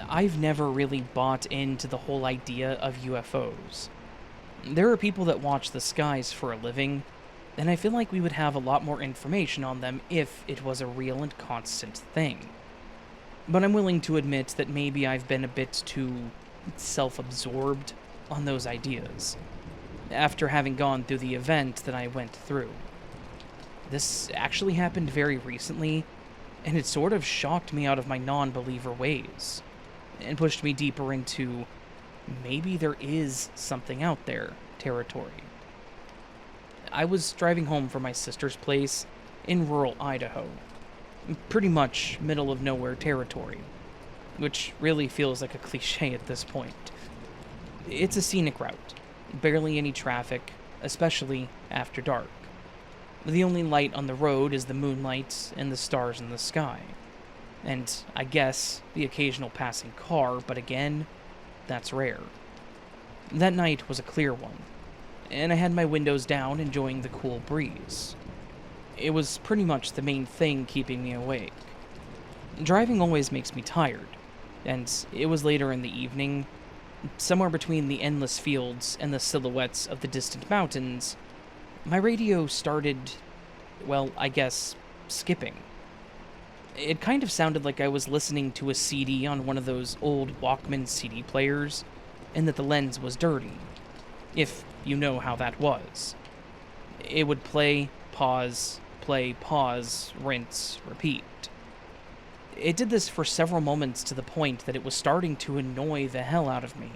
I've never really bought into the whole idea of UFOs. There are people that watch the skies for a living, and I feel like we would have a lot more information on them if it was a real and constant thing. But I'm willing to admit that maybe I've been a bit too self-absorbed on those ideas, after having gone through the event that I went through. This actually happened very recently, and it sort of shocked me out of my non-believer ways, and pushed me deeper into maybe there is something out there territory. I was driving home from my sister's place in rural Idaho, pretty much middle of nowhere territory, which really feels like a cliche at this point. It's a scenic route, barely any traffic, especially after dark. The only light on the road is the moonlight and the stars in the sky, and I guess the occasional passing car, but again, that's rare. That night was a clear one, and I had my windows down enjoying the cool breeze. It was pretty much the main thing keeping me awake. Driving always makes me tired, and it was later in the evening, somewhere between the endless fields and the silhouettes of the distant mountains. My radio started, well, I guess, skipping. It kind of sounded like I was listening to a CD on one of those old Walkman CD players, and that the lens was dirty, if you know how that was. It would play, pause, rinse, repeat. It did this for several moments to the point that it was starting to annoy the hell out of me.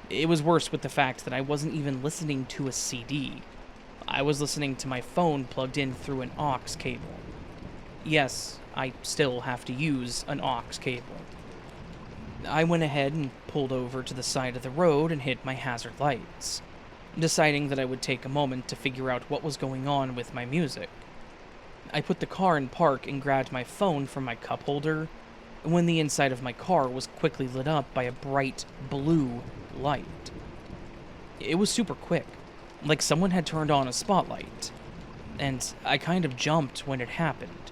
It was worse with the fact that I wasn't even listening to a CD. I was listening to my phone plugged in through an aux cable. Yes, I still have to use an aux cable. I went ahead and pulled over to the side of the road and hit my hazard lights, deciding that I would take a moment to figure out what was going on with my music. I put the car in park and grabbed my phone from my cup holder when the inside of my car was quickly lit up by a bright blue light. It was super quick, like someone had turned on a spotlight, and I kind of jumped when it happened.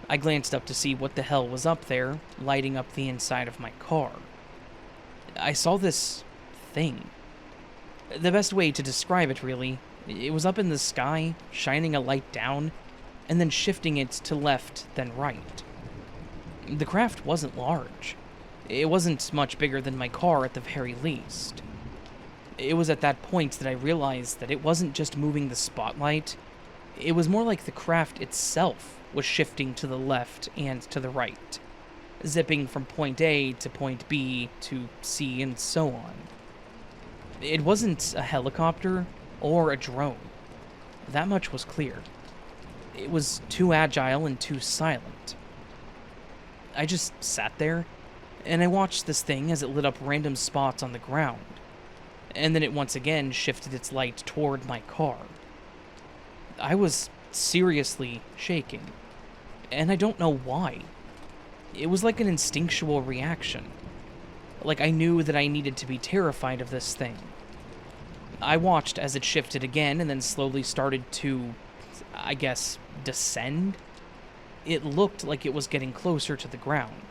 I glanced up to see what the hell was up there, lighting up the inside of my car. I saw this thing. The best way to describe it, really, it was up in the sky, shining a light down, and then shifting it to left, then right. The craft wasn't large. It wasn't much bigger than my car at the very least. It was at that point that I realized that it wasn't just moving the spotlight, it was more like the craft itself was shifting to the left and to the right, zipping from point A to point B to C and so on. It wasn't a helicopter or a drone. That much was clear. It was too agile and too silent. I just sat there, and I watched this thing as it lit up random spots on the ground, and then it once again shifted its light toward my car. I was seriously shaking, and I don't know why. It was like an instinctual reaction. Like I knew that I needed to be terrified of this thing. I watched as it shifted again and then slowly started to, I guess, descend. It looked like it was getting closer to the ground.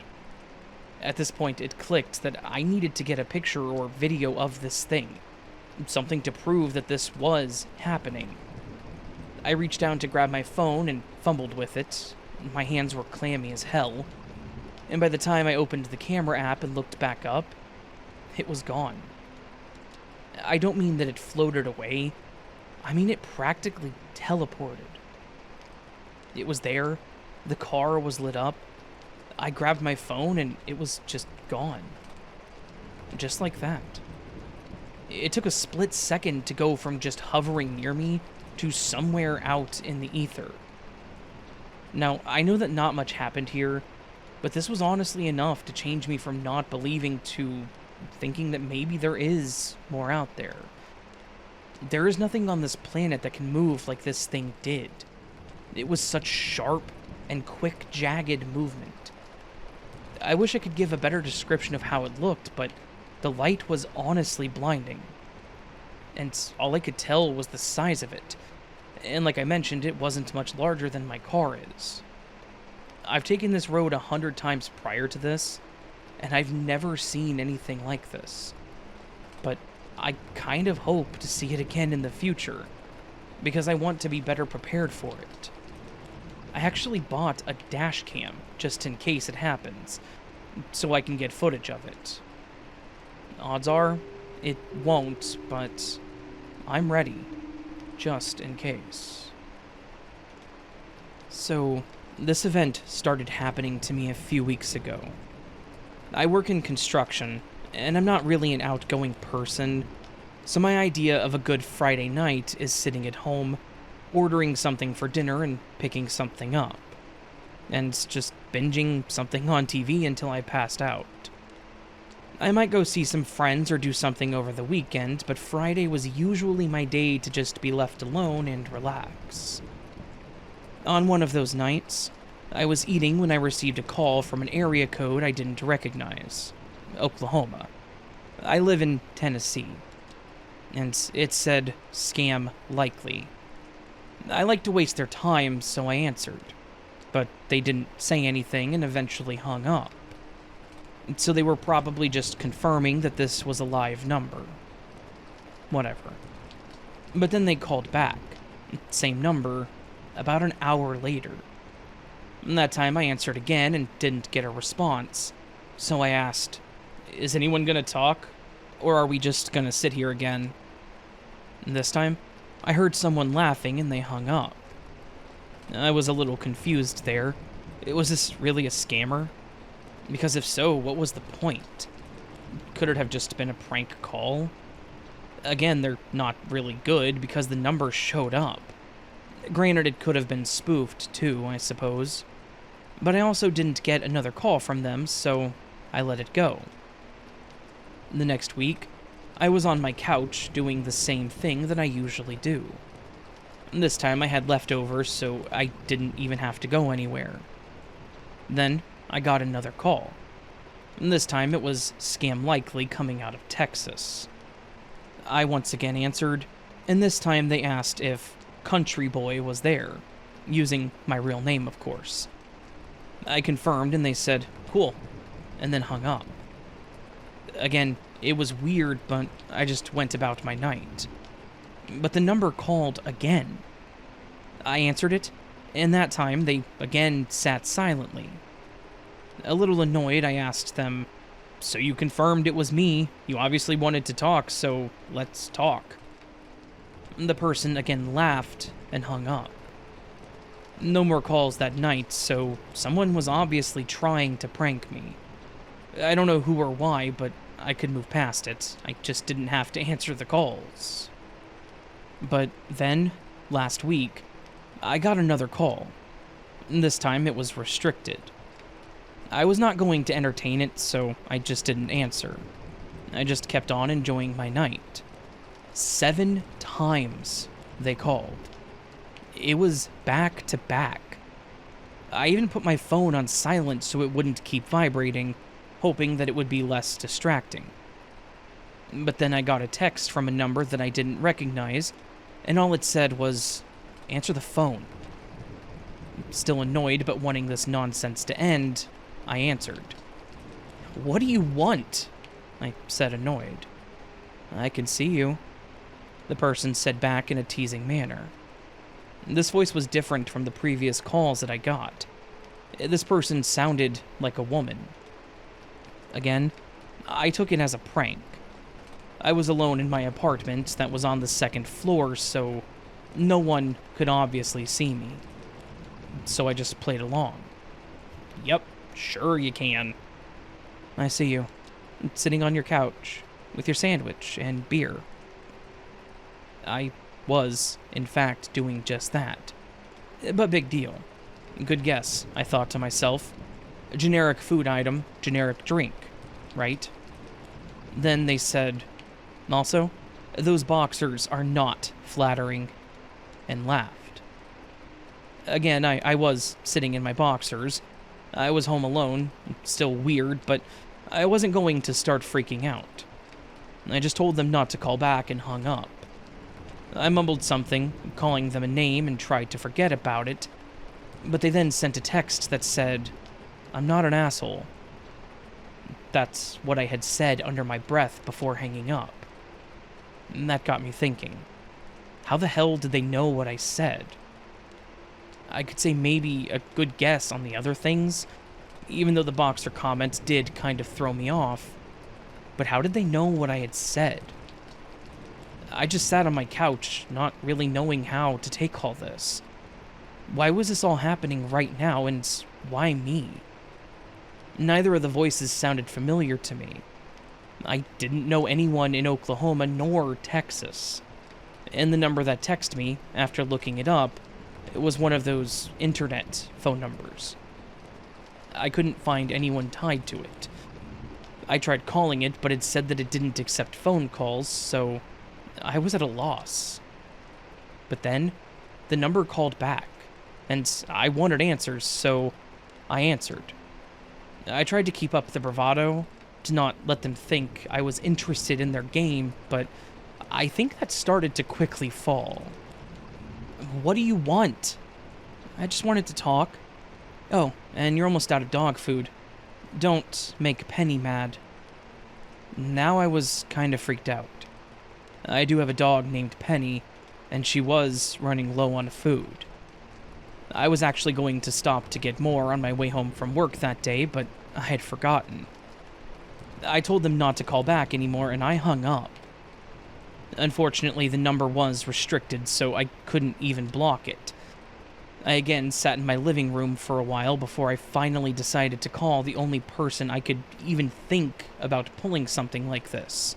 At this point, it clicked that I needed to get a picture or video of this thing. Something to prove that this was happening. I reached down to grab my phone and fumbled with it. My hands were clammy as hell. And by the time I opened the camera app and looked back up, it was gone. I don't mean that it floated away. I mean it practically teleported. It was there. The car was lit up. I grabbed my phone and it was just gone. Just like that. It took a split second to go from just hovering near me to somewhere out in the ether. Now, I know that not much happened here, but this was honestly enough to change me from not believing to thinking that maybe there is more out there. There is nothing on this planet that can move like this thing did. It was such sharp and quick, jagged movement. I wish I could give a better description of how it looked, but the light was honestly blinding. And all I could tell was the size of it. And like I mentioned, it wasn't much larger than my car is. I've taken this road 100 times prior to this, and I've never seen anything like this. But I kind of hope to see it again in the future, because I want to be better prepared for it. I actually bought a dash cam just in case it happens, so I can get footage of it. Odds are, it won't, but I'm ready, just in case. So, this event started happening to me a few weeks ago. I work in construction, and I'm not really an outgoing person, so my idea of a good Friday night is sitting at home, ordering something for dinner and picking something up, and just binging something on TV until I passed out. I might go see some friends or do something over the weekend, but Friday was usually my day to just be left alone and relax. On one of those nights, I was eating when I received a call from an area code I didn't recognize. Oklahoma. I live in Tennessee. And it said, "Scam likely." I like to waste their time, so I answered. But they didn't say anything and eventually hung up. So they were probably just confirming that this was a live number. Whatever. But then they called back. Same number, about an hour later. That time I answered again and didn't get a response. So I asked, "Is anyone gonna talk? Or are we just gonna sit here again?" This time, I heard someone laughing and they hung up. I was a little confused there. Was this really a scammer? Because if so, what was the point? Could it have just been a prank call? Again, they're not really good because the number showed up. Granted, it could have been spoofed too, I suppose. But I also didn't get another call from them, so I let it go. The next week, I was on my couch doing the same thing that I usually do. This time I had leftovers, so I didn't even have to go anywhere. Then I got another call. This time it was scam likely coming out of Texas. I once again answered, and this time they asked if Country Boy was there, using my real name, of course. I confirmed and they said, "Cool," and then hung up. Again, it was weird, but I just went about my night. But the number called again. I answered it, and that time they again sat silently. A little annoyed, I asked them, "So you confirmed it was me. You obviously wanted to talk, so let's talk." The person again laughed and hung up. No more calls that night, so someone was obviously trying to prank me. I don't know who or why, but I could move past it. I just didn't have to answer the calls. But then, last week, I got another call. This time it was restricted. I was not going to entertain it, so I just didn't answer. I just kept on enjoying my night. 7 times they called. It was back to back. I even put my phone on silent so it wouldn't keep vibrating, hoping that it would be less distracting. But then I got a text from a number that I didn't recognize, and all it said was, "Answer the phone." Still annoyed but wanting this nonsense to end, I answered. "What do you want?" I said, annoyed. "I can see you," the person said back in a teasing manner. This voice was different from the previous calls that I got. This person sounded like a woman. Again, I took it as a prank. I was alone in my apartment that was on the 2nd floor, so no one could obviously see me. So I just played along. "Yep, sure you can." "I see you, sitting on your couch, with your sandwich and beer." I was, in fact, doing just that. But big deal. Good guess, I thought to myself. Generic food item, generic drink, right? Then they said, "Also, those boxers are not flattering," and laughed. Again, I was sitting in my boxers. I was home alone, still weird, but I wasn't going to start freaking out. I just told them not to call back and hung up. I mumbled something, calling them a name, and tried to forget about it, but they then sent a text that said, "I'm not an asshole." that's what I had said under my breath before hanging up. And that got me thinking. How the hell did they know what I said? I could say maybe a good guess on the other things, even though the Boxer comments did kind of throw me off. But how did they know what I had said? I just sat on my couch, not really knowing how to take all this. Why was this all happening right now, and why me? Neither of the voices sounded familiar to me. I didn't know anyone in Oklahoma nor Texas. And the number that texted me, after looking it up, it was one of those internet phone numbers. I couldn't find anyone tied to it. I tried calling it, but it said that it didn't accept phone calls, so I was at a loss. But then, the number called back, and I wanted answers, so I answered. I tried to keep up the bravado, to not let them think I was interested in their game, but I think that started to quickly fall. What do you want? I just wanted to talk. Oh, and you're almost out of dog food. Don't make Penny mad. Now I was kind of freaked out. I do have a dog named Penny, and she was running low on food. I was actually going to stop to get more on my way home from work that day, but I had forgotten. I told them not to call back anymore, and I hung up. Unfortunately, the number was restricted, so I couldn't even block it. I again sat in my living room for a while before I finally decided to call the only person I could even think about pulling something like this.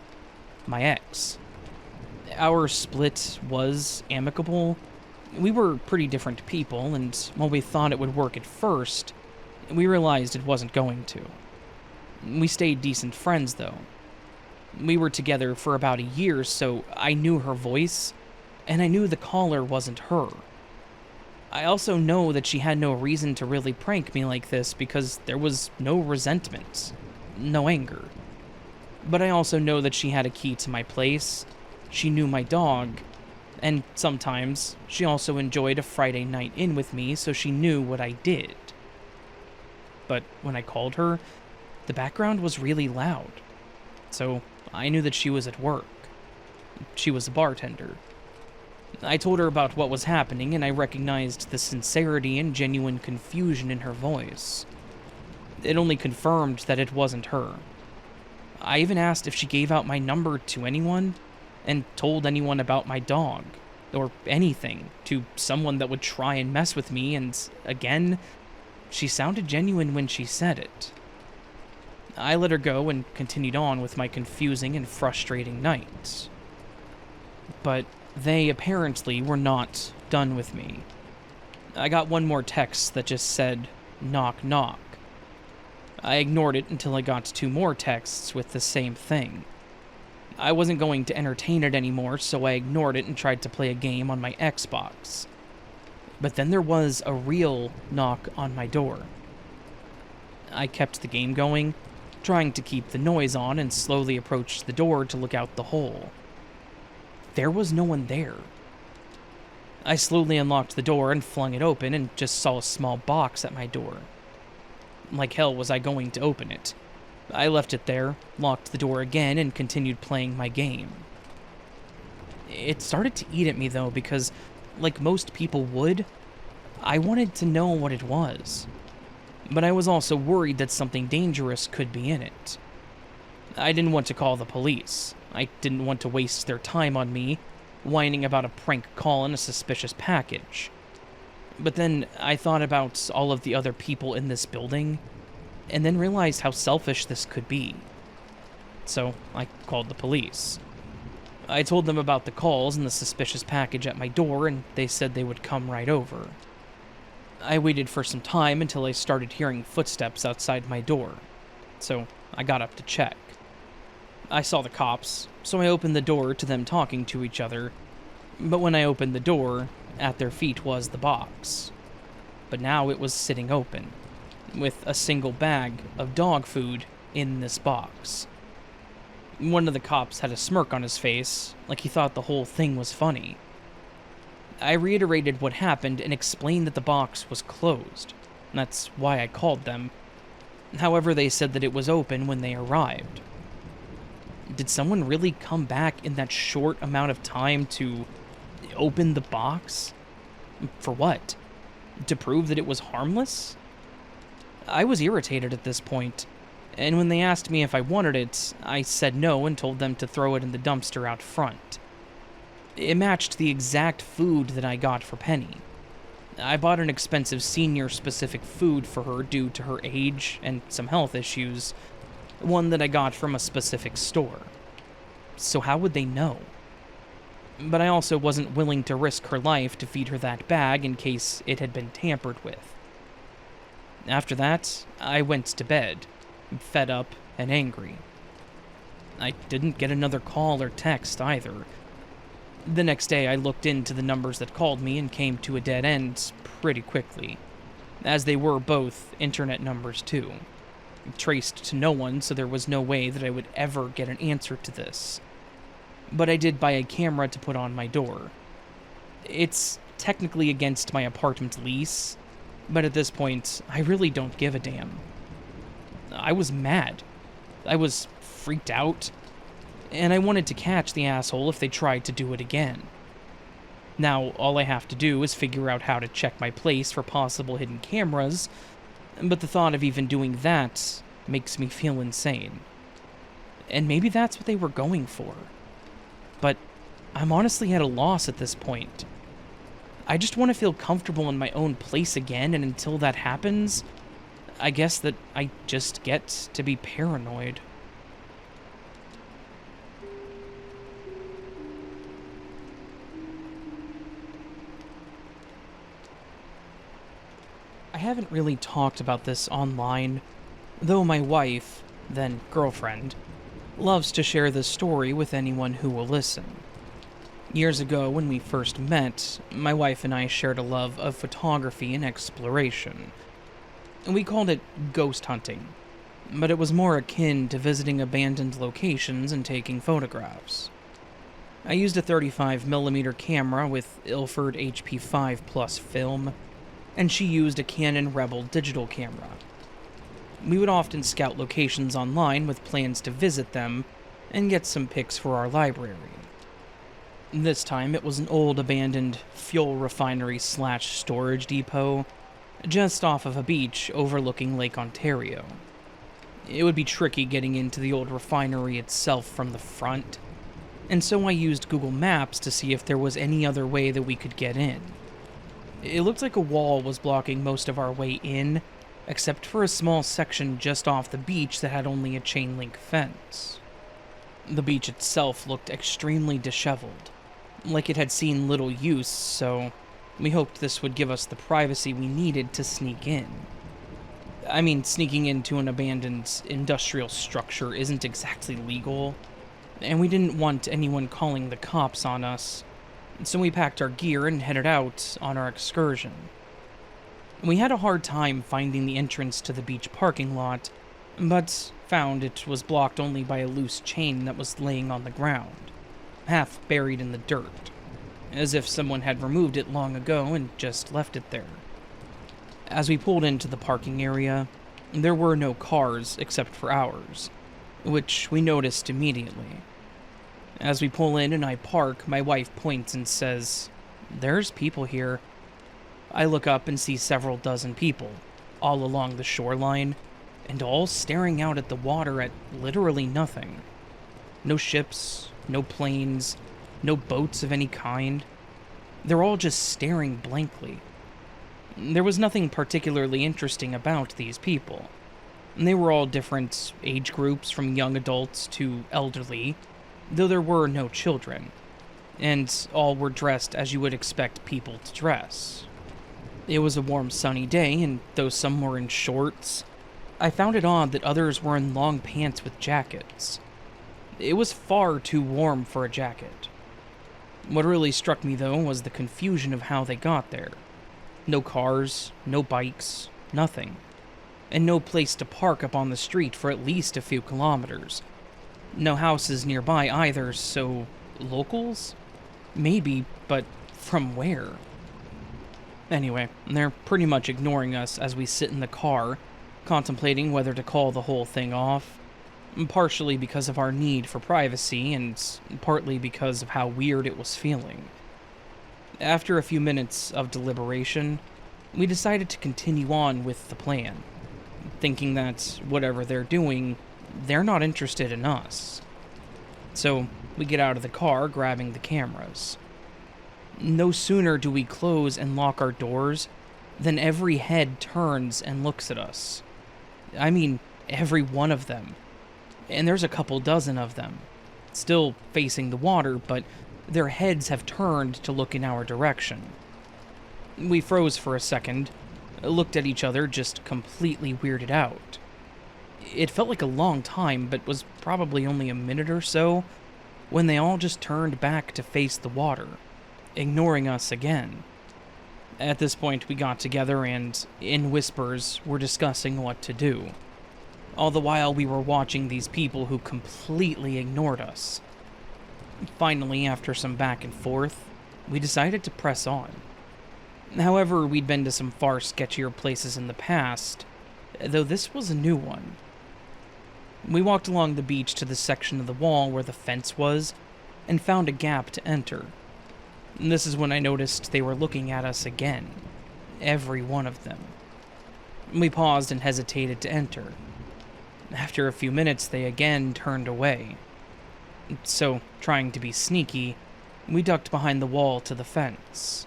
My ex. Our split was amicable. We were pretty different people, and while we thought it would work at first, we realized it wasn't going to. We stayed decent friends, though. We were together for about a year, so I knew her voice, and I knew the caller wasn't her. I also know that she had no reason to really prank me like this because there was no resentment, no anger. But I also know that she had a key to my place, she knew my dog, and sometimes she also enjoyed a Friday night in with me, so she knew what I did. But when I called her, the background was really loud, so I knew that she was at work. She was a bartender. I told her about what was happening, and I recognized the sincerity and genuine confusion in her voice. It only confirmed that it wasn't her. I even asked if she gave out my number to anyone, and told anyone about my dog, or anything, to someone that would try and mess with me, and again, she sounded genuine when she said it. I let her go and continued on with my confusing and frustrating nights. But they apparently were not done with me. I got one more text that just said, "knock knock." I ignored it until I got 2 more texts with the same thing. I wasn't going to entertain it anymore, so I ignored it and tried to play a game on my Xbox. But then there was a real knock on my door. I kept the game going, trying to keep the noise on, and slowly approached the door to look out the hole. There was no one there. I slowly unlocked the door and flung it open and just saw a small box at my door. Like hell was I going to open it. I left it there, locked the door again, and continued playing my game. It started to eat at me though, because, like most people would, I wanted to know what it was. But I was also worried that something dangerous could be in it. I didn't want to call the police. I didn't want to waste their time on me, whining about a prank call and a suspicious package. But then I thought about all of the other people in this building, and then realized how selfish this could be. So I called the police. I told them about the calls and the suspicious package at my door, and they said they would come right over. I waited for some time until I started hearing footsteps outside my door, so I got up to check. I saw the cops, so I opened the door to them talking to each other, but when I opened the door, at their feet was the box. But now it was sitting open, with a single bag of dog food in this box. One of the cops had a smirk on his face, like he thought the whole thing was funny. I reiterated what happened and explained that the box was closed. That's why I called them. However, they said that it was open when they arrived. Did someone really come back in that short amount of time to open the box? For what? To prove that it was harmless? I was irritated at this point, and when they asked me if I wanted it, I said no and told them to throw it in the dumpster out front. It matched the exact food that I got for Penny. I bought an expensive senior-specific food for her due to her age and some health issues, one that I got from a specific store. So how would they know? But I also wasn't willing to risk her life to feed her that bag in case it had been tampered with. After that, I went to bed, fed up and angry. I didn't get another call or text either. The next day, I looked into the numbers that called me and came to a dead end pretty quickly, as they were both internet numbers too. Traced to no one, so there was no way that I would ever get an answer to this. But I did buy a camera to put on my door. It's technically against my apartment lease, but at this point, I really don't give a damn. I was mad. I was freaked out, and I wanted to catch the asshole if they tried to do it again. Now, all I have to do is figure out how to check my place for possible hidden cameras, but the thought of even doing that makes me feel insane. And maybe that's what they were going for. But I'm honestly at a loss at this point. I just want to feel comfortable in my own place again, and until that happens, I guess that I just get to be paranoid. I haven't really talked about this online, though my wife, then girlfriend, loves to share this story with anyone who will listen. Years ago, when we first met, my wife and I shared a love of photography and exploration. We called it ghost hunting, but it was more akin to visiting abandoned locations and taking photographs. I used a 35mm camera with Ilford HP5 Plus film, and she used a Canon Rebel digital camera. We would often scout locations online with plans to visit them and get some pics for our library. This time it was an old abandoned fuel refinery / storage depot just off of a beach overlooking Lake Ontario. It would be tricky getting into the old refinery itself from the front, and so I used Google Maps to see if there was any other way that we could get in. It looked like a wall was blocking most of our way in, except for a small section just off the beach that had only a chain link fence. The beach itself looked extremely disheveled, like it had seen little use, so we hoped this would give us the privacy we needed to sneak in. I mean, sneaking into an abandoned industrial structure isn't exactly legal, and we didn't want anyone calling the cops on us, so we packed our gear and headed out on our excursion. We had a hard time finding the entrance to the beach parking lot, but found it was blocked only by a loose chain that was laying on the ground, half buried in the dirt, as if someone had removed it long ago and just left it there. As we pulled into the parking area, there were no cars except for ours, which we noticed immediately. As we pull in and I park, my wife points and says, "There's people here." I look up and see several dozen people, all along the shoreline, and all staring out at the water at literally nothing. No ships, no planes, no boats of any kind. They're all just staring blankly. There was nothing particularly interesting about these people. They were all different age groups, from young adults to elderly, though there were no children, and all were dressed as you would expect people to dress. It was a warm, sunny day, and though some were in shorts, I found it odd that others were in long pants with jackets. It was far too warm for a jacket. What really struck me, though, was the confusion of how they got there. No cars, no bikes, nothing. And no place to park up on the street for at least a few kilometers. No houses nearby either, so locals? Maybe, but from where? Anyway, they're pretty much ignoring us as we sit in the car, contemplating whether to call the whole thing off, partially because of our need for privacy and partly because of how weird it was feeling. After a few minutes of deliberation, we decided to continue on with the plan, thinking that whatever they're doing, they're not interested in us. So we get out of the car, grabbing the cameras. No sooner do we close and lock our doors than every head turns and looks at us. I mean, every one of them. And there's a couple dozen of them, still facing the water, but their heads have turned to look in our direction. We froze for a second, looked at each other, just completely weirded out. It felt like a long time, but was probably only a minute or so, when they all just turned back to face the water, ignoring us again. At this point, we got together and, in whispers, were discussing what to do. All the while, we were watching these people who completely ignored us. Finally, after some back and forth, we decided to press on. However, we'd been to some far sketchier places in the past, though this was a new one. We walked along the beach to the section of the wall where the fence was, and found a gap to enter. This is when I noticed they were looking at us again. Every one of them. We paused and hesitated to enter. After a few minutes, they again turned away. So, trying to be sneaky, we ducked behind the wall to the fence.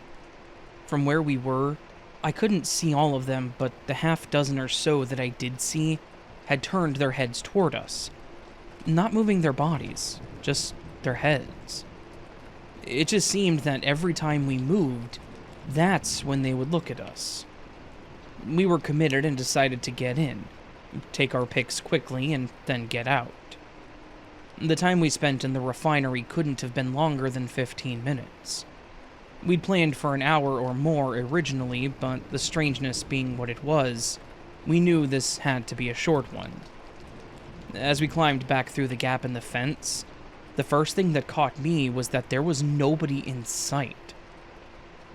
From where we were, I couldn't see all of them, but the half dozen or so that I did see had turned their heads toward us. Not moving their bodies, just their heads. It just seemed that every time we moved, that's when they would look at us. We were committed and decided to get in, take our pics quickly, and then get out. The time we spent in the refinery couldn't have been longer than 15 minutes. We'd planned for an hour or more originally, but the strangeness being what it was, we knew this had to be a short one. As we climbed back through the gap in the fence, the first thing that caught me was that there was nobody in sight.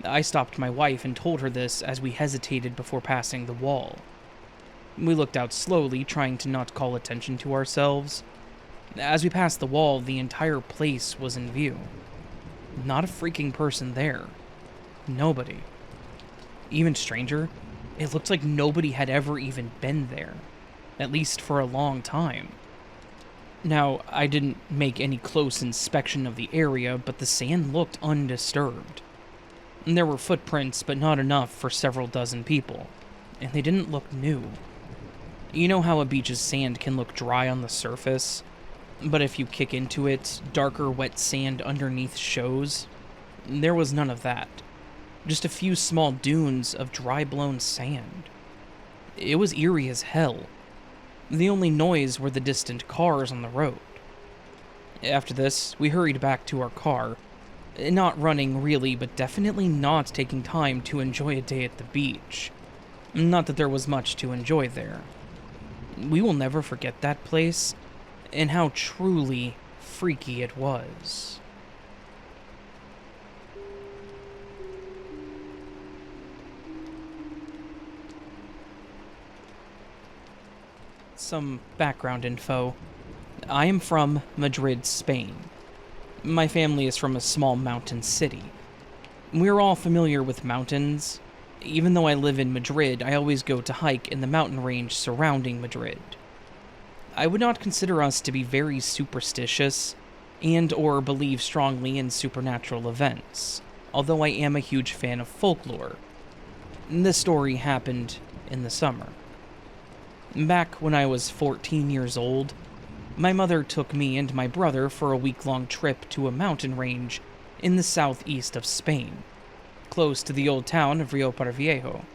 I stopped my wife and told her this as we hesitated before passing the wall. We looked out slowly, trying to not call attention to ourselves. As we passed the wall, the entire place was in view. Not a freaking person there. Nobody. Even stranger, it looked like nobody had ever even been there. At least for a long time. Now, I didn't make any close inspection of the area, but the sand looked undisturbed. There were footprints, but not enough for several dozen people. And they didn't look new. You know how a beach's sand can look dry on the surface? But if you kick into it, darker, wet sand underneath shows? There was none of that. Just a few small dunes of dry-blown sand. It was eerie as hell. The only noise were the distant cars on the road. After this, we hurried back to our car. Not running, really, but definitely not taking time to enjoy a day at the beach. Not that there was much to enjoy there. We will never forget that place, and how truly freaky it was. Some background info. I am from Madrid, Spain. My family is from a small mountain city. We're all familiar with mountains. Even though I live in Madrid, I always go to hike in the mountain range surrounding Madrid. I would not consider us to be very superstitious and or believe strongly in supernatural events, although I am a huge fan of folklore. This story happened in the summer. Back when I was 14 years old, my mother took me and my brother for a week-long trip to a mountain range in the southeast of Spain, close to the old town of Rio Parviejo.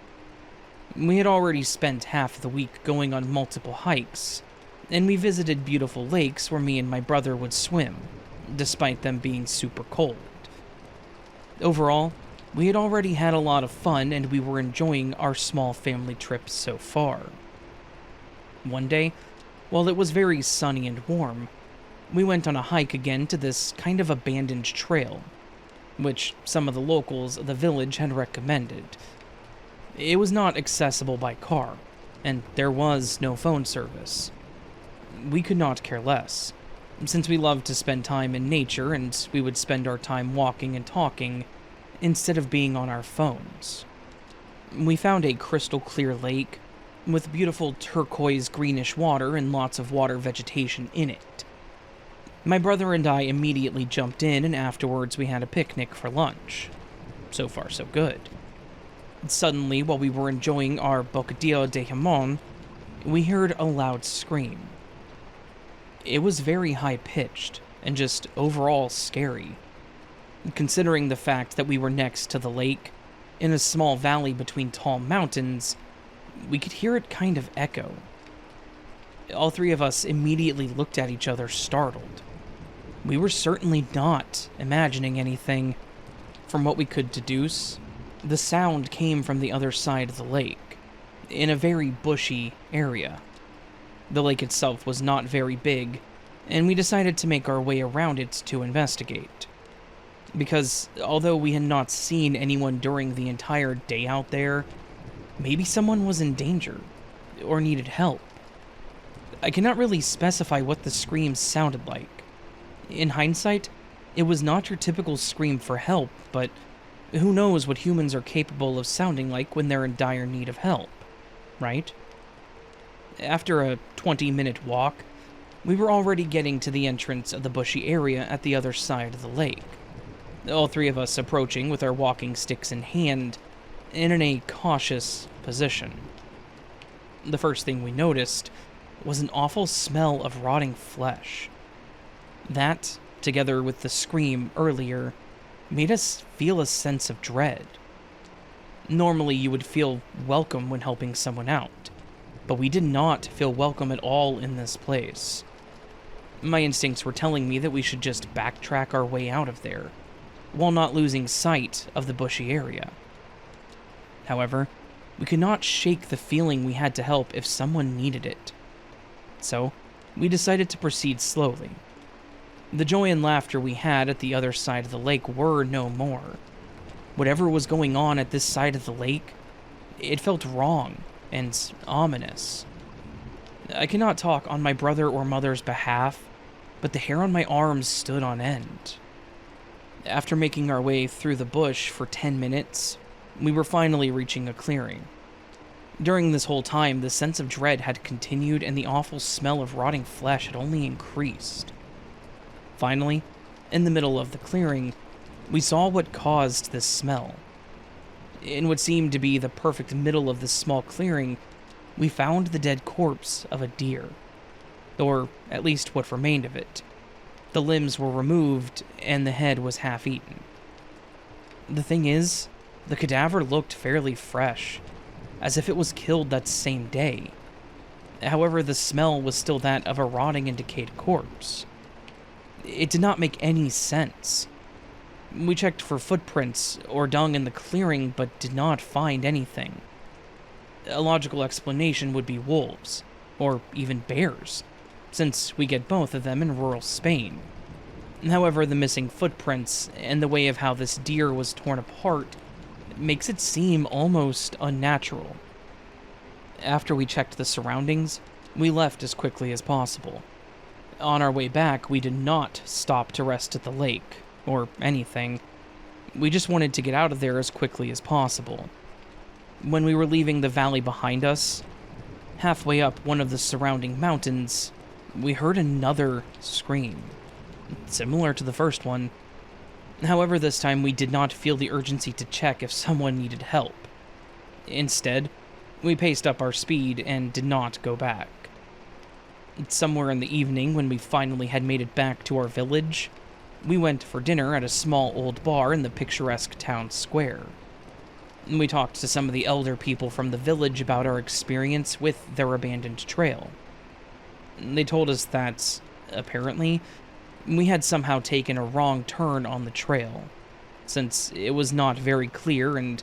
We had already spent half the week going on multiple hikes, and we visited beautiful lakes where me and my brother would swim, despite them being super cold. Overall, we had already had a lot of fun and we were enjoying our small family trip so far. One day, while it was very sunny and warm, we went on a hike again to this kind of abandoned trail, which some of the locals of the village had recommended. It was not accessible by car, and there was no phone service. We could not care less, since we loved to spend time in nature and we would spend our time walking and talking instead of being on our phones. We found a crystal clear lake with beautiful turquoise greenish water and lots of water vegetation in it. My brother and I immediately jumped in, and afterwards we had a picnic for lunch. So far, so good. Suddenly, while we were enjoying our bocadillo de jamon, we heard a loud scream. It was very high-pitched and just overall scary. Considering the fact that we were next to the lake, in a small valley between tall mountains, we could hear it kind of echo. All three of us immediately looked at each other, startled. We were certainly not imagining anything. From what we could deduce, the sound came from the other side of the lake, in a very bushy area. The lake itself was not very big, and we decided to make our way around it to investigate. Because although we had not seen anyone during the entire day out there, maybe someone was in danger, or needed help. I cannot really specify what the screams sounded like. In hindsight, it was not your typical scream for help, but who knows what humans are capable of sounding like when they're in dire need of help, right? After a 20-minute walk, we were already getting to the entrance of the bushy area at the other side of the lake. All three of us approaching with our walking sticks in hand, and in a cautious position. The first thing we noticed was an awful smell of rotting flesh. That, together with the scream earlier, made us feel a sense of dread. Normally, you would feel welcome when helping someone out, but we did not feel welcome at all in this place. My instincts were telling me that we should just backtrack our way out of there, while not losing sight of the bushy area. However, we could not shake the feeling we had to help if someone needed it. So, we decided to proceed slowly. The joy and laughter we had at the other side of the lake were no more. Whatever was going on at this side of the lake, it felt wrong and ominous. I cannot talk on my brother or mother's behalf, but the hair on my arms stood on end. After making our way through the bush for 10 minutes, we were finally reaching a clearing. During this whole time, the sense of dread had continued and the awful smell of rotting flesh had only increased. Finally, in the middle of the clearing, we saw what caused this smell. In what seemed to be the perfect middle of this small clearing, we found the dead corpse of a deer. Or at least what remained of it. The limbs were removed, and the head was half-eaten. The thing is, the cadaver looked fairly fresh, as if it was killed that same day. However, the smell was still that of a rotting and decayed corpse. It did not make any sense. We checked for footprints or dung in the clearing, but did not find anything. A logical explanation would be wolves, or even bears, since we get both of them in rural Spain. However, the missing footprints and the way of how this deer was torn apart makes it seem almost unnatural. After we checked the surroundings, we left as quickly as possible. On our way back, we did not stop to rest at the lake, or anything. We just wanted to get out of there as quickly as possible. When we were leaving the valley behind us, halfway up one of the surrounding mountains, we heard another scream, similar to the first one. However, this time we did not feel the urgency to check if someone needed help. Instead, we paced up our speed and did not go back. Somewhere in the evening, when we finally had made it back to our village, we went for dinner at a small old bar in the picturesque town square. We talked to some of the elder people from the village about our experience with their abandoned trail. They told us that, apparently, we had somehow taken a wrong turn on the trail, since it was not very clear, and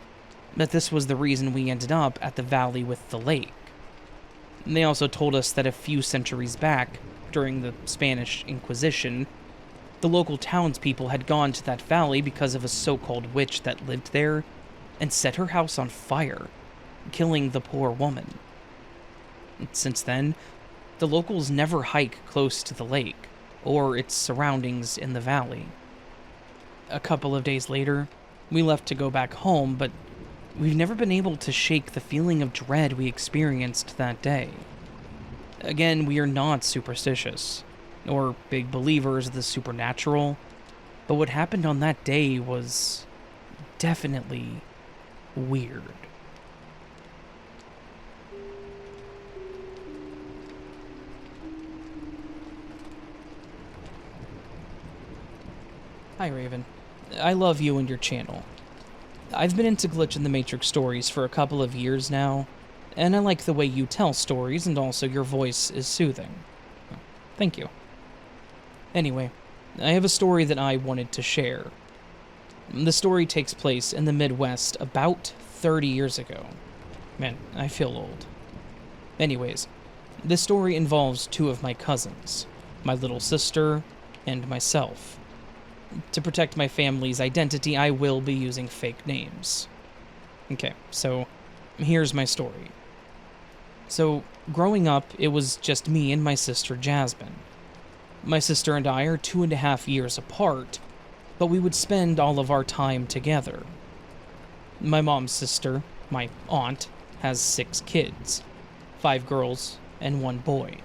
that this was the reason we ended up at the valley with the lake. They also told us that a few centuries back, during the Spanish Inquisition, the local townspeople had gone to that valley because of a so-called witch that lived there, and set her house on fire, killing the poor woman. Since then, the locals never hike close to the lake or its surroundings in the valley. A couple of days later, we left to go back home, but we've never been able to shake the feeling of dread we experienced that day. Again, we are not superstitious, or big believers of the supernatural, but what happened on that day was definitely weird. Hi, Raven. I love you and your channel. I've been into Glitch in the Matrix stories for a couple of years now, and I like the way you tell stories, and also your voice is soothing. Thank you. Anyway, I have a story that I wanted to share. The story takes place in the Midwest about 30 years ago. Man, I feel old. Anyways, this story involves two of my cousins, my little sister and myself. To protect my family's identity, I will be using fake names. Okay, so here's my story. So, growing up, it was just me and my sister Jasmine. My sister and I are 2.5 years apart, but we would spend all of our time together. My mom's sister, my aunt, has 6 kids, 5 girls and 1 boy.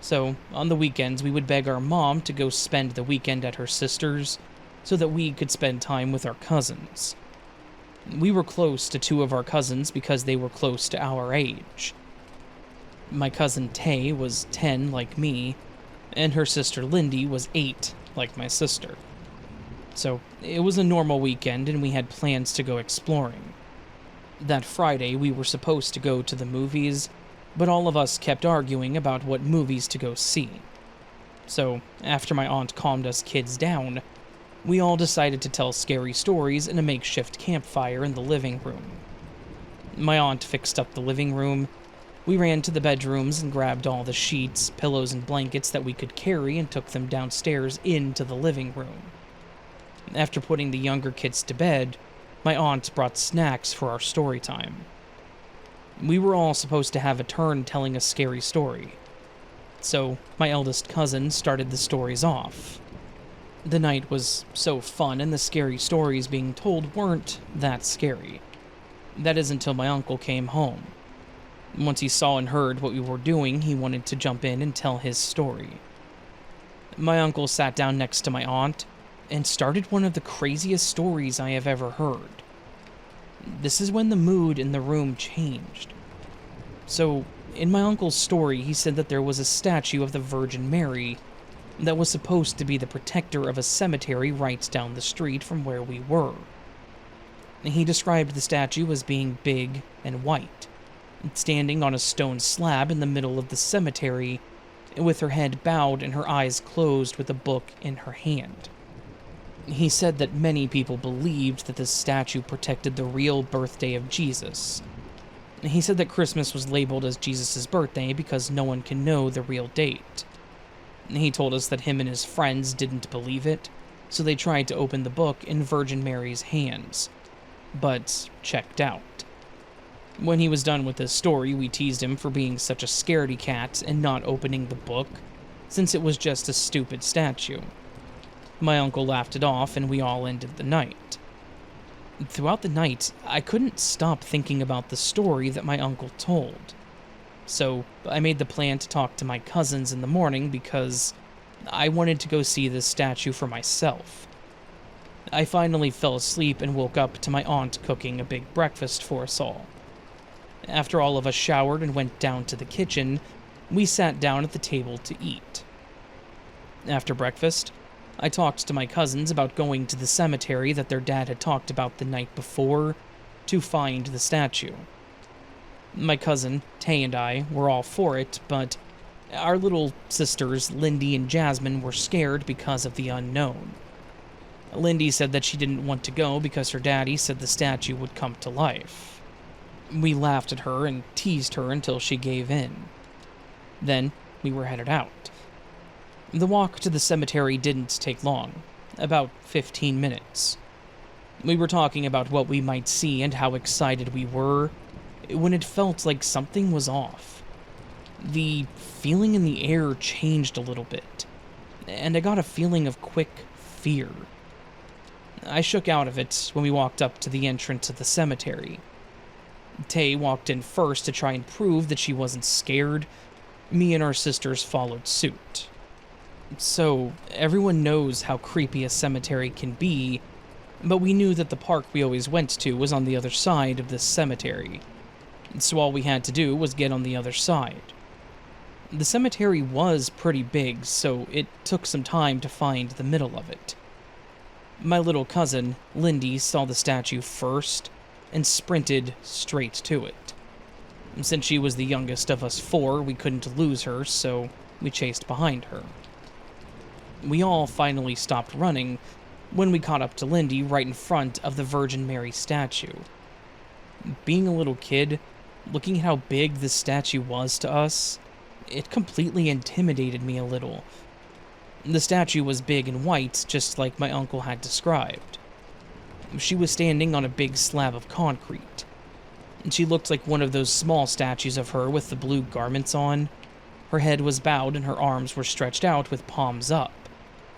So, on the weekends, we would beg our mom to go spend the weekend at her sister's so that we could spend time with our cousins. We were close to 2 of our cousins because they were close to our age. My cousin Tay was 10 like me, and her sister Lindy was 8 like my sister. So, it was a normal weekend and we had plans to go exploring. That Friday, we were supposed to go to the movies, but all of us kept arguing about what movies to go see. So, after my aunt calmed us kids down, we all decided to tell scary stories in a makeshift campfire in the living room. My aunt fixed up the living room. We ran to the bedrooms and grabbed all the sheets, pillows, and blankets that we could carry and took them downstairs into the living room. After putting the younger kids to bed, my aunt brought snacks for our story time. We were all supposed to have a turn telling a scary story. So, my eldest cousin started the stories off. The night was so fun, and the scary stories being told weren't that scary. That is until my uncle came home. Once he saw and heard what we were doing, he wanted to jump in and tell his story. My uncle sat down next to my aunt and started one of the craziest stories I have ever heard. This is when the mood in the room changed. So, in my uncle's story, he said that there was a statue of the Virgin Mary that was supposed to be the protector of a cemetery right down the street from where we were. He described the statue as being big and white, standing on a stone slab in the middle of the cemetery, with her head bowed and her eyes closed with a book in her hand. He said that many people believed that this statue protected the real birthday of Jesus. He said that Christmas was labeled as Jesus' birthday because no one can know the real date. He told us that him and his friends didn't believe it, so they tried to open the book in Virgin Mary's hands, but checked out. When he was done with his story, we teased him for being such a scaredy cat and not opening the book, since it was just a stupid statue. My uncle laughed it off, and we all ended the night. Throughout the night, I couldn't stop thinking about the story that my uncle told. So, I made the plan to talk to my cousins in the morning because I wanted to go see this statue for myself. I finally fell asleep and woke up to my aunt cooking a big breakfast for us all. After all of us showered and went down to the kitchen, we sat down at the table to eat. After breakfast, I talked to my cousins about going to the cemetery that their dad had talked about the night before to find the statue. My cousin, Tay, and I were all for it, but our little sisters, Lindy and Jasmine, were scared because of the unknown. Lindy said that she didn't want to go because her daddy said the statue would come to life. We laughed at her and teased her until she gave in. Then we were headed out. The walk to the cemetery didn't take long, about 15 minutes. We were talking about what we might see and how excited we were, when it felt like something was off. The feeling in the air changed a little bit, and I got a feeling of quick fear. I shook out of it when we walked up to the entrance of the cemetery. Tay walked in first to try and prove that she wasn't scared. Me and our sisters followed suit. So, everyone knows how creepy a cemetery can be, but we knew that the park we always went to was on the other side of this cemetery. So all we had to do was get on the other side. The cemetery was pretty big, so it took some time to find the middle of it. My little cousin, Lindy, saw the statue first and sprinted straight to it. Since she was the youngest of us four, we couldn't lose her, so we chased behind her. We all finally stopped running when we caught up to Lindy right in front of the Virgin Mary statue. Being a little kid, looking at how big this statue was to us, it completely intimidated me a little. The statue was big and white, just like my uncle had described. She was standing on a big slab of concrete. She looked like one of those small statues of her with the blue garments on. Her head was bowed and her arms were stretched out with palms up,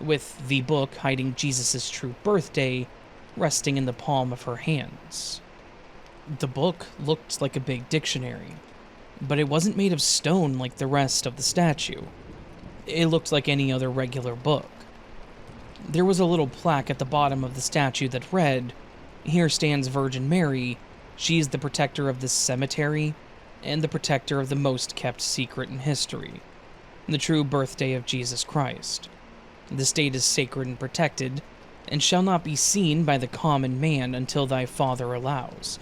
with the book hiding Jesus' true birthday resting in the palm of her hands. The book looked like a big dictionary, but it wasn't made of stone like the rest of the statue. It looked like any other regular book. There was a little plaque at the bottom of the statue that read, "Here stands Virgin Mary. She is the protector of this cemetery and the protector of the most kept secret in history, the true birthday of Jesus Christ. This date is sacred and protected, and shall not be seen by the common man until thy Father allows.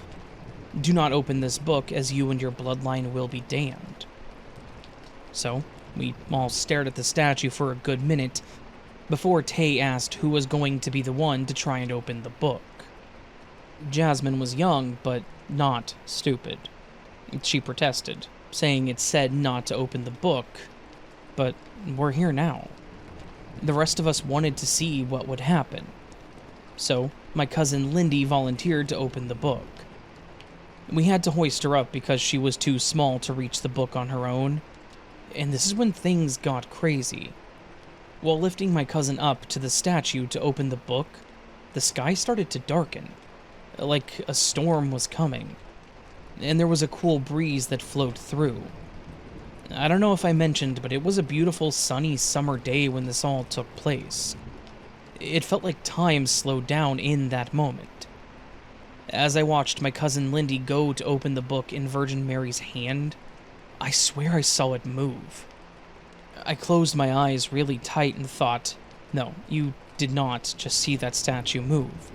Do not open this book, as you and your bloodline will be damned." So, we all stared at the statue for a good minute before Tay asked who was going to be the one to try and open the book. Jasmine was young, but not stupid. She protested, saying it said not to open the book, but we're here now. The rest of us wanted to see what would happen. So, my cousin Lindy volunteered to open the book. We had to hoist her up because she was too small to reach the book on her own, and this is when things got crazy. While lifting my cousin up to the statue to open the book, the sky started to darken, like a storm was coming, and there was a cool breeze that flowed through. I don't know if I mentioned, but it was a beautiful sunny summer day when this all took place. It felt like time slowed down in that moment. As I watched my cousin Lindy go to open the book in Virgin Mary's hand, I swear I saw it move. I closed my eyes really tight and thought, no, you did not just see that statue move.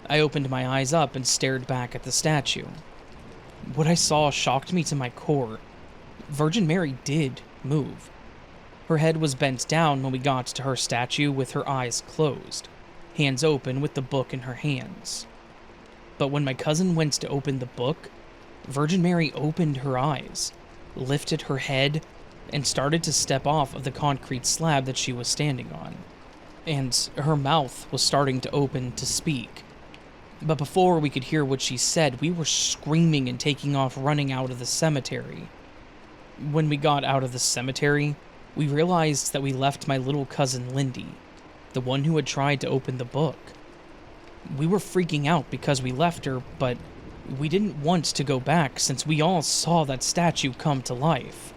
I opened my eyes up and stared back at the statue. What I saw shocked me to my core. Virgin Mary did move. Her head was bent down when we got to her statue with her eyes closed, hands open with the book in her hands. But when my cousin went to open the book, Virgin Mary opened her eyes, lifted her head, and started to step off of the concrete slab that she was standing on. And her mouth was starting to open to speak. But before we could hear what she said, we were screaming and taking off running out of the cemetery. When we got out of the cemetery, we realized that we left my little cousin Lindy, the one who had tried to open the book. We were freaking out because we left her, but we didn't want to go back since we all saw that statue come to life.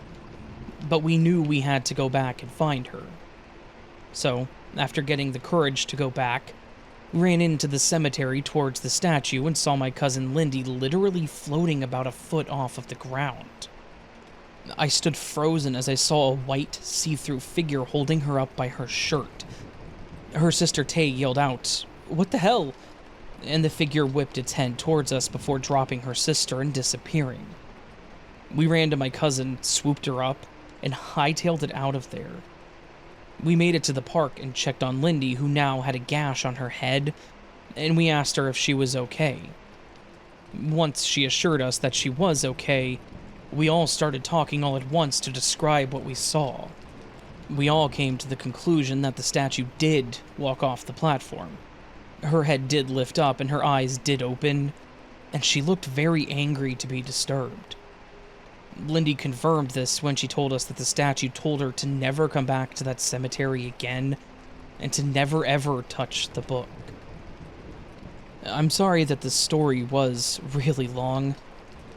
But we knew we had to go back and find her. So, after getting the courage to go back, we ran into the cemetery towards the statue and saw my cousin Lindy literally floating about a foot off of the ground. I stood frozen as I saw a white, see-through figure holding her up by her shirt. Her sister Tay yelled out, "What the hell?" And the figure whipped its head towards us before dropping her sister and disappearing. We ran to my cousin, swooped her up, and hightailed it out of there. We made it to the park and checked on Lindy, who now had a gash on her head, and we asked her if she was okay. Once she assured us that she was okay, we all started talking all at once to describe what we saw. We all came to the conclusion that the statue did walk off the platform. Her head did lift up and her eyes did open, and she looked very angry to be disturbed. Lindy confirmed this when she told us that the statue told her to never come back to that cemetery again and to never ever touch the book. I'm sorry that this story was really long.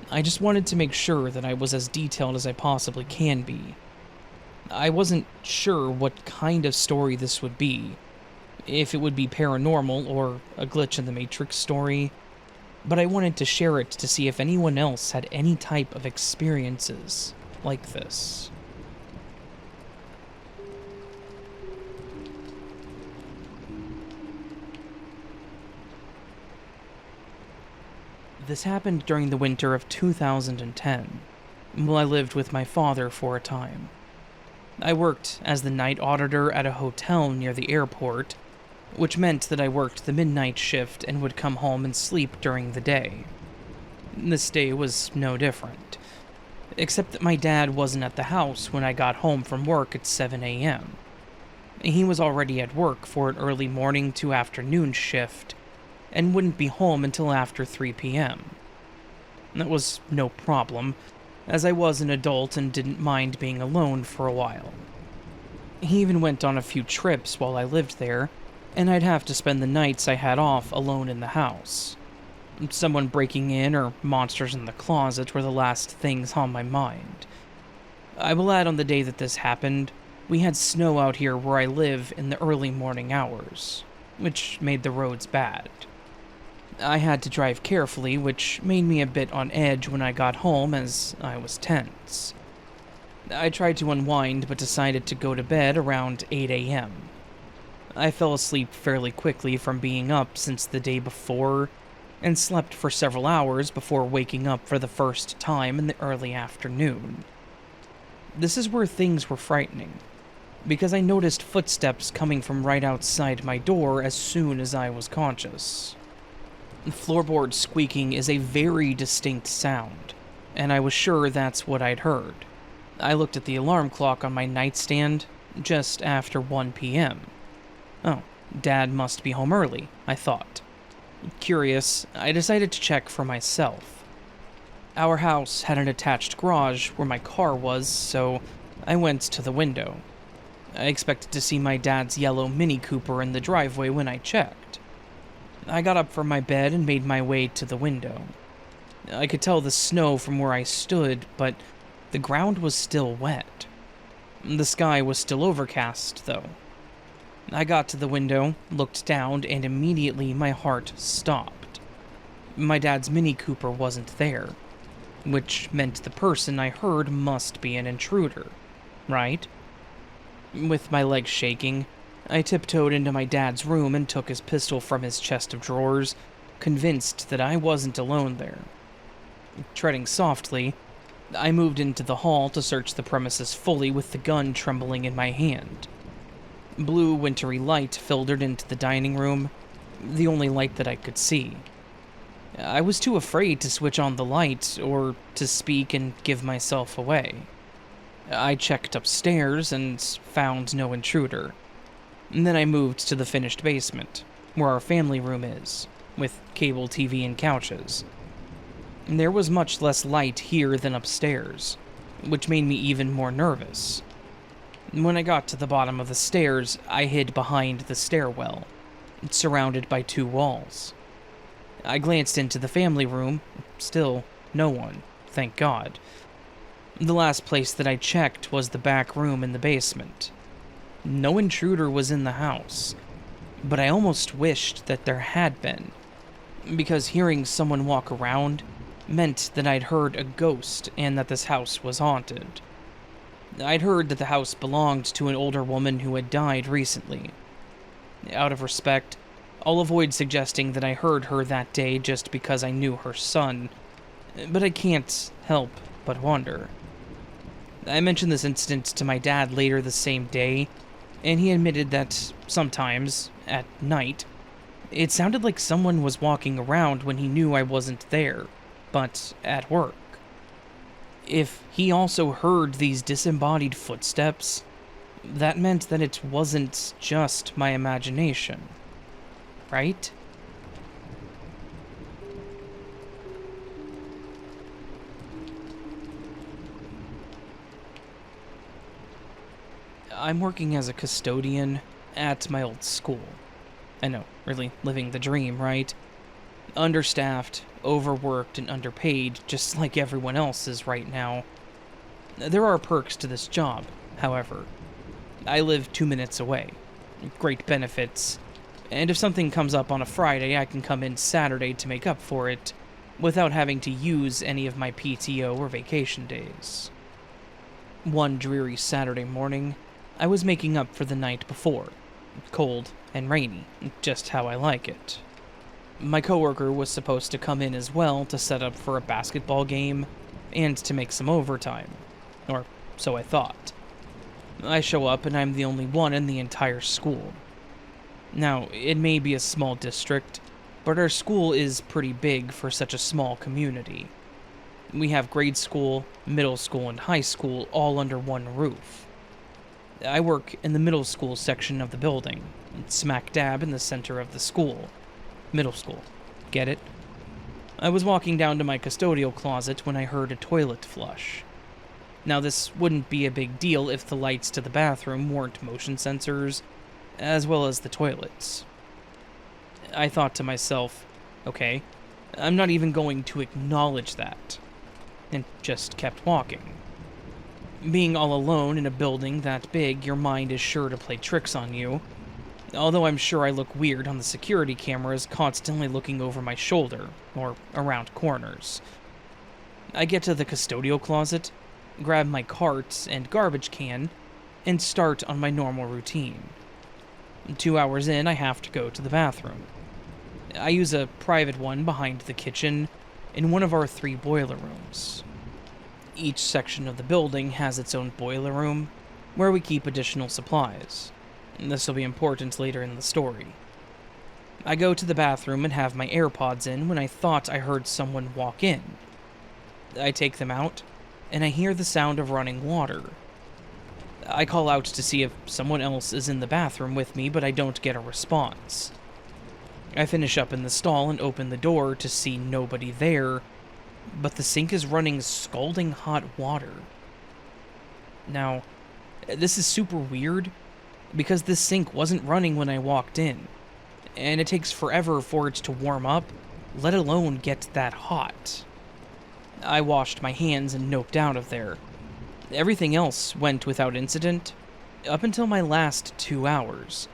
I just wanted to make sure that I was as detailed as I possibly can be. I wasn't sure what kind of story this would be, if it would be paranormal or a glitch in the Matrix story, but I wanted to share it to see if anyone else had any type of experiences like this. This happened during the winter of 2010, while I lived with my father for a time. I worked as the night auditor at a hotel near the airport, which meant that I worked the midnight shift and would come home and sleep during the day. This day was no different, except that my dad wasn't at the house when I got home from work at 7 a.m. He was already at work for an early morning to afternoon shift, and wouldn't be home until after 3 p.m. That was no problem, as I was an adult and didn't mind being alone for a while. He even went on a few trips while I lived there, and I'd have to spend the nights I had off alone in the house. Someone breaking in or monsters in the closet were the last things on my mind. I will add, on the day that this happened, we had snow out here where I live in the early morning hours, which made the roads bad. I had to drive carefully, which made me a bit on edge when I got home, as I was tense. I tried to unwind, but decided to go to bed around 8 a.m. I fell asleep fairly quickly from being up since the day before, and slept for several hours before waking up for the first time in the early afternoon. This is where things were frightening, because I noticed footsteps coming from right outside my door as soon as I was conscious. Floorboard squeaking is a very distinct sound, and I was sure that's what I'd heard. I looked at the alarm clock on my nightstand just after 1 p.m. Oh, Dad must be home early, I thought. Curious, I decided to check for myself. Our house had an attached garage where my car was, so I went to the window. I expected to see my dad's yellow Mini Cooper in the driveway when I checked. I got up from my bed and made my way to the window. I could tell the snow from where I stood, but the ground was still wet. The sky was still overcast, though. I got to the window, looked down, and immediately my heart stopped. My dad's Mini Cooper wasn't there, which meant the person I heard must be an intruder, right? With my legs shaking, I tiptoed into my dad's room and took his pistol from his chest of drawers, convinced that I wasn't alone there. Treading softly, I moved into the hall to search the premises fully with the gun trembling in my hand. Blue, wintry light filtered into the dining room, the only light that I could see. I was too afraid to switch on the light or to speak and give myself away. I checked upstairs and found no intruder. And then I moved to the finished basement, where our family room is, with cable TV and couches. There was much less light here than upstairs, which made me even more nervous. When I got to the bottom of the stairs, I hid behind the stairwell, surrounded by 2 walls. I glanced into the family room, still no one, thank God. The last place that I checked was the back room in the basement. No intruder was in the house, but I almost wished that there had been, because hearing someone walk around meant that I'd heard a ghost and that this house was haunted. I'd heard that the house belonged to an older woman who had died recently. Out of respect, I'll avoid suggesting that I heard her that day just because I knew her son, but I can't help but wonder. I mentioned this incident to my dad later the same day, and he admitted that sometimes, at night, it sounded like someone was walking around when he knew I wasn't there, but at work. If he also heard these disembodied footsteps, that meant that it wasn't just my imagination, right? I'm working as a custodian at my old school. I know, really living the dream, right? Understaffed, overworked, and underpaid, just like everyone else is right now. There are perks to this job, however. I live 2 minutes away. Great benefits. And if something comes up on a Friday, I can come in Saturday to make up for it, without having to use any of my PTO or vacation days. One dreary Saturday morning, I was making up for the night before. Cold and rainy, just how I like it. My coworker was supposed to come in as well to set up for a basketball game and to make some overtime. Or so I thought. I show up and I'm the only one in the entire school. Now, it may be a small district, but our school is pretty big for such a small community. We have grade school, middle school, and high school all under one roof. I work in the middle school section of the building, smack dab in the center of the school. Middle school. Get it? I was walking down to my custodial closet when I heard a toilet flush. Now, this wouldn't be a big deal if the lights to the bathroom weren't motion sensors, as well as the toilets. I thought to myself, okay, I'm not even going to acknowledge that, and just kept walking. Being all alone in a building that big, your mind is sure to play tricks on you, although I'm sure I look weird on the security cameras constantly looking over my shoulder, or around corners. I get to the custodial closet, grab my cart and garbage can, and start on my normal routine. 2 hours in, I have to go to the bathroom. I use a private one behind the kitchen in one of our 3 boiler rooms. Each section of the building has its own boiler room, where we keep additional supplies. This will be important later in the story. I go to the bathroom and have my AirPods in when I thought I heard someone walk in. I take them out, and I hear the sound of running water. I call out to see if someone else is in the bathroom with me, but I don't get a response. I finish up in the stall and open the door to see nobody there, but the sink is running scalding hot water. Now, this is super weird, because this sink wasn't running when I walked in, and it takes forever for it to warm up, let alone get that hot. I washed my hands and noped out of there. Everything else went without incident, up until my last 2 hours.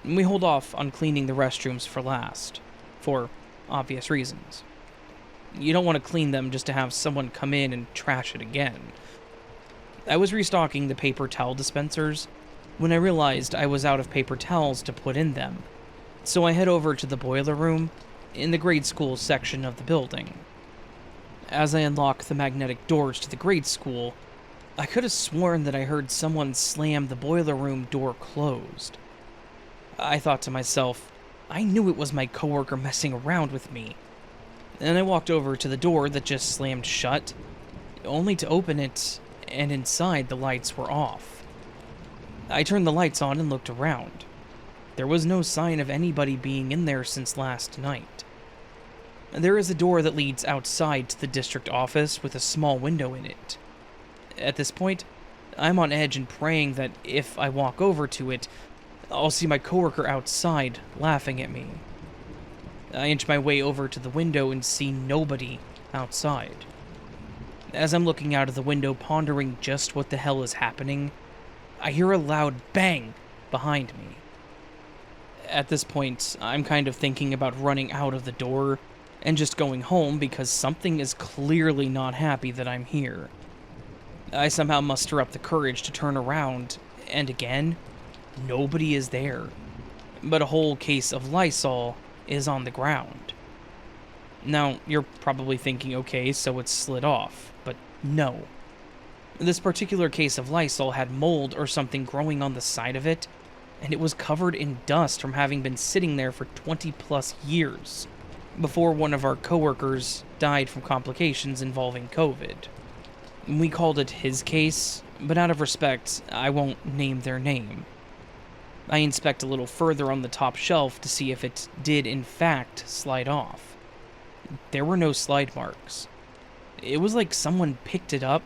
We hold off on cleaning the restrooms for last, for obvious reasons. You don't want to clean them just to have someone come in and trash it again. I was restocking the paper towel dispensers when I realized I was out of paper towels to put in them, so I head over to the boiler room in the grade school section of the building. As I unlock the magnetic doors to the grade school, I could have sworn that I heard someone slam the boiler room door closed. I thought to myself, I knew it was my coworker messing around with me. And I walked over to the door that just slammed shut, only to open it, and inside the lights were off. I turned the lights on and looked around. There was no sign of anybody being in there since last night. There is a door that leads outside to the district office with a small window in it. At this point, I'm on edge and praying that if I walk over to it, I'll see my coworker outside laughing at me. I inch my way over to the window and see nobody outside. As I'm looking out of the window pondering just what the hell is happening, I hear a loud bang behind me. At this point, I'm kind of thinking about running out of the door and just going home because something is clearly not happy that I'm here. I somehow muster up the courage to turn around, and again, nobody is there, but a whole case of Lysol is on the ground. Now, you're probably thinking, okay, so it's slid off, but no. This particular case of Lysol had mold or something growing on the side of it, and it was covered in dust from having been sitting there for 20 plus years, before one of our coworkers died from complications involving COVID. We called it his case, but out of respect, I won't name their name. I inspect a little further on the top shelf to see if it did in fact slide off. There were no slide marks. It was like someone picked it up,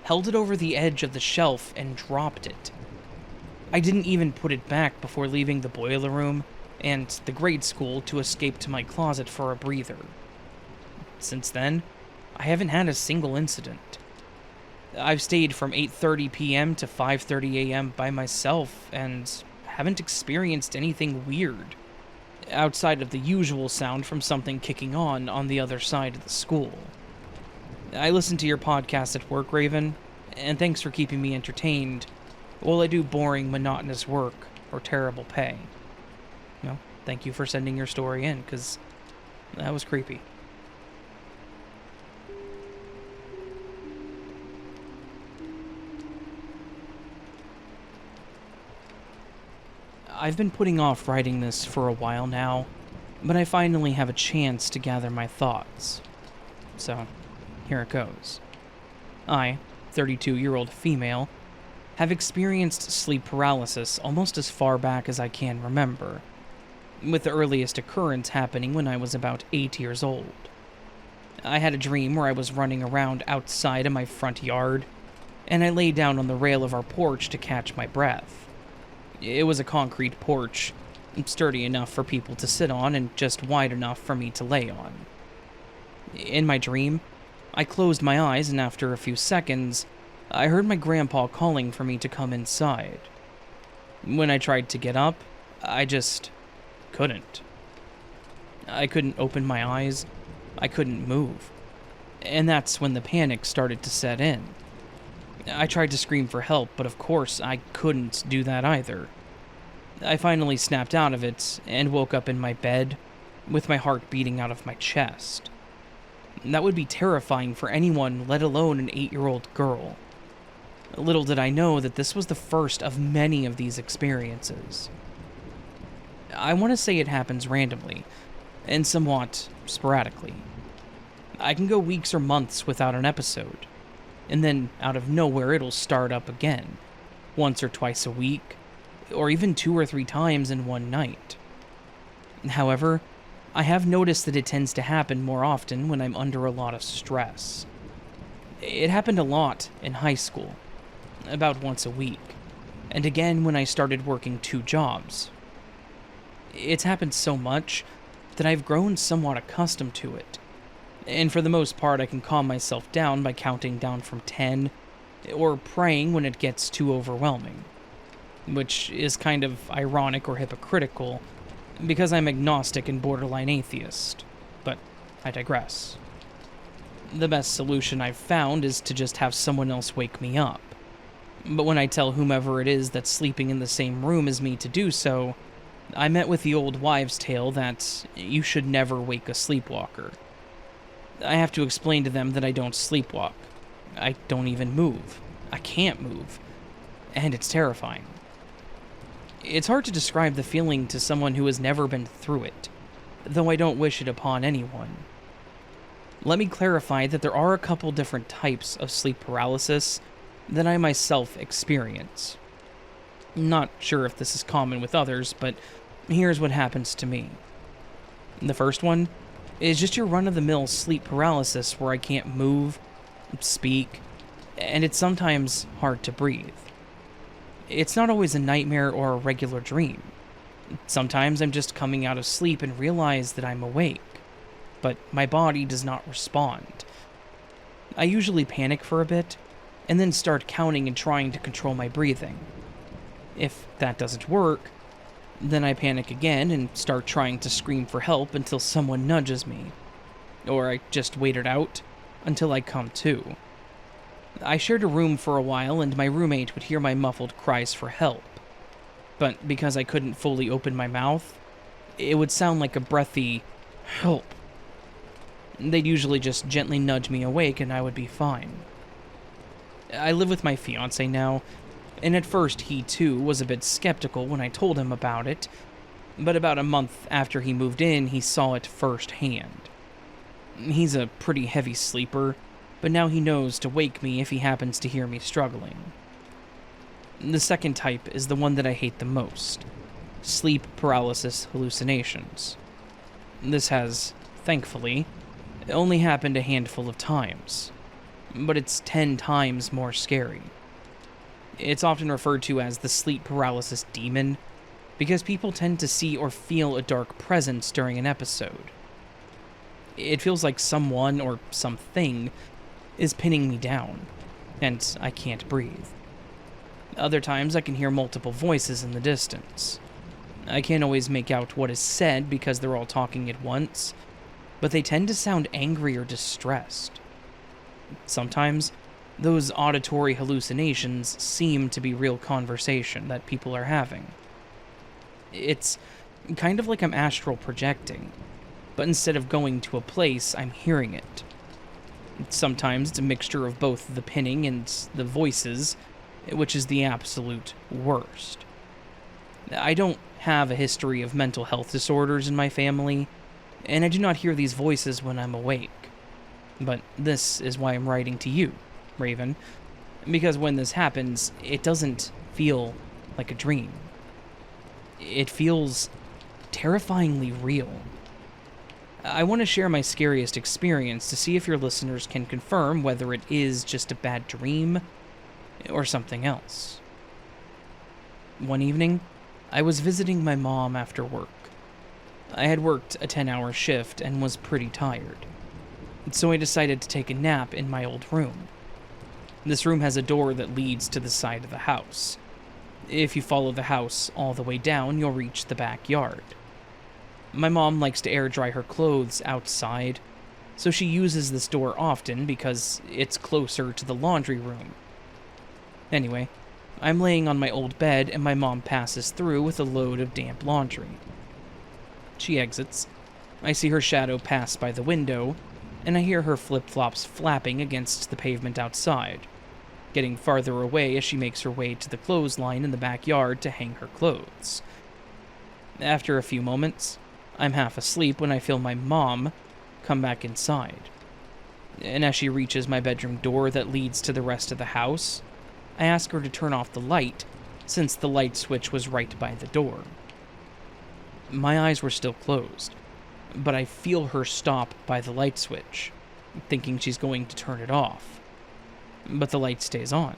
held it over the edge of the shelf, and dropped it. I didn't even put it back before leaving the boiler room and the grade school to escape to my closet for a breather. Since then, I haven't had a single incident. I've stayed from 8:30 p.m. to 5:30 a.m. by myself and haven't experienced anything weird, outside of the usual sound from something kicking on the other side of the school. I listen to your podcast at work, Raven, and thanks for keeping me entertained while I do boring, monotonous work for terrible pay. Well, thank you for sending your story in, because that was creepy. I've been putting off writing this for a while now, but I finally have a chance to gather my thoughts. So, here it goes. I, 32-year-old female, have experienced sleep paralysis almost as far back as I can remember, with the earliest occurrence happening when I was about 8 years old. I had a dream where I was running around outside of my front yard, and I lay down on the rail of our porch to catch my breath. It was a concrete porch, sturdy enough for people to sit on and just wide enough for me to lay on. In my dream, I closed my eyes, and after a few seconds, I heard my grandpa calling for me to come inside. When I tried to get up, I just couldn't. I couldn't open my eyes, I couldn't move, and that's when the panic started to set in. I tried to scream for help, but of course I couldn't do that either. I finally snapped out of it and woke up in my bed with my heart beating out of my chest. That would be terrifying for anyone, let alone an 8-year-old girl. Little did I know that this was the first of many of these experiences. I want to say it happens randomly, and somewhat sporadically. I can go weeks or months without an episode, and then out of nowhere it'll start up again, once or twice a week, or even 2 or 3 times in one night. However, I have noticed that it tends to happen more often when I'm under a lot of stress. It happened a lot in high school, about once a week, and again when I started working 2 jobs. It's happened so much that I've grown somewhat accustomed to it, and for the most part I can calm myself down by counting down from 10, or praying when it gets too overwhelming, which is kind of ironic or hypocritical, because I'm agnostic and borderline atheist, but I digress. The best solution I've found is to just have someone else wake me up, but when I tell whomever it is that's sleeping in the same room as me to do so, I met with the old wives' tale that you should never wake a sleepwalker. I have to explain to them that I don't sleepwalk. I don't even move. I can't move. And it's terrifying. It's hard to describe the feeling to someone who has never been through it, though I don't wish it upon anyone. Let me clarify that there are a couple different types of sleep paralysis that I myself experience. Not sure if this is common with others, but here's what happens to me. The first one is just your run-of-the-mill sleep paralysis where I can't move, speak, and it's sometimes hard to breathe. It's not always a nightmare or a regular dream. Sometimes I'm just coming out of sleep and realize that I'm awake, but my body does not respond. I usually panic for a bit, and then start counting and trying to control my breathing. If that doesn't work, then I panic again and start trying to scream for help until someone nudges me, or I just wait it out until I come to. I shared a room for a while, and my roommate would hear my muffled cries for help, but because I couldn't fully open my mouth, it would sound like a breathy, "help." They'd usually just gently nudge me awake and I would be fine. I live with my fiancé now, and at first he too was a bit skeptical when I told him about it, but about a month after he moved in, he saw it firsthand. He's a pretty heavy sleeper, but now he knows to wake me if he happens to hear me struggling. The second type is the one that I hate the most: sleep paralysis hallucinations. This has, thankfully, only happened a handful of times, but it's 10 times more scary. It's often referred to as the sleep paralysis demon because people tend to see or feel a dark presence during an episode. It feels like someone or something is pinning me down, and I can't breathe. Other times I can hear multiple voices in the distance. I can't always make out what is said because they're all talking at once, but they tend to sound angry or distressed. Sometimes, those auditory hallucinations seem to be real conversation that people are having. It's kind of like I'm astral projecting, but instead of going to a place, I'm hearing it. Sometimes it's a mixture of both the pinning and the voices, which is the absolute worst. I don't have a history of mental health disorders in my family, and I do not hear these voices when I'm awake. But this is why I'm writing to you, Raven, because when this happens, it doesn't feel like a dream. It feels terrifyingly real. I want to share my scariest experience to see if your listeners can confirm whether it is just a bad dream or something else. One evening, I was visiting my mom after work. I had worked a 10-hour shift and was pretty tired, so I decided to take a nap in my old room. This room has a door that leads to the side of the house. If you follow the house all the way down, you'll reach the backyard. My mom likes to air dry her clothes outside, so she uses this door often because it's closer to the laundry room. Anyway, I'm laying on my old bed and my mom passes through with a load of damp laundry. She exits. I see her shadow pass by the window, and I hear her flip-flops flapping against the pavement outside, getting farther away as she makes her way to the clothesline in the backyard to hang her clothes. After a few moments, I'm half asleep when I feel my mom come back inside. And as she reaches my bedroom door that leads to the rest of the house, I ask her to turn off the light, since the light switch was right by the door. My eyes were still closed, but I feel her stop by the light switch, thinking she's going to turn it off. But the light stays on.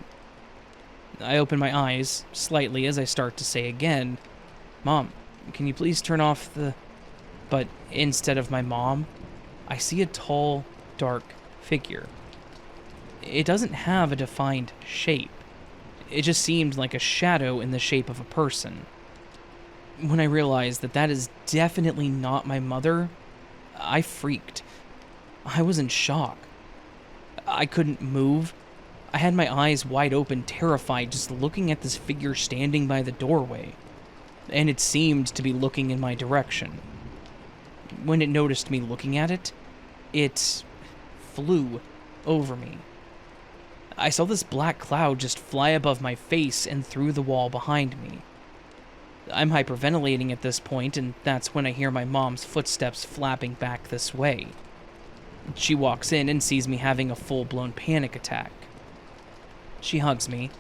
I open my eyes slightly as I start to say again, "Mom, can you please turn off the..." But instead of my mom, I see a tall, dark figure. It doesn't have a defined shape. It just seemed like a shadow in the shape of a person. When I realized that that is definitely not my mother, I freaked. I was in shock. I couldn't move. I had my eyes wide open, terrified, just looking at this figure standing by the doorway. And it seemed to be looking in my direction. When it noticed me looking at it, it flew over me. I saw this black cloud just fly above my face and through the wall behind me. I'm hyperventilating at this point, and that's when I hear my mom's footsteps flapping back this way. She walks in and sees me having a full-blown panic attack. She hugs me,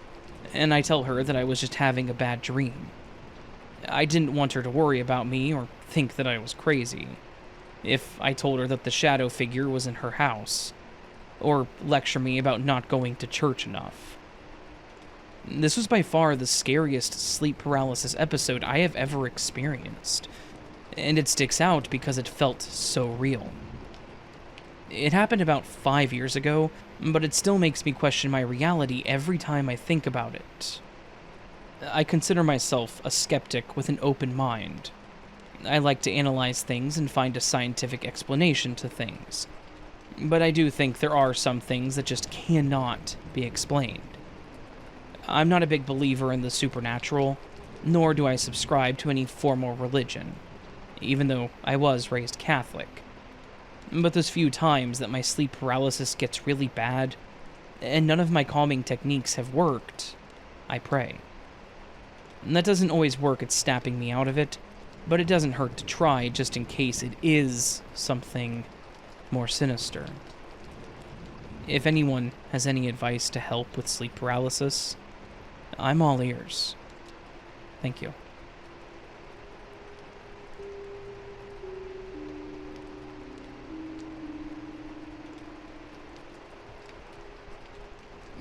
and I tell her that I was just having a bad dream. I didn't want her to worry about me or think that I was crazy. If I told her that the shadow figure was in her house, or lecture me about not going to church enough. This was by far the scariest sleep paralysis episode I have ever experienced, and it sticks out because it felt so real. It happened about 5 years ago, but it still makes me question my reality every time I think about it. I consider myself a skeptic with an open mind. I like to analyze things and find a scientific explanation to things. But I do think there are some things that just cannot be explained. I'm not a big believer in the supernatural, nor do I subscribe to any formal religion, even though I was raised Catholic. But those few times that my sleep paralysis gets really bad, and none of my calming techniques have worked, I pray. And that doesn't always work at snapping me out of it, but it doesn't hurt to try just in case it is something more sinister. If anyone has any advice to help with sleep paralysis, I'm all ears. Thank you.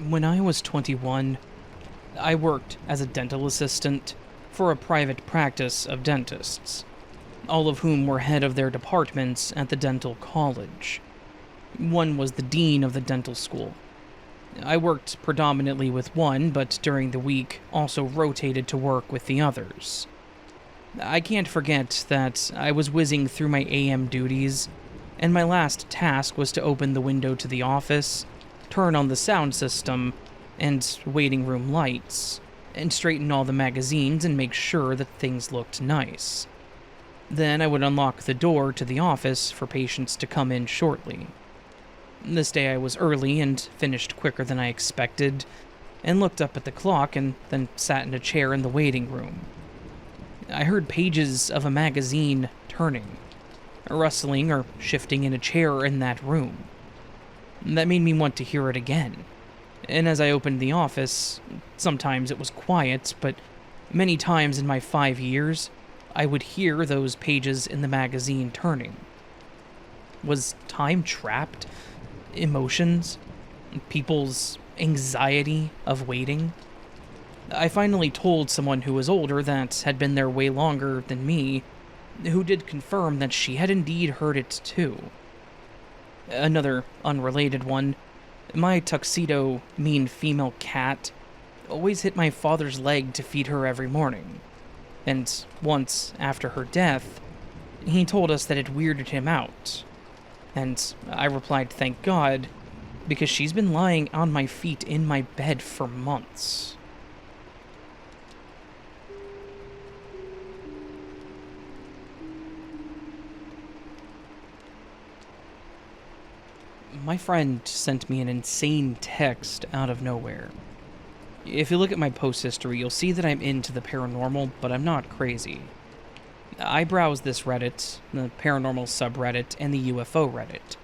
When I was 21, I worked as a dental assistant for a private practice of dentists, all of whom were head of their departments at the dental college. One was the dean of the dental school. I worked predominantly with one, but during the week also rotated to work with the others. I can't forget that I was whizzing through my AM duties, and my last task was to open the window to the office, turn on the sound system and waiting room lights, and straighten all the magazines and make sure that things looked nice. Then I would unlock the door to the office for patients to come in shortly. This day I was early and finished quicker than I expected, and looked up at the clock and then sat in a chair in the waiting room. I heard pages of a magazine turning, rustling or shifting in a chair in that room. That made me want to hear it again, and as I opened the office, sometimes it was quiet, but many times in my 5 years, I would hear those pages in the magazine turning. Was time trapped? Emotions? People's anxiety of waiting? I finally told someone who was older that had been there way longer than me, who did confirm that she had indeed heard it too. Another unrelated one, my tuxedo, mean female cat always hit my father's leg to feed her every morning, and once after her death, he told us that it weirded him out. And I replied, thank God, because she's been lying on my feet in my bed for months. My friend sent me an insane text out of nowhere. If you look at my post history, you'll see that I'm into the paranormal, but I'm not crazy. I browse this Reddit, the paranormal subreddit, and the UFO Reddit,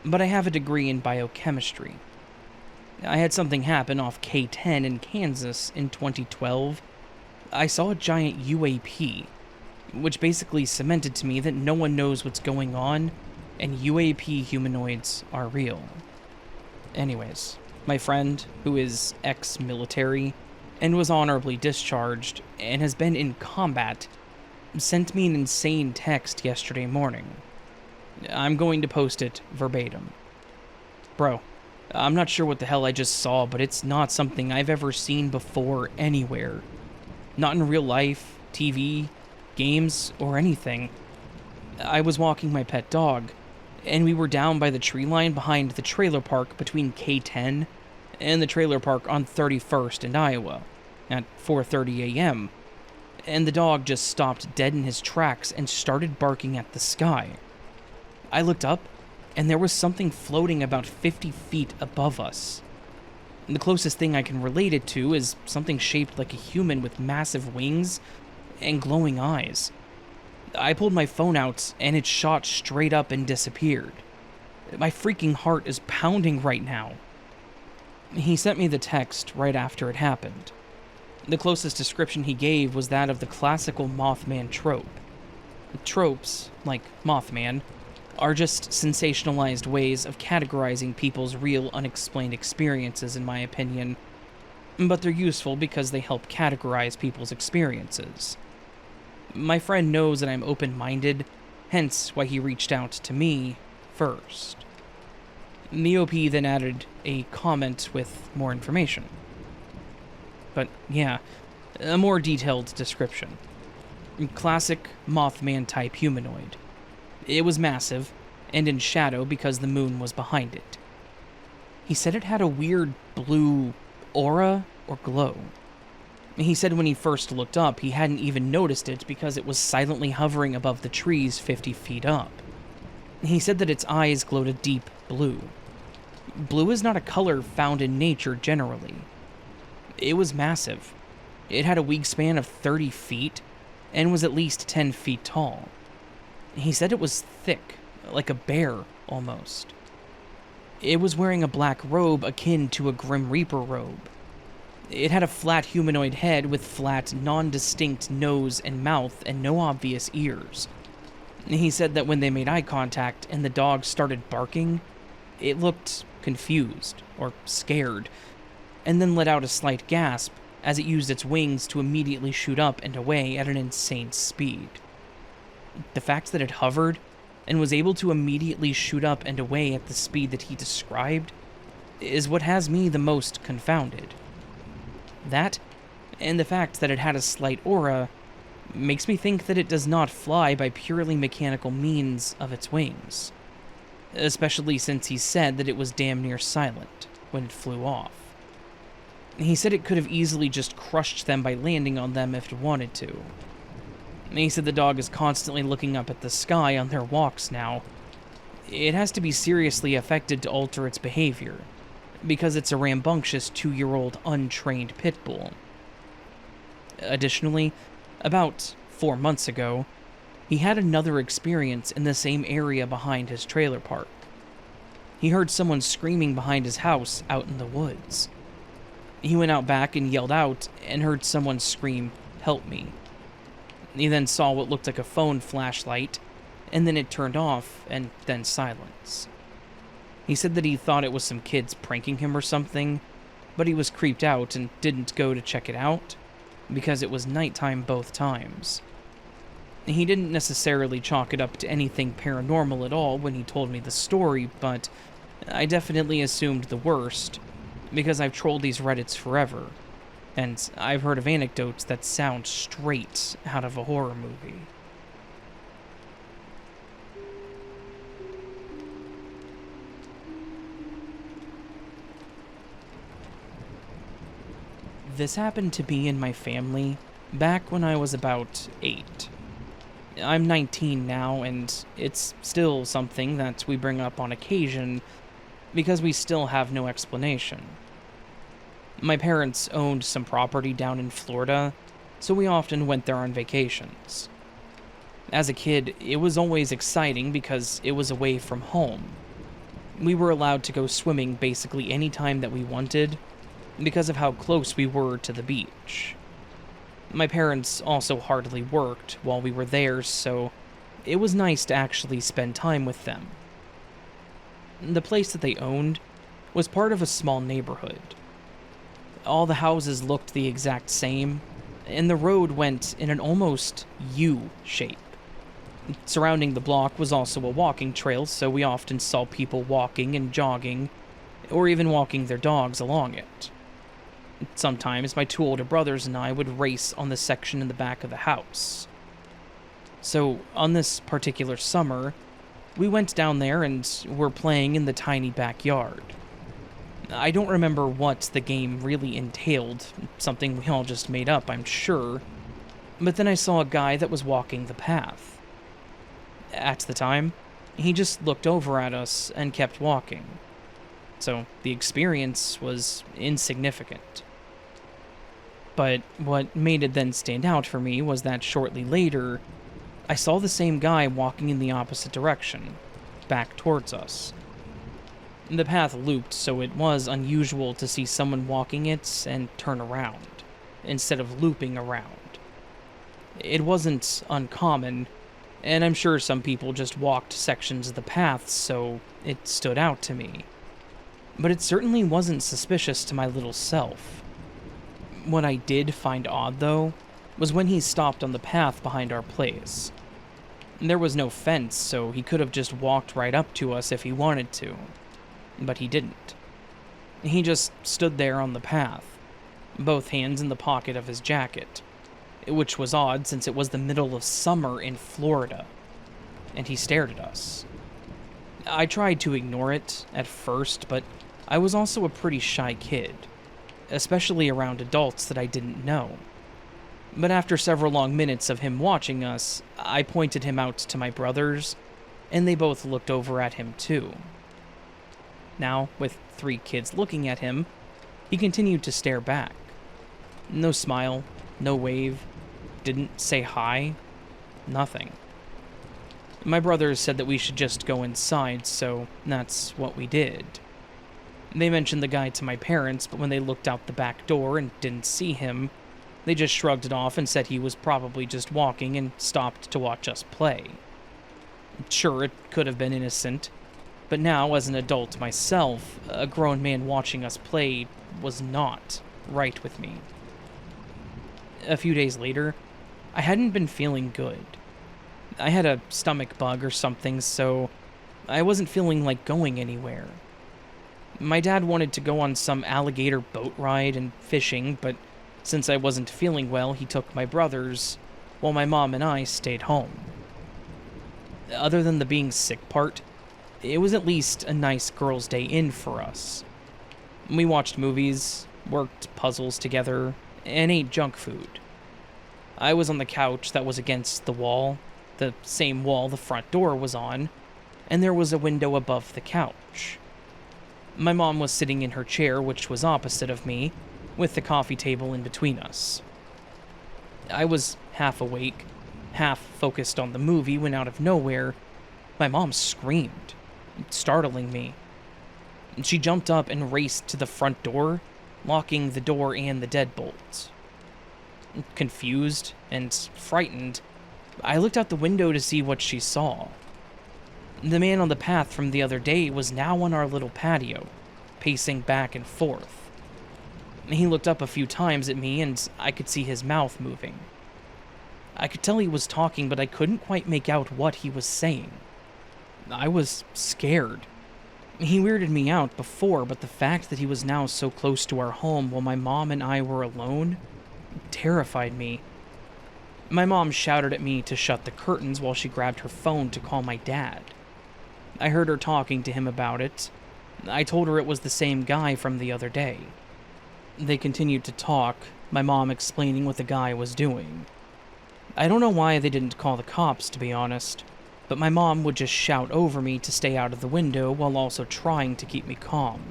but I have a degree in biochemistry. I had something happen off K10 in Kansas in 2012. I saw a giant UAP, which basically cemented to me that no one knows what's going on, and UAP humanoids are real. Anyways, my friend, who is ex-military and was honorably discharged and has been in combat, sent me an insane text yesterday morning. I'm going to post it verbatim. Bro, I'm not sure what the hell I just saw, but it's not something I've ever seen before anywhere. Not in real life, TV, games, or anything. I was walking my pet dog, and we were down by the tree line behind the trailer park between K10 and the trailer park on 31st and Iowa at 4:30 a.m., and the dog just stopped dead in his tracks and started barking at the sky. I looked up, and there was something floating about 50 feet above us. And the closest thing I can relate it to is something shaped like a human with massive wings and glowing eyes. I pulled my phone out, and it shot straight up and disappeared. My freaking heart is pounding right now. He sent me the text right after it happened. The closest description he gave was that of the classical Mothman trope. Tropes, like Mothman, are just sensationalized ways of categorizing people's real unexplained experiences, in my opinion, but they're useful because they help categorize people's experiences. My friend knows that I'm open-minded, hence why he reached out to me first. The OP then added a comment with more information. But yeah, a more detailed description. Classic Mothman-type humanoid. It was massive, and in shadow because the moon was behind it. He said it had a weird blue aura or glow. He said when he first looked up, he hadn't even noticed it because it was silently hovering above the trees 50 feet up. He said that its eyes glowed a deep blue. Blue is not a color found in nature generally. It was massive. It had a wingspan of 30 feet and was at least 10 feet tall. He said it was thick, like a bear, almost. It was wearing a black robe akin to a Grim Reaper robe. It had a flat humanoid head with flat, non-distinct nose and mouth and no obvious ears. He said that when they made eye contact and the dog started barking, it looked confused or scared, and then let out a slight gasp as it used its wings to immediately shoot up and away at an insane speed. The fact that it hovered and was able to immediately shoot up and away at the speed that he described is what has me the most confounded. That, and the fact that it had a slight aura, makes me think that it does not fly by purely mechanical means of its wings, especially since he said that it was damn near silent when it flew off. He said it could have easily just crushed them by landing on them if it wanted to. He said the dog is constantly looking up at the sky on their walks now. It has to be seriously affected to alter its behavior, because it's a rambunctious 2-year-old untrained pit bull. Additionally, about 4 months ago, he had another experience in the same area behind his trailer park. He heard someone screaming behind his house out in the woods. He went out back and yelled out and heard someone scream, "Help me." He then saw what looked like a phone flashlight, and then it turned off, and then silence. He said that he thought it was some kids pranking him or something, but he was creeped out and didn't go to check it out, because it was nighttime both times. He didn't necessarily chalk it up to anything paranormal at all when he told me the story, but I definitely assumed the worst, because I've trolled these Reddits forever, and I've heard of anecdotes that sound straight out of a horror movie. This happened to be in my family back when I was about 8. I'm 19 now, and it's still something that we bring up on occasion because we still have no explanation. My parents owned some property down in Florida, so we often went there on vacations. As a kid, it was always exciting because it was away from home. We were allowed to go swimming basically any time that we wanted because of how close we were to the beach. My parents also hardly worked while we were there, so it was nice to actually spend time with them. The place that they owned was part of a small neighborhood. All the houses looked the exact same, and the road went in an almost U shape. Surrounding the block was also a walking trail, so we often saw people walking and jogging, or even walking their dogs along it. Sometimes my 2 older brothers and I would race on the section in the back of the house. So, on this particular summer, we went down there and were playing in the tiny backyard. I don't remember what the game really entailed, something we all just made up, I'm sure, but then I saw a guy that was walking the path. At the time, he just looked over at us and kept walking, so the experience was insignificant. But what made it then stand out for me was that shortly later, I saw the same guy walking in the opposite direction, back towards us. The path looped, so it was unusual to see someone walking it and turn around, instead of looping around. It wasn't uncommon, and I'm sure some people just walked sections of the path, so it stood out to me. But it certainly wasn't suspicious to my little self. What I did find odd, though, was when he stopped on the path behind our place. There was no fence, so he could have just walked right up to us if he wanted to. But he didn't. He just stood there on the path, both hands in the pocket of his jacket, which was odd since it was the middle of summer in Florida, and he stared at us. I tried to ignore it at first, but I was also a pretty shy kid, especially around adults that I didn't know. But after several long minutes of him watching us, I pointed him out to my brothers, and they both looked over at him too. Now, with 3 kids looking at him, he continued to stare back. No smile, no wave, didn't say hi, nothing. My brothers said that we should just go inside, so that's what we did. They mentioned the guy to my parents, but when they looked out the back door and didn't see him, they just shrugged it off and said he was probably just walking and stopped to watch us play. Sure, it could have been innocent, but now, as an adult myself, a grown man watching us play was not right with me. A few days later, I hadn't been feeling good. I had a stomach bug or something, so I wasn't feeling like going anywhere. My dad wanted to go on some alligator boat ride and fishing, but since I wasn't feeling well, he took my brothers, while my mom and I stayed home. Other than the being sick part, it was at least a nice girls' day in for us. We watched movies, worked puzzles together, and ate junk food. I was on the couch that was against the wall, the same wall the front door was on, and there was a window above the couch. My mom was sitting in her chair, which was opposite of me, with the coffee table in between us. I was half awake, half focused on the movie when out of nowhere, my mom screamed, startling me. She jumped up and raced to the front door, locking the door and the deadbolt. Confused and frightened, I looked out the window to see what she saw. The man on the path from the other day was now on our little patio, pacing back and forth. He looked up a few times at me, and I could see his mouth moving. I could tell he was talking, but I couldn't quite make out what he was saying. I was scared. He weirded me out before, but the fact that he was now so close to our home while my mom and I were alone terrified me. My mom shouted at me to shut the curtains while she grabbed her phone to call my dad. I heard her talking to him about it. I told her it was the same guy from the other day. They continued to talk, my mom explaining what the guy was doing. I don't know why they didn't call the cops, to be honest, but my mom would just shout over me to stay out of the window while also trying to keep me calm.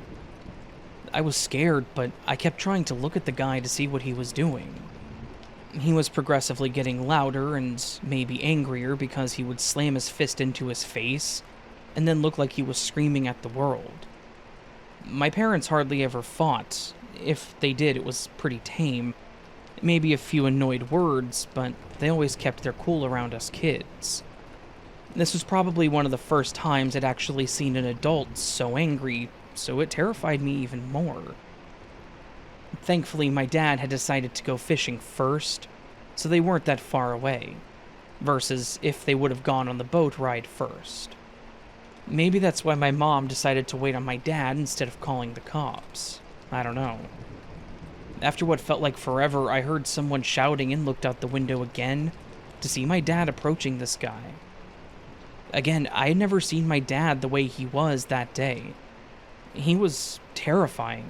I was scared, but I kept trying to look at the guy to see what he was doing. He was progressively getting louder and maybe angrier because he would slam his fist into his face and then look like he was screaming at the world. My parents hardly ever fought. If they did, it was pretty tame. Maybe a few annoyed words, but they always kept their cool around us kids. This was probably one of the first times I'd actually seen an adult so angry, so it terrified me even more. Thankfully, my dad had decided to go fishing first, so they weren't that far away, versus if they would have gone on the boat ride first. Maybe that's why my mom decided to wait on my dad instead of calling the cops. I don't know. After what felt like forever, I heard someone shouting and looked out the window again to see my dad approaching this guy. Again, I had never seen my dad the way he was that day. He was terrifying.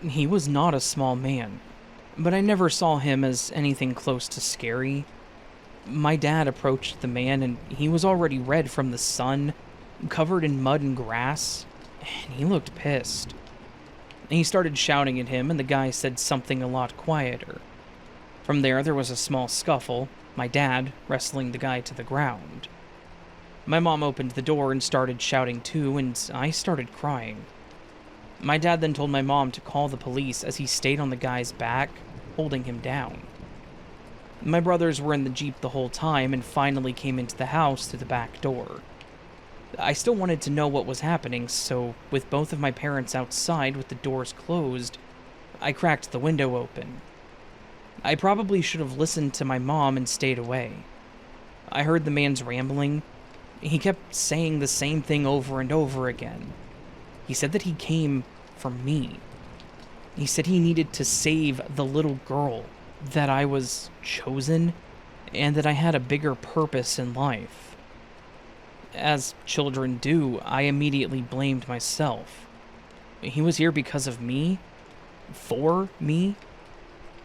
He was not a small man, but I never saw him as anything close to scary. My dad approached the man, and he was already red from the sun, covered in mud and grass, and he looked pissed. He started shouting at him, and the guy said something a lot quieter. From there was a small scuffle, my dad wrestling the guy to the ground. My mom opened the door and started shouting too, and I started crying. My dad then told my mom to call the police as he stayed on the guy's back, holding him down. My brothers were in the Jeep the whole time and finally came into the house through the back door. I still wanted to know what was happening, so with both of my parents outside with the doors closed, I cracked the window open. I probably should have listened to my mom and stayed away. I heard the man's rambling. He kept saying the same thing over and over again. He said that he came for me. He said he needed to save the little girl, that I was chosen, and that I had a bigger purpose in life. As children do, I immediately blamed myself. He was here because of me? For me?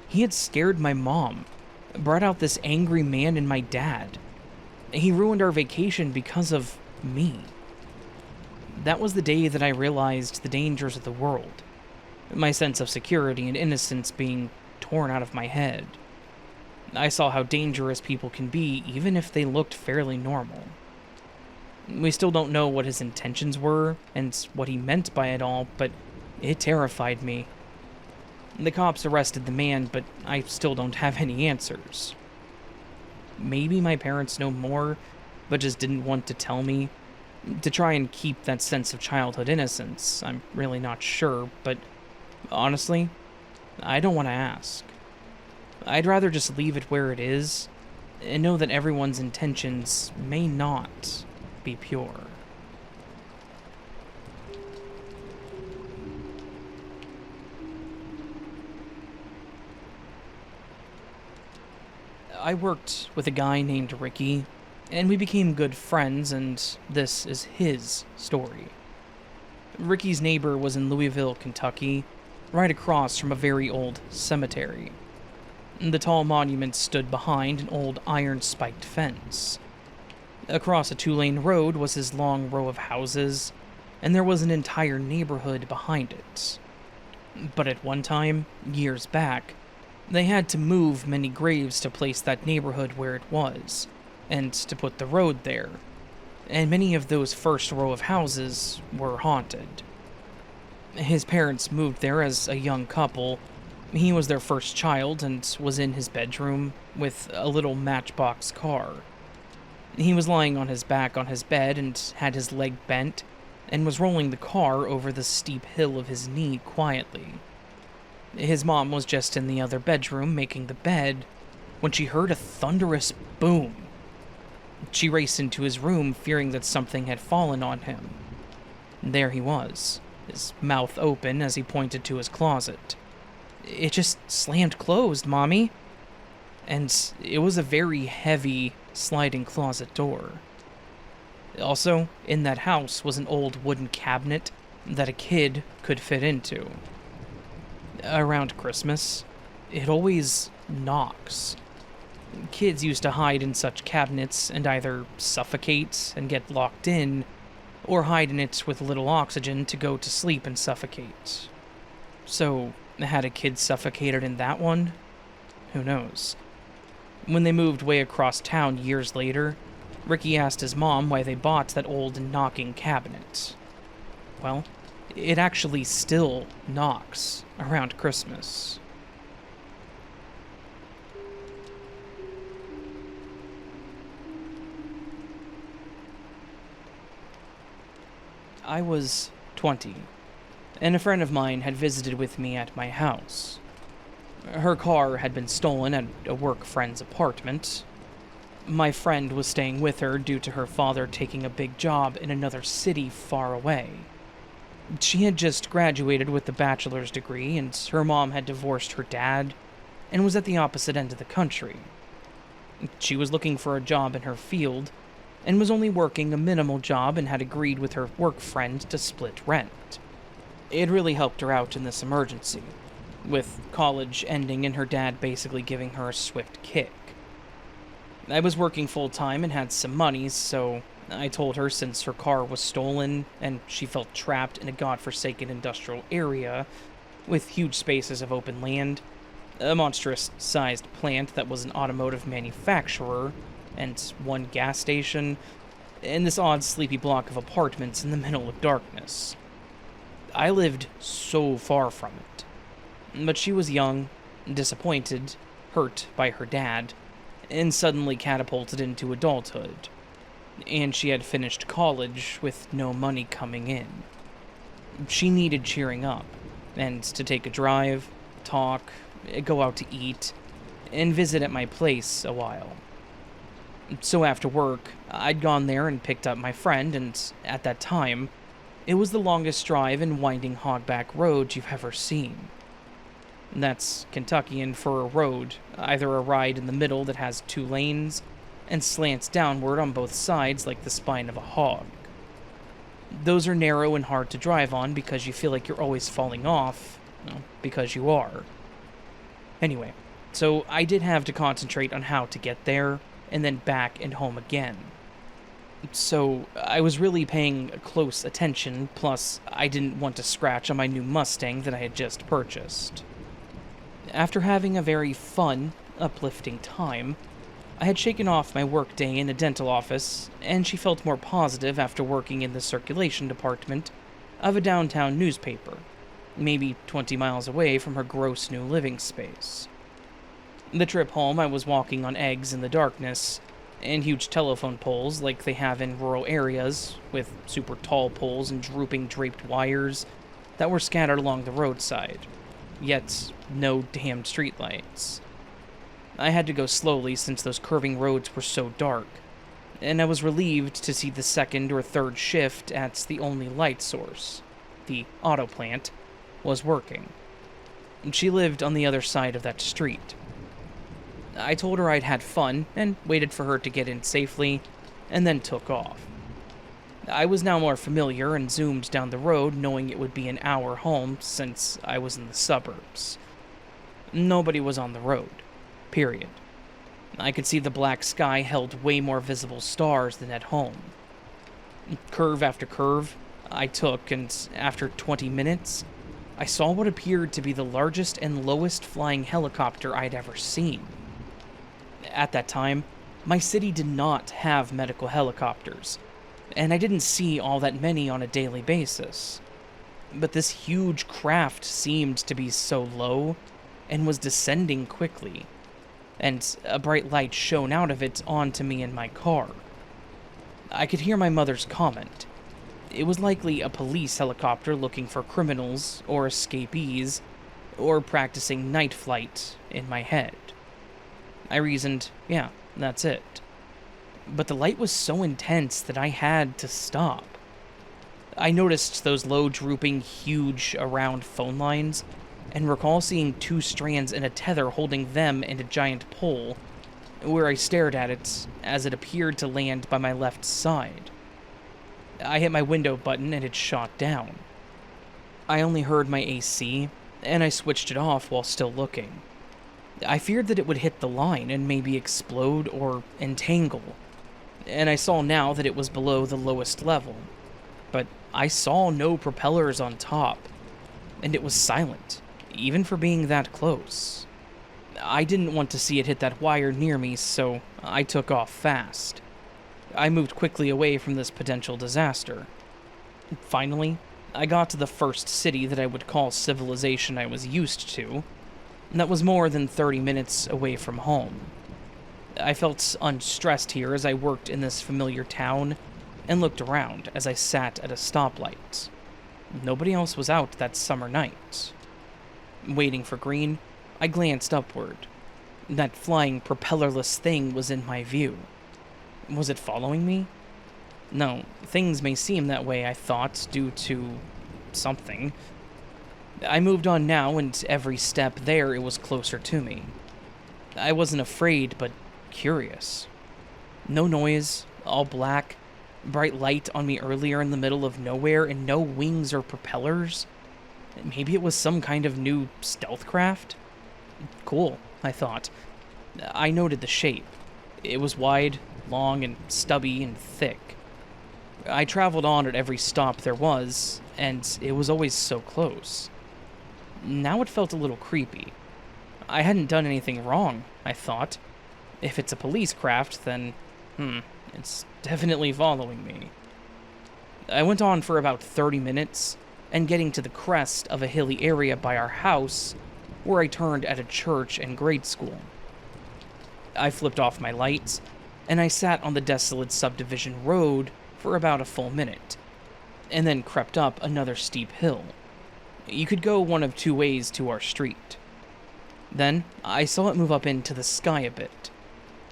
He had scared my mom, brought out this angry man in my dad. He ruined our vacation because of me. That was the day that I realized the dangers of the world, my sense of security and innocence being torn out of my head. I saw how dangerous people can be, even if they looked fairly normal. We still don't know what his intentions were and what he meant by it all, but it terrified me. The cops arrested the man, but I still don't have any answers. Maybe my parents know more, but just didn't want to tell me. To try and keep that sense of childhood innocence, I'm really not sure, but honestly, I don't want to ask. I'd rather just leave it where it is and know that everyone's intentions may not be pure. I worked with a guy named Ricky, and we became good friends, and this is his story. Ricky's neighbor was in Louisville, Kentucky, right across from a very old cemetery. The tall monument stood behind an old iron-spiked fence. Across a two-lane road was his long row of houses, and there was an entire neighborhood behind it. But at one time, years back, they had to move many graves to place that neighborhood where it was, and to put the road there, and many of those first row of houses were haunted. His parents moved there as a young couple. He was their first child and was in his bedroom with a little matchbox car. He was lying on his back on his bed and had his leg bent and was rolling the car over the steep hill of his knee quietly. His mom was just in the other bedroom making the bed when she heard a thunderous boom. She raced into his room, fearing that something had fallen on him. There he was, his mouth open as he pointed to his closet. "It just slammed closed, Mommy." And it was a very heavy, sliding closet door. Also, in that house was an old wooden cabinet that a kid could fit into. Around Christmas, it always knocks. Kids used to hide in such cabinets and either suffocate and get locked in, or hide in it with little oxygen to go to sleep and suffocate. So, had a kid suffocated in that one? Who knows? When they moved way across town years later, Ricky asked his mom why they bought that old knocking cabinet. Well, it actually still knocks around Christmas. I was 20, and a friend of mine had visited with me at my house. Her car had been stolen at a work friend's apartment. My friend was staying with her due to her father taking a big job in another city far away. She had just graduated with a bachelor's degree, and her mom had divorced her dad and was at the opposite end of the country. She was looking for a job in her field and was only working a minimal job and had agreed with her work friend to split rent. It really helped her out in this emergency, with college ending and her dad basically giving her a swift kick. I was working full-time and had some money, so I told her since her car was stolen and she felt trapped in a godforsaken industrial area with huge spaces of open land, a monstrous-sized plant that was an automotive manufacturer, and one gas station, and this odd sleepy block of apartments in the middle of darkness. I lived so far from it. But she was young, disappointed, hurt by her dad, and suddenly catapulted into adulthood. And she had finished college with no money coming in. She needed cheering up, and to take a drive, talk, go out to eat, and visit at my place a while. So after work, I'd gone there and picked up my friend, and at that time, it was the longest drive and winding hogback road you've ever seen. That's Kentuckian for a road, either a ride in the middle that has 2 lanes and slants downward on both sides like the spine of a hog. Those are narrow and hard to drive on because you feel like you're always falling off, because you are. Anyway, so I did have to concentrate on how to get there, and then back and home again. So I was really paying close attention, plus I didn't want to scratch on my new Mustang that I had just purchased. After having a very fun, uplifting time, I had shaken off my workday in a dental office, and she felt more positive after working in the circulation department of a downtown newspaper, maybe 20 miles away from her gross new living space. The trip home, I was walking on eggs in the darkness, and huge telephone poles like they have in rural areas, with super tall poles and drooping draped wires that were scattered along the roadside, yet no damned streetlights. I had to go slowly since those curving roads were so dark, and I was relieved to see the second or third shift at the only light source, the auto plant, was working. She lived on the other side of that street. I told her I'd had fun and waited for her to get in safely, and then took off. I was now more familiar and zoomed down the road, knowing it would be an hour home since I was in the suburbs. Nobody was on the road. Period. I could see the black sky held way more visible stars than at home. Curve after curve, I took, and after 20 minutes, I saw what appeared to be the largest and lowest flying helicopter I'd ever seen. At that time, my city did not have medical helicopters, and I didn't see all that many on a daily basis. But this huge craft seemed to be so low and was descending quickly, and a bright light shone out of it onto me in my car. I could hear my mother's comment. It was likely a police helicopter looking for criminals or escapees, or practicing night flight in my head. I reasoned, yeah, that's it. But the light was so intense that I had to stop. I noticed those low drooping, huge, around phone lines, and recall seeing 2 strands and a tether holding them and a giant pole, where I stared at it as it appeared to land by my left side. I hit my window button and it shot down. I only heard my AC, and I switched it off while still looking. I feared that it would hit the line and maybe explode or entangle, and I saw now that it was below the lowest level, but I saw no propellers on top, and it was silent, even for being that close. I didn't want to see it hit that wire near me, so I took off fast. I moved quickly away from this potential disaster. Finally, I got to the first city that I would call civilization I was used to. That was more than 30 minutes away from home. I felt unstressed here as I worked in this familiar town and looked around as I sat at a stoplight. Nobody else was out that summer night. Waiting for green, I glanced upward. That flying propellerless thing was in my view. Was it following me? No, things may seem that way, I thought, due to something. I moved on now, and every step there it was closer to me. I wasn't afraid, but curious. No noise, all black, bright light on me earlier in the middle of nowhere, and no wings or propellers. Maybe it was some kind of new stealth craft? Cool, I thought. I noted the shape. It was wide, long, and stubby, and thick. I traveled on at every stop there was, and it was always so close. Now it felt a little creepy. I hadn't done anything wrong, I thought. If it's a police craft, then, it's definitely following me. I went on for about 30 minutes, and getting to the crest of a hilly area by our house, where I turned at a church and grade school. I flipped off my lights, and I sat on the desolate subdivision road for about a full minute, and then crept up another steep hill. You could go one of 2 ways to our street. Then, I saw it move up into the sky a bit.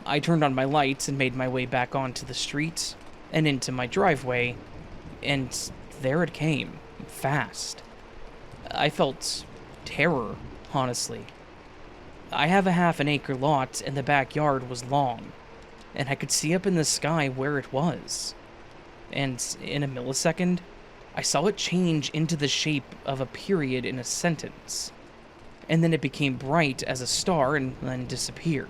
I turned on my lights and made my way back onto the street, and into my driveway, and there it came, fast. I felt terror, honestly. I have a half an acre lot, and the backyard was long, and I could see up in the sky where it was. And in a millisecond, I saw it change into the shape of a period in a sentence, and then it became bright as a star and then disappeared.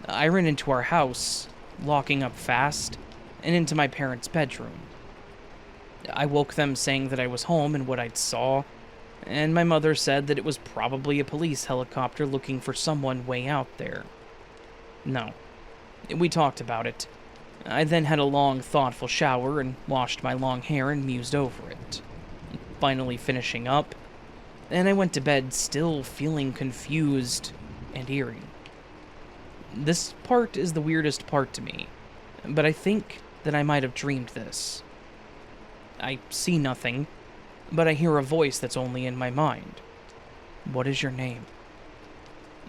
I ran into our house, locking up fast, and into my parents' bedroom. I woke them saying that I was home and what I'd saw, and my mother said that it was probably a police helicopter looking for someone way out there. No. We talked about it. I then had a long, thoughtful shower and washed my long hair and mused over it. Finally finishing up, and I went to bed still feeling confused and eerie. This part is the weirdest part to me, but I think that I might have dreamed this. I see nothing, but I hear a voice that's only in my mind. What is your name?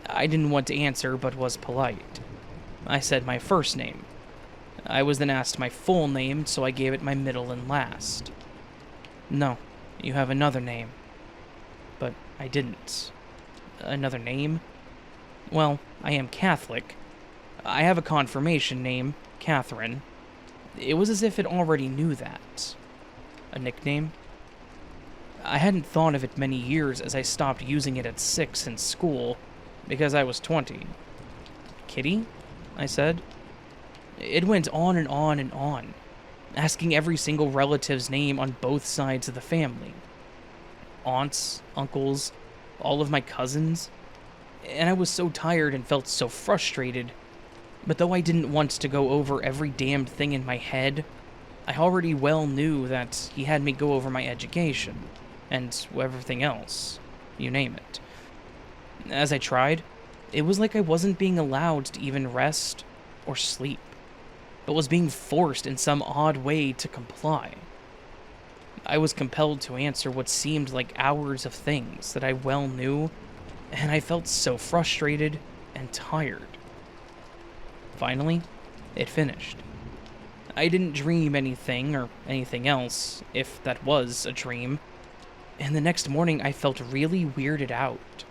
I didn't want to answer, but was polite. I said my first name. I was then asked my full name, so I gave it my middle and last. No, you have another name. But I didn't. Another name? Well, I am Catholic. I have a confirmation name, Catherine. It was as if it already knew that. A nickname? I hadn't thought of it many years as I stopped using it at 6 in school, because I was 20. Kitty? I said. It went on and on and on, asking every single relative's name on both sides of the family. Aunts, uncles, all of my cousins. And I was so tired and felt so frustrated. But though I didn't want to go over every damned thing in my head, I already well knew that he had me go over my education, and everything else, you name it. As I tried, it was like I wasn't being allowed to even rest or sleep, but was being forced in some odd way to comply. I was compelled to answer what seemed like hours of things that I well knew, and I felt so frustrated and tired. Finally, it finished. I didn't dream anything or anything else, if that was a dream, and the next morning I felt really weirded out.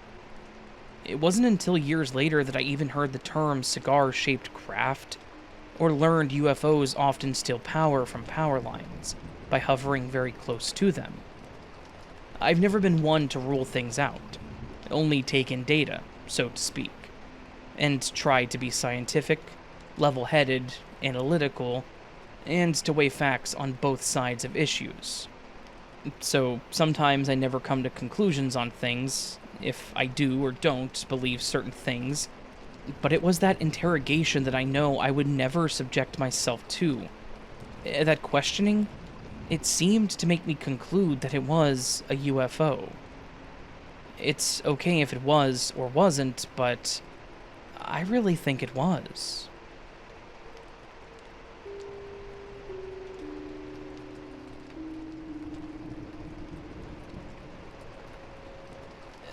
It wasn't until years later that I even heard the term cigar-shaped craft, or learned UFOs often steal power from power lines by hovering very close to them. I've never been one to rule things out, only take in data, so to speak, and try to be scientific, level-headed, analytical, and to weigh facts on both sides of issues. So sometimes I never come to conclusions on things, if I do or don't believe certain things, but it was that interrogation that I know I would never subject myself to. That questioning, it seemed to make me conclude that it was a UFO. It's okay if it was or wasn't, but I really think it was.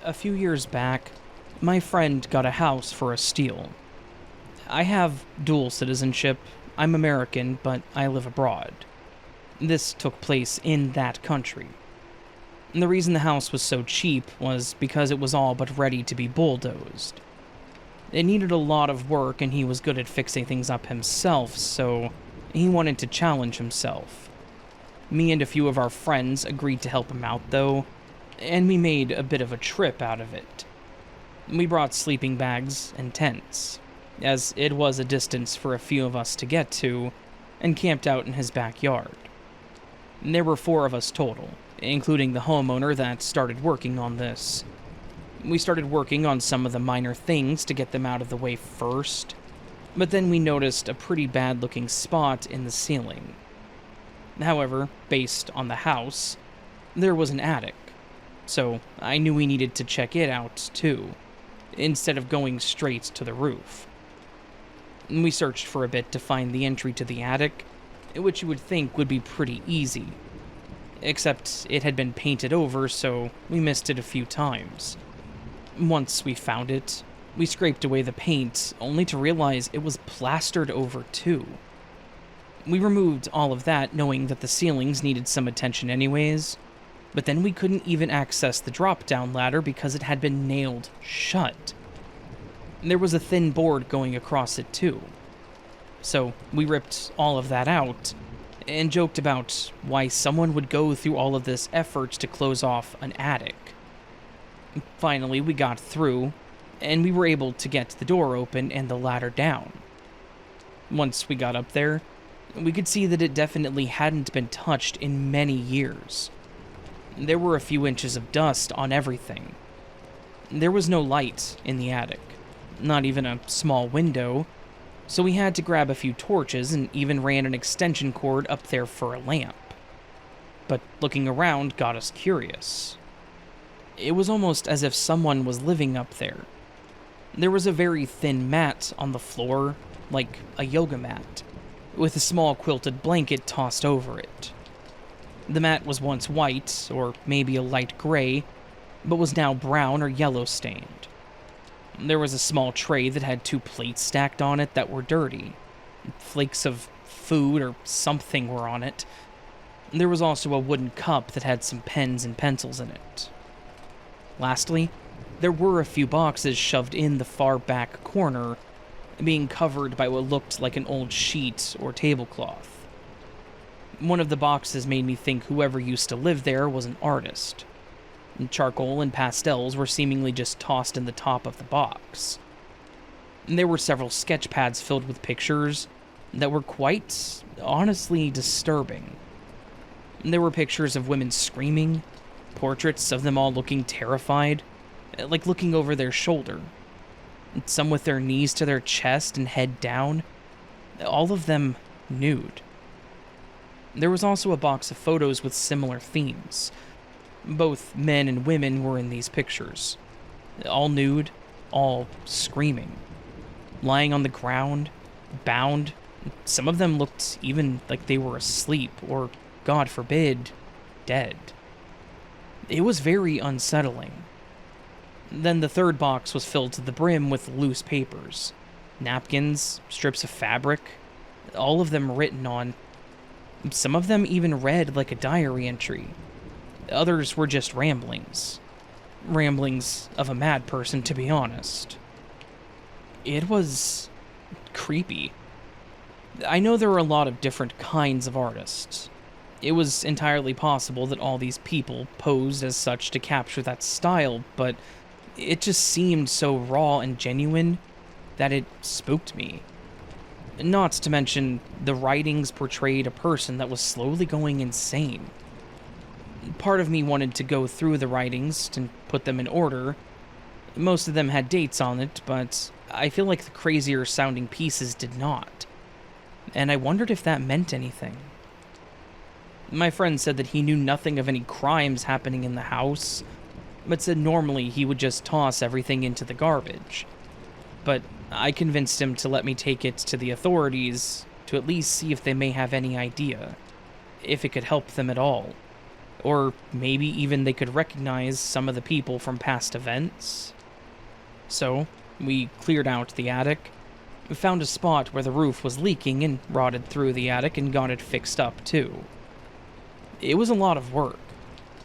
A few years back, my friend got a house for a steal. I have dual citizenship. I'm American, but I live abroad. This took place in that country. And the reason the house was so cheap was because it was all but ready to be bulldozed. It needed a lot of work, and he was good at fixing things up himself, so he wanted to challenge himself. Me and a few of our friends agreed to help him out, though, and we made a bit of a trip out of it. We brought sleeping bags and tents, as it was a distance for a few of us to get to, and camped out in his backyard. There were 4 of us total, including the homeowner that started working on this. We started working on some of the minor things to get them out of the way first, but then we noticed a pretty bad-looking spot in the ceiling. However, based on the house, there was an attic, so I knew we needed to check it out too, instead of going straight to the roof. We searched for a bit to find the entry to the attic, which you would think would be pretty easy, except it had been painted over, so we missed it a few times. Once we found it, we scraped away the paint, only to realize it was plastered over too. We removed all of that, knowing that the ceilings needed some attention anyways, but then we couldn't even access the drop-down ladder because it had been nailed shut. There was a thin board going across it too. So we ripped all of that out, and joked about why someone would go through all of this effort to close off an attic. Finally, we got through, and we were able to get the door open and the ladder down. Once we got up there, we could see that it definitely hadn't been touched in many years. There were a few inches of dust on everything. There was no light in the attic, not even a small window, so we had to grab a few torches and even ran an extension cord up there for a lamp. But looking around got us curious. It was almost as if someone was living up there. There was a very thin mat on the floor, like a yoga mat, with a small quilted blanket tossed over it. The mat was once white, or maybe a light gray, but was now brown or yellow stained. There was a small tray that had 2 plates stacked on it that were dirty. Flakes of food or something were on it. There was also a wooden cup that had some pens and pencils in it. Lastly, there were a few boxes shoved in the far back corner, being covered by what looked like an old sheet or tablecloth. One of the boxes made me think whoever used to live there was an artist. Charcoal and pastels were seemingly just tossed in the top of the box. There were several sketch pads filled with pictures that were quite, honestly, disturbing. There were pictures of women screaming, portraits of them all looking terrified, like looking over their shoulder. Some with their knees to their chest and head down, all of them nude. There was also a box of photos with similar themes. Both men and women were in these pictures. All nude, all screaming. Lying on the ground, bound. Some of them looked even like they were asleep, or, God forbid, dead. It was very unsettling. Then the third box was filled to the brim with loose papers. Napkins, strips of fabric, all of them written on. Some of them even read like a diary entry. Others were just ramblings. Ramblings of a mad person, to be honest. It was creepy. I know there are a lot of different kinds of artists. It was entirely possible that all these people posed as such to capture that style, but it just seemed so raw and genuine that it spooked me. Not to mention, the writings portrayed a person that was slowly going insane. Part of me wanted to go through the writings and put them in order. Most of them had dates on it, but I feel like the crazier sounding pieces did not. And I wondered if that meant anything. My friend said that he knew nothing of any crimes happening in the house, but said normally he would just toss everything into the garbage. But I convinced him to let me take it to the authorities to at least see if they may have any idea, if it could help them at all. Or maybe even they could recognize some of the people from past events. So, we cleared out the attic, found a spot where the roof was leaking and rotted through the attic and got it fixed up too. It was a lot of work,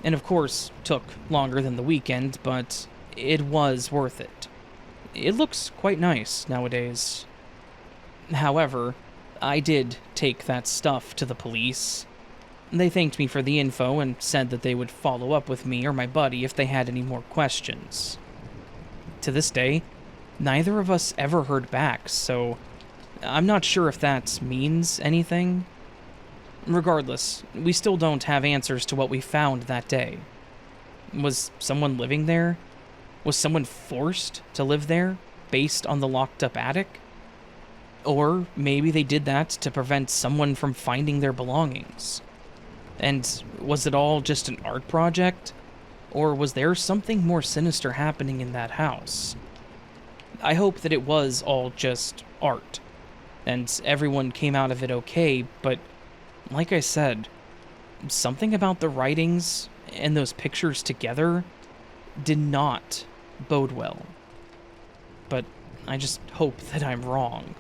and of course took longer than the weekend, but it was worth it. It looks quite nice nowadays. However, I did take that stuff to the police. They thanked me for the info and said that they would follow up with me or my buddy if they had any more questions. To this day, neither of us ever heard back, so I'm not sure if that means anything. Regardless, we still don't have answers to what we found that day. Was someone living there? Was someone forced to live there, based on the locked-up attic? Or maybe they did that to prevent someone from finding their belongings. And was it all just an art project? Or was there something more sinister happening in that house? I hope that it was all just art, and everyone came out of it okay, but like I said, something about the writings and those pictures together did not bode well. But I just hope that I'm wrong.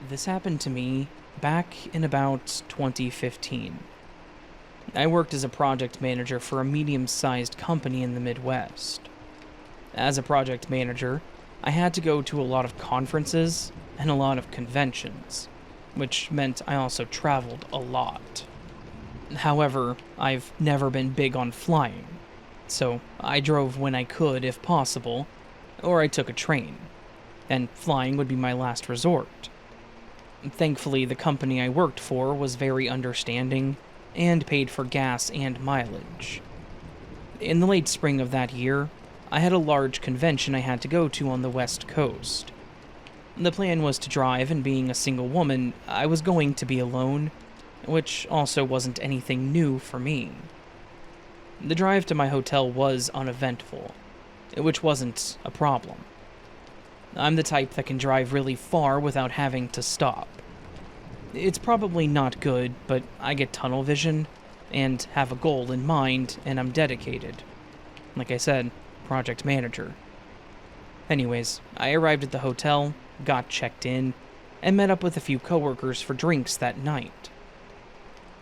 This happened to me back in about 2015. I worked as a project manager for a medium-sized company in the Midwest. As a project manager, I had to go to a lot of conferences and a lot of conventions, which meant I also traveled a lot. However, I've never been big on flying, so I drove when I could if possible, or I took a train, and flying would be my last resort. Thankfully, the company I worked for was very understanding and paid for gas and mileage. In the late spring of that year, I had a large convention I had to go to on the West Coast. The plan was to drive, and being a single woman, I was going to be alone, which also wasn't anything new for me. The drive to my hotel was uneventful, which wasn't a problem. I'm the type that can drive really far without having to stop. It's probably not good, but I get tunnel vision and have a goal in mind, and I'm dedicated. Like I said, project manager. Anyways, I arrived at the hotel, got checked in, and met up with a few coworkers for drinks that night.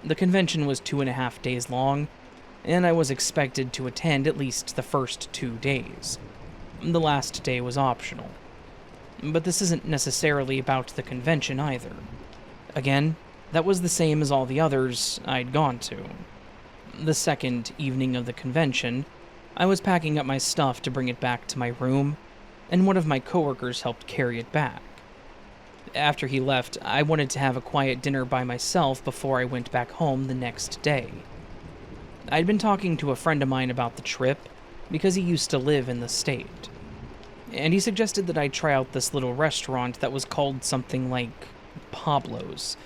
The convention was 2.5 days long, and I was expected to attend at least the first 2 days. The last day was optional. But this isn't necessarily about the convention either. Again, that was the same as all the others I'd gone to. The second evening of the convention, I was packing up my stuff to bring it back to my room, and one of my coworkers helped carry it back. After he left, I wanted to have a quiet dinner by myself before I went back home the next day. I'd been talking to a friend of mine about the trip because he used to live in the state, and he suggested that I try out this little restaurant that was called something like Pablo's.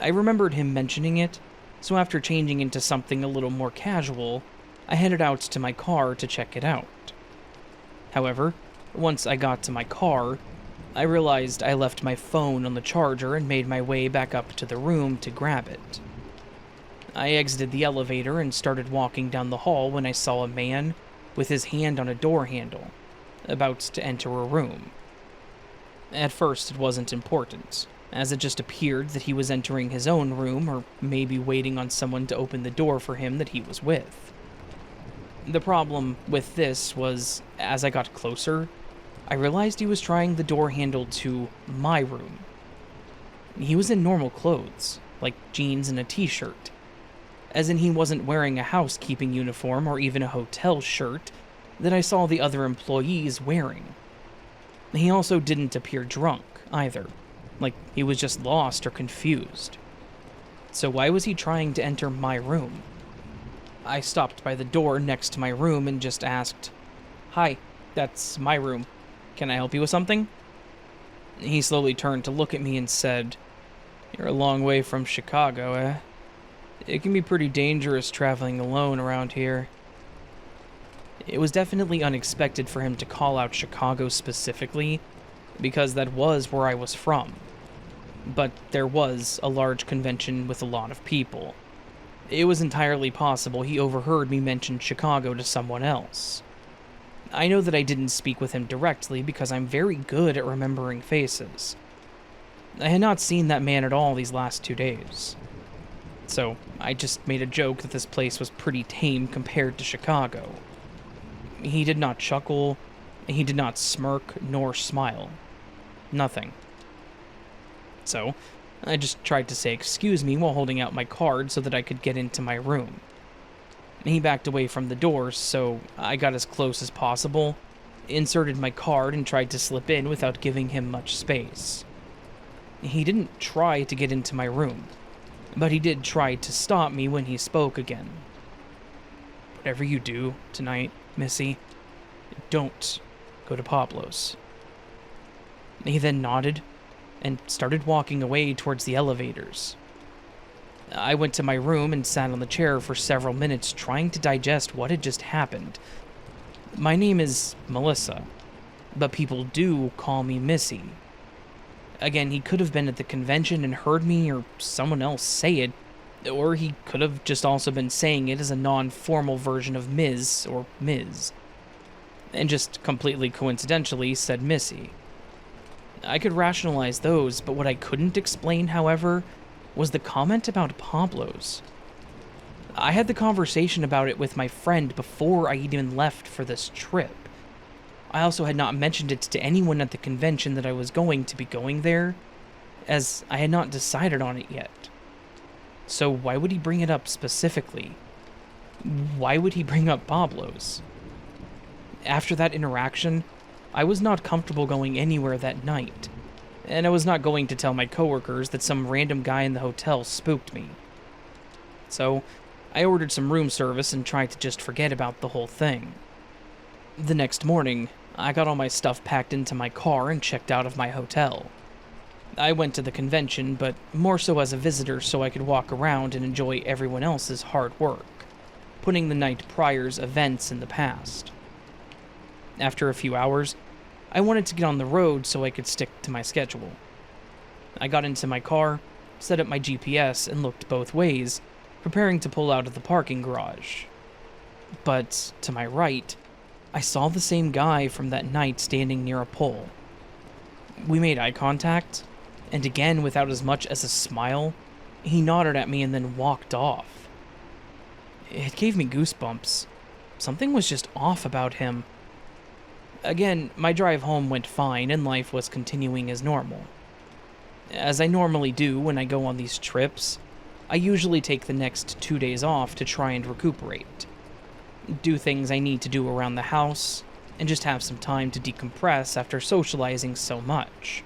I remembered him mentioning it, so after changing into something a little more casual, I headed out to my car to check it out. However, once I got to my car, I realized I left my phone on the charger and made my way back up to the room to grab it. I exited the elevator and started walking down the hall when I saw a man with his hand on a door handle, about to enter a room. At first, it wasn't important, as it just appeared that he was entering his own room or maybe waiting on someone to open the door for him that he was with. The problem with this was, as I got closer, I realized he was trying the door handle to my room. He was in normal clothes, like jeans and a t-shirt, as in he wasn't wearing a housekeeping uniform or even a hotel shirt that I saw the other employees wearing. He also didn't appear drunk, either, like he was just lost or confused. So why was he trying to enter my room? I stopped by the door next to my room and just asked, "Hi, that's my room. Can I help you with something?" He slowly turned to look at me and said, "You're a long way from Chicago, eh? It can be pretty dangerous traveling alone around here." It was definitely unexpected for him to call out Chicago specifically, because that was where I was from. But there was a large convention with a lot of people. It was entirely possible he overheard me mention Chicago to someone else. I know that I didn't speak with him directly because I'm very good at remembering faces. I had not seen that man at all these last 2 days. So I just made a joke that this place was pretty tame compared to Chicago. He did not chuckle, he did not smirk, nor smile. Nothing. So I just tried to say excuse me while holding out my card so that I could get into my room. He backed away from the door, so I got as close as possible, inserted my card, and tried to slip in without giving him much space. He didn't try to get into my room, but he did try to stop me when he spoke again. "Whatever you do tonight, Missy, don't go to Pablo's." He then nodded and started walking away towards the elevators. I went to my room and sat on the chair for several minutes trying to digest what had just happened. My name is Melissa, but people do call me Missy. Again, he could have been at the convention and heard me or someone else say it, or he could have just also been saying it as a non-formal version of Ms. or Ms. And just completely coincidentally said Missy. I could rationalize those, but what I couldn't explain, however, was the comment about Pablo's. I had the conversation about it with my friend before I even left for this trip. I also had not mentioned it to anyone at the convention that I was going to be going there, as I had not decided on it yet. So why would he bring it up specifically? Why would he bring up Pablo's? After that interaction, I was not comfortable going anywhere that night, and I was not going to tell my coworkers that some random guy in the hotel spooked me. So I ordered some room service and tried to just forget about the whole thing. The next morning, I got all my stuff packed into my car and checked out of my hotel. I went to the convention, but more so as a visitor so I could walk around and enjoy everyone else's hard work, putting the night prior's events in the past. After a few hours, I wanted to get on the road so I could stick to my schedule. I got into my car, set up my GPS, and looked both ways, preparing to pull out of the parking garage. But to my right, I saw the same guy from that night standing near a pole. We made eye contact, and again, without as much as a smile, he nodded at me and then walked off. It gave me goosebumps. Something was just off about him. Again, my drive home went fine and life was continuing as normal. As I normally do when I go on these trips, I usually take the next 2 days off to try and recuperate. Do things I need to do around the house, and just have some time to decompress after socializing so much.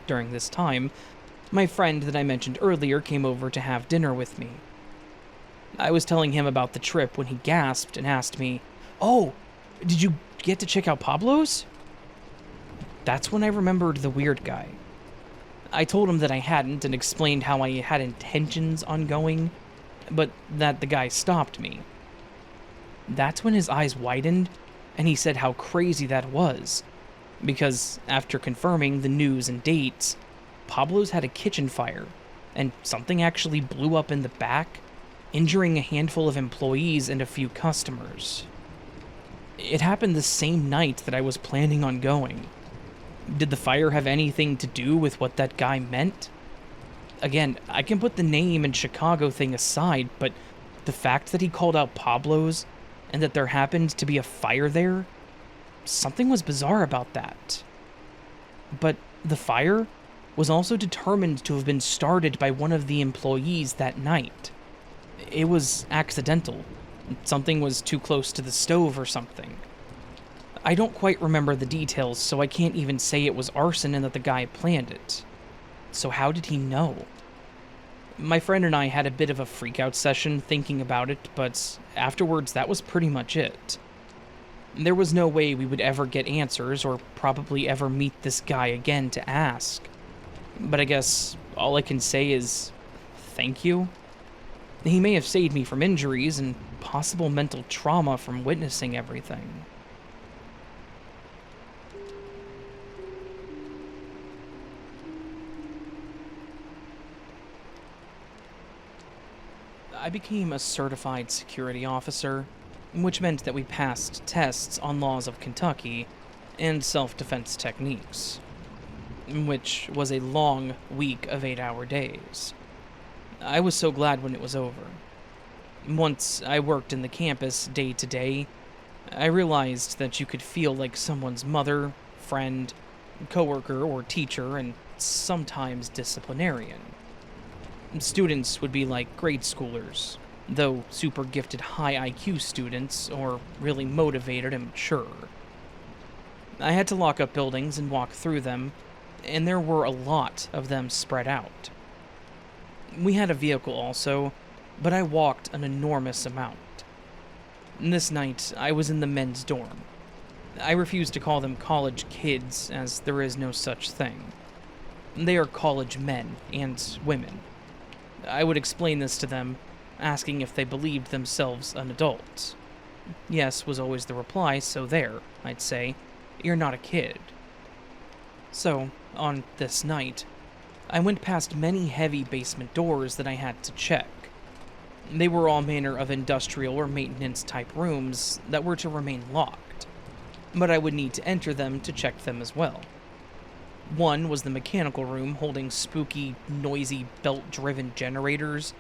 During this time, my friend that I mentioned earlier came over to have dinner with me. I was telling him about the trip when he gasped and asked me, "Oh, did you get to check out Pablo's?" That's when I remembered the weird guy. I told him that I hadn't and explained how I had intentions on going, but that the guy stopped me. That's when his eyes widened, and he said how crazy that was, because after confirming the news and dates, Pablo's had a kitchen fire, and something actually blew up in the back, injuring a handful of employees and a few customers. It happened the same night that I was planning on going. Did the fire have anything to do with what that guy meant? Again, I can put the name and Chicago thing aside, but the fact that he called out Pablo's and that there happened to be a fire there, something was bizarre about that. But the fire was also determined to have been started by one of the employees that night. It was accidental. Something was too close to the stove or something. I don't quite remember the details, so I can't even say it was arson and that the guy planned it. So how did he know? My friend and I had a bit of a freakout session thinking about it, but afterwards that was pretty much it. There was no way we would ever get answers or probably ever meet this guy again to ask. But I guess all I can say is thank you. He may have saved me from injuries and possible mental trauma from witnessing everything. I became a certified security officer, which meant that we passed tests on laws of Kentucky and self-defense techniques, which was a long week of 8-hour days. I was so glad when it was over. Once I worked in the campus day to day, I realized that you could feel like someone's mother, friend, coworker, or teacher, and sometimes disciplinarian. Students would be like grade schoolers, though super gifted high IQ students, or really motivated and mature. I had to lock up buildings and walk through them, and there were a lot of them spread out. We had a vehicle also, but I walked an enormous amount. This night, I was in the men's dorm. I refuse to call them college kids, as there is no such thing. They are college men and women. I would explain this to them, asking if they believed themselves an adult. Yes was always the reply, so there, I'd say, you're not a kid. So, on this night, I went past many heavy basement doors that I had to check. They were all manner of industrial or maintenance-type rooms that were to remain locked, but I would need to enter them to check them as well. One was the mechanical room holding spooky, noisy, belt-driven generators,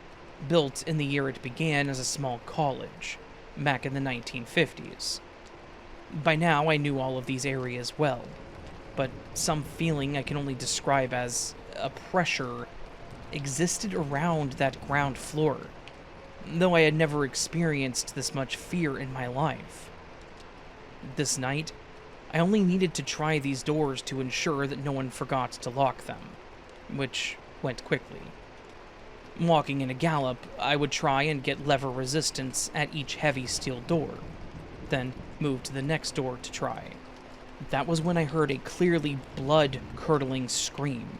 built in the year it began as a small college, back in the 1950s. By now, I knew all of these areas well, but some feeling I can only describe as a pressure existed around that ground floor, though I had never experienced this much fear in my life. This night, I only needed to try these doors to ensure that no one forgot to lock them, which went quickly. Walking in a gallop, I would try and get lever resistance at each heavy steel door, then move to the next door to try. That was when I heard a clearly blood-curdling scream.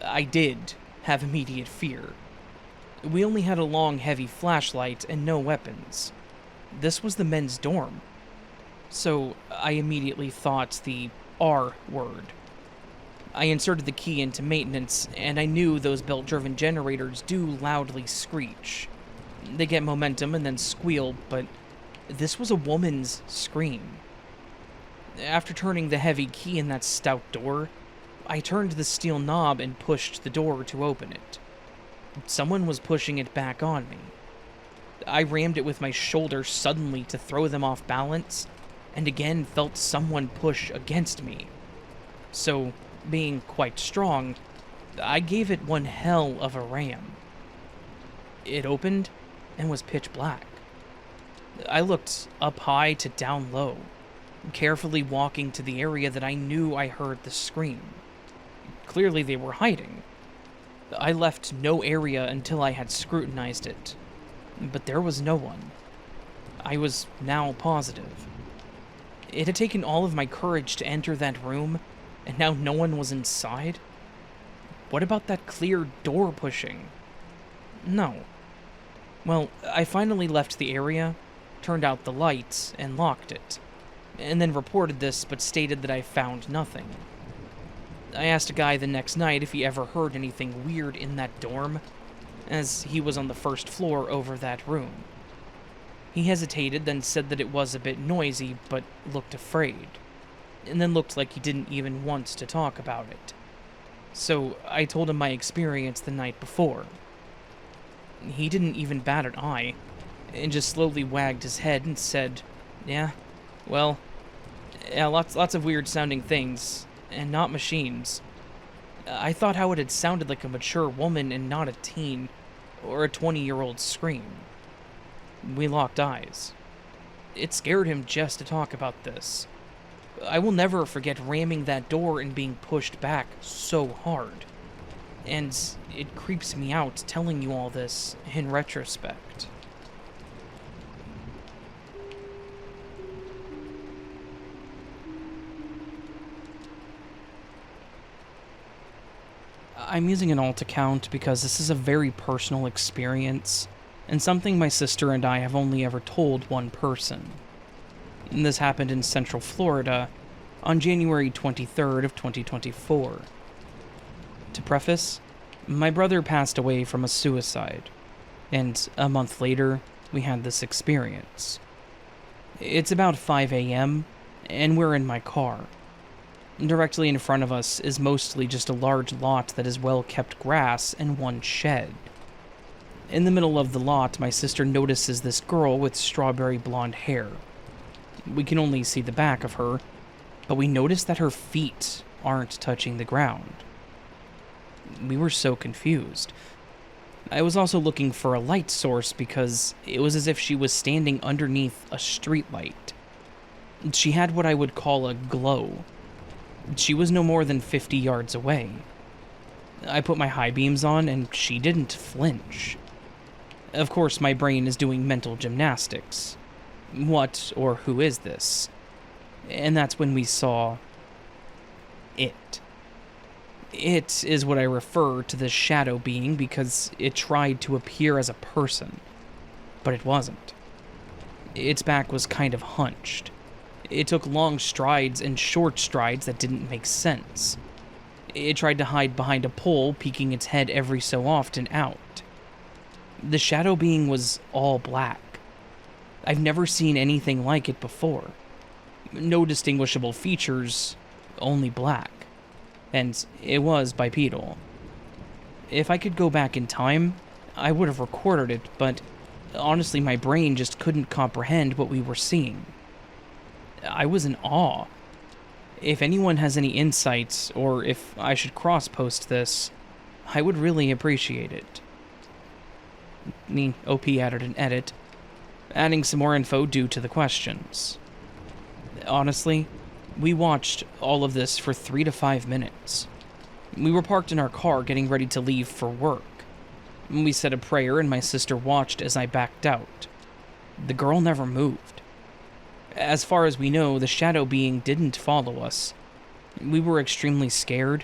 I did have immediate fear. We only had a long, heavy flashlight and no weapons. This was the men's dorm. So I immediately thought the R word. I inserted the key into maintenance, and I knew those belt-driven generators do loudly screech. They get momentum and then squeal, but this was a woman's scream. After turning the heavy key in that stout door, I turned the steel knob and pushed the door to open it. Someone was pushing it back on me. I rammed it with my shoulder suddenly to throw them off balance, and again felt someone push against me. So, being quite strong, I gave it one hell of a ram. It opened and was pitch black. I looked up high to down low, carefully walking to the area that I knew I heard the scream. Clearly they were hiding. I left no area until I had scrutinized it, but there was no one. I was now positive. It had taken all of my courage to enter that room, and now no one was inside? What about that clear door pushing? No. Well, I finally left the area, turned out the lights, and locked it, and then reported this but stated that I found nothing. I asked a guy the next night if he ever heard anything weird in that dorm, as he was on the first floor over that room. He hesitated, then said that it was a bit noisy, but looked afraid, and then looked like he didn't even want to talk about it. So I told him my experience the night before. He didn't even bat an eye, and just slowly wagged his head and said, yeah, lots of weird sounding things, and not machines. I thought how it had sounded like a mature woman and not a teen, or a 20-year-old scream. We locked eyes. It scared him just to talk about this. I will never forget ramming that door and being pushed back so hard. And it creeps me out telling you all this in retrospect. I'm using an alt account because this is a very personal experience, and something my sister and I have only ever told one person. And this happened in Central Florida on January 23rd of 2024. To preface, my brother passed away from a suicide, and a month later, we had this experience. It's about 5 a.m., and we're in my car. Directly in front of us is mostly just a large lot that is well-kept grass and one shed. In the middle of the lot, my sister notices this girl with strawberry blonde hair. We can only see the back of her, but we notice that her feet aren't touching the ground. We were so confused. I was also looking for a light source because it was as if she was standing underneath a streetlight. She had what I would call a glow. She was no more than 50 yards away. I put my high beams on, and she didn't flinch. Of course, my brain is doing mental gymnastics. What or who is this? And that's when we saw it. It is what I refer to the shadow being because it tried to appear as a person, but it wasn't. Its back was kind of hunched. It took long strides and short strides that didn't make sense. It tried to hide behind a pole, peeking its head every so often out. The shadow being was all black. I've never seen anything like it before. No distinguishable features, only black. And it was bipedal. If I could go back in time, I would have recorded it, but honestly my brain just couldn't comprehend what we were seeing. I was in awe. If anyone has any insights, or if I should cross-post this, I would really appreciate it. The OP added an edit, adding some more info due to the questions. Honestly, we watched all of this for 3 to 5 minutes. We were parked in our car getting ready to leave for work. We said a prayer and my sister watched as I backed out. The girl never moved. As far as we know, the shadow being didn't follow us. We were extremely scared,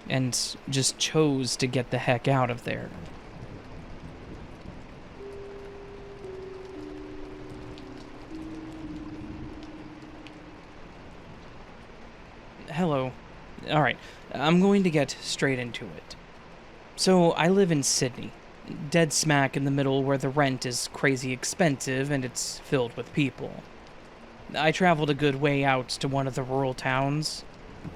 and just chose to get the heck out of there. Hello. Alright, I'm going to get straight into it. So, I live in Sydney, dead smack in the middle where the rent is crazy expensive and it's filled with people. I traveled a good way out to one of the rural towns,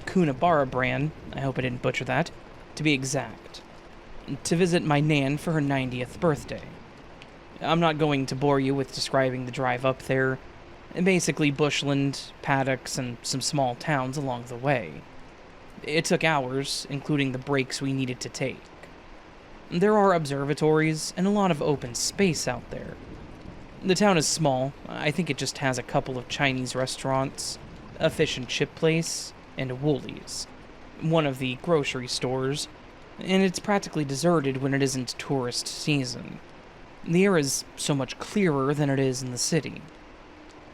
Coonabarabran, I hope I didn't butcher that, to be exact, to visit my Nan for her 90th birthday. I'm not going to bore you with describing the drive up there, basically bushland, paddocks, and some small towns along the way. It took hours, including the breaks we needed to take. There are observatories and a lot of open space out there. The town is small. I think it just has a couple of Chinese restaurants, a fish and chip place, and a Woolies, one of the grocery stores, and it's practically deserted when it isn't tourist season. The air is so much clearer than it is in the city.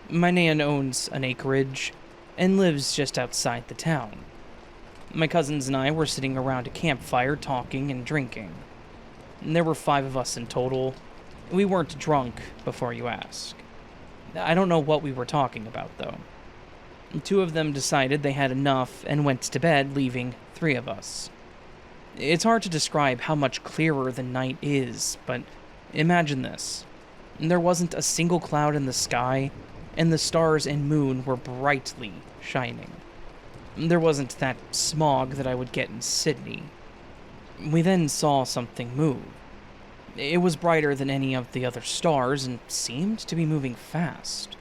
My Nan owns an acreage and lives just outside the town. My cousins and I were sitting around a campfire talking and drinking. There were 5 of us in total. We weren't drunk, before you ask. I don't know what we were talking about, though. 2 of them decided they had enough and went to bed, leaving 3 of us. It's hard to describe how much clearer the night is, but imagine this. There wasn't a single cloud in the sky, and the stars and moon were brightly shining. There wasn't that smog that I would get in Sydney. We then saw something move. It was brighter than any of the other stars and seemed to be moving fast.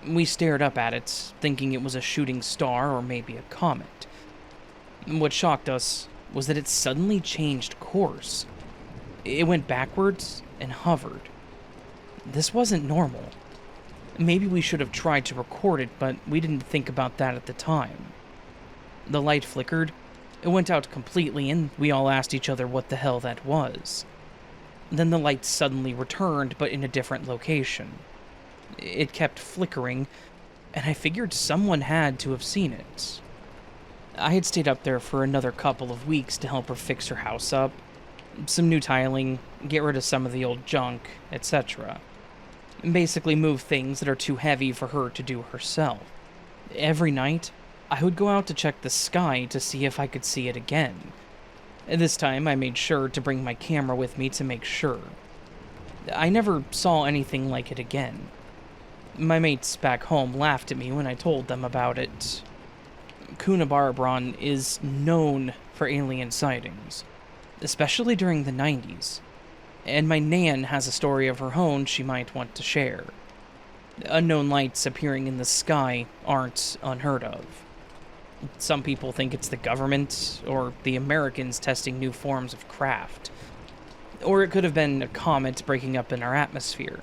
We stared up at it, thinking it was a shooting star or maybe a comet. What shocked us was that it suddenly changed course. It went backwards and hovered. This wasn't normal. Maybe we should have tried to record it, but we didn't think about that at the time. The light flickered, it went out completely, and we all asked each other what the hell that was. Then the light suddenly returned, but in a different location. It kept flickering, and I figured someone had to have seen it. I had stayed up there for another couple of weeks to help her fix her house up, some new tiling, get rid of some of the old junk, etc. Basically move things that are too heavy for her to do herself. Every night, I would go out to check the sky to see if I could see it again. This time, I made sure to bring my camera with me to make sure. I never saw anything like it again. My mates back home laughed at me when I told them about it. Coonabarabran is known for alien sightings, especially during the 90s, and my Nan has a story of her own she might want to share. Unknown lights appearing in the sky aren't unheard of. Some people think it's the government, or the Americans testing new forms of craft. Or it could have been a comet breaking up in our atmosphere.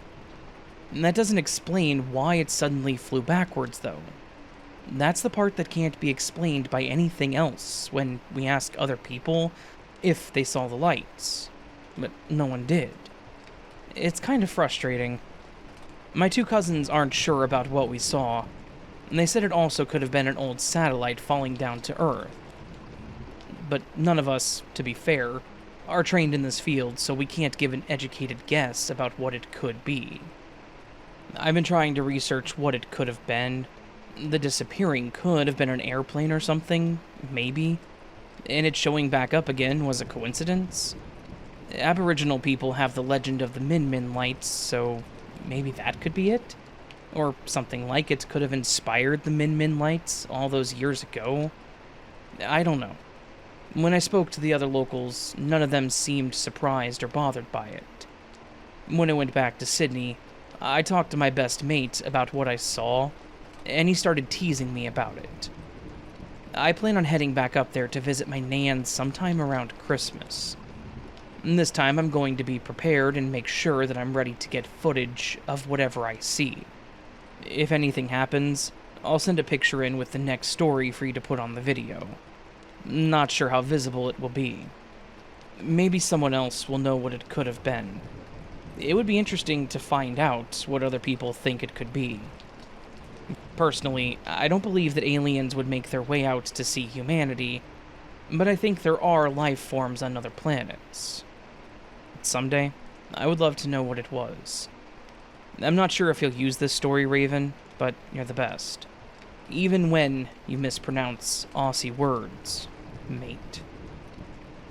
And that doesn't explain why it suddenly flew backwards, though. That's the part that can't be explained by anything else when we ask other people if they saw the lights. But no one did. It's kind of frustrating. My 2 cousins aren't sure about what we saw, and they said it also could have been an old satellite falling down to Earth. But none of us, to be fair, are trained in this field, so we can't give an educated guess about what it could be. I've been trying to research what it could have been. The disappearing could have been an airplane or something, maybe, and it showing back up again was a coincidence. Aboriginal people have the legend of the Min Min lights, so maybe that could be it? Or something like it could have inspired the Min Min lights all those years ago. I don't know. When I spoke to the other locals, none of them seemed surprised or bothered by it. When I went back to Sydney, I talked to my best mate about what I saw, and he started teasing me about it. I plan on heading back up there to visit my Nan sometime around Christmas. And this time I'm going to be prepared and make sure that I'm ready to get footage of whatever I see. If anything happens, I'll send a picture in with the next story for you to put on the video. Not sure how visible it will be. Maybe someone else will know what it could have been. It would be interesting to find out what other people think it could be. Personally, I don't believe that aliens would make their way out to see humanity, but I think there are life forms on other planets. Someday, I would love to know what it was. I'm not sure if you'll use this story, Raven, but you're the best. Even when you mispronounce Aussie words. mate.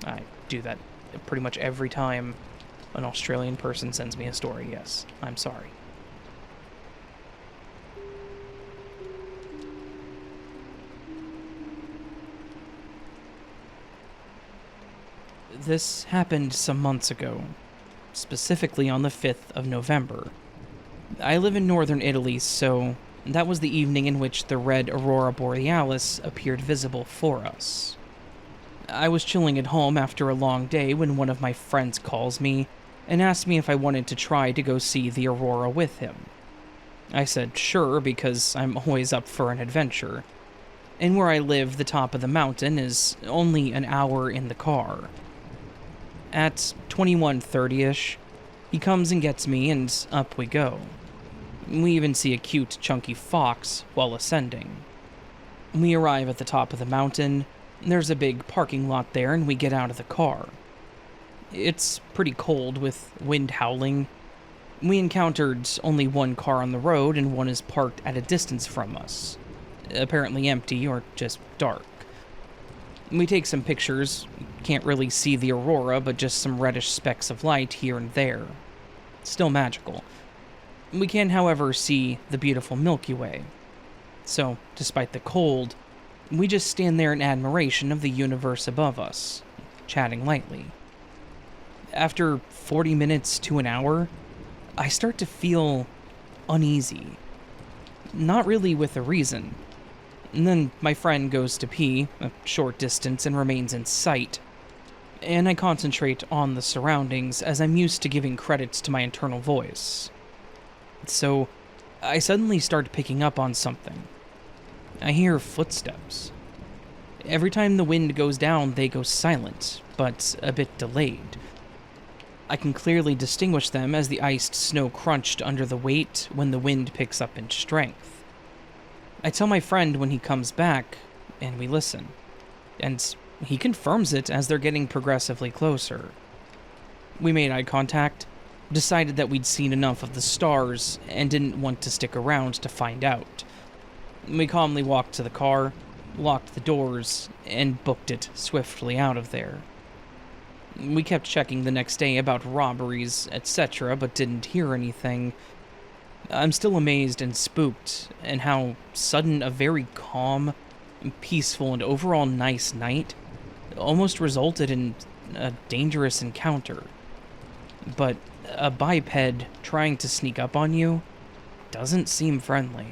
I do that pretty much every time an Australian person sends me a story, yes. I'm sorry. This happened some months ago, specifically on the 5th of November. I live in northern Italy, so that was the evening in which the red aurora borealis appeared visible for us. I was chilling at home after a long day when one of my friends calls me and asked me if I wanted to try to go see the aurora with him. I said sure, because I'm always up for an adventure. And where I live, the top of the mountain is only an hour in the car. At 21:30-ish, he comes and gets me, and up we go. We even see a cute, chunky fox while ascending. We arrive at the top of the mountain. There's a big parking lot there, and we get out of the car. It's pretty cold, with wind howling. We encountered only one car on the road, and one is parked at a distance from us. Apparently empty, or just dark. We take some pictures. Can't really see the aurora, but just some reddish specks of light here and there. Still magical. We can, however, see the beautiful Milky Way. So, despite the cold, we just stand there in admiration of the universe above us, chatting lightly. After 40 minutes to an hour, I start to feel uneasy. Not really with a reason. And then my friend goes to pee a short distance and remains in sight. And I concentrate on the surroundings, as I'm used to giving credits to my internal voice. So, I suddenly start picking up on something. I hear footsteps. Every time the wind goes down, they go silent, but a bit delayed. I can clearly distinguish them as the iced snow crunched under the weight when the wind picks up in strength. I tell my friend when he comes back, and we listen. And he confirms it as they're getting progressively closer. We made eye contact, decided that we'd seen enough of the stars, and didn't want to stick around to find out. We calmly walked to the car, locked the doors, and booked it swiftly out of there. We kept checking the next day about robberies, etc., but didn't hear anything. I'm still amazed and spooked at how sudden a very calm, peaceful, and overall nice night almost resulted in a dangerous encounter. But a biped trying to sneak up on you doesn't seem friendly.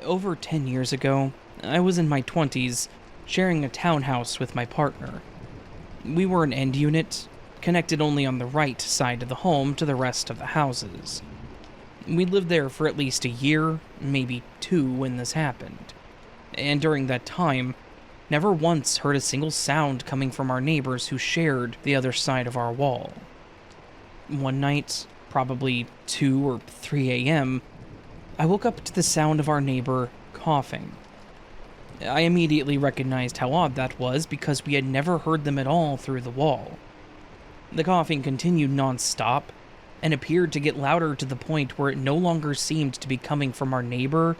Over 10 years ago, I was in my 20s, sharing a townhouse with my partner. We were an end unit, connected only on the right side of the home to the rest of the houses. We lived there for at least a year, maybe 2 when this happened. And during that time, never once heard a single sound coming from our neighbors who shared the other side of our wall. One night, probably 2 or 3 a.m., I woke up to the sound of our neighbor coughing. I immediately recognized how odd that was because we had never heard them at all through the wall. The coughing continued non-stop and appeared to get louder to the point where it no longer seemed to be coming from our neighbor,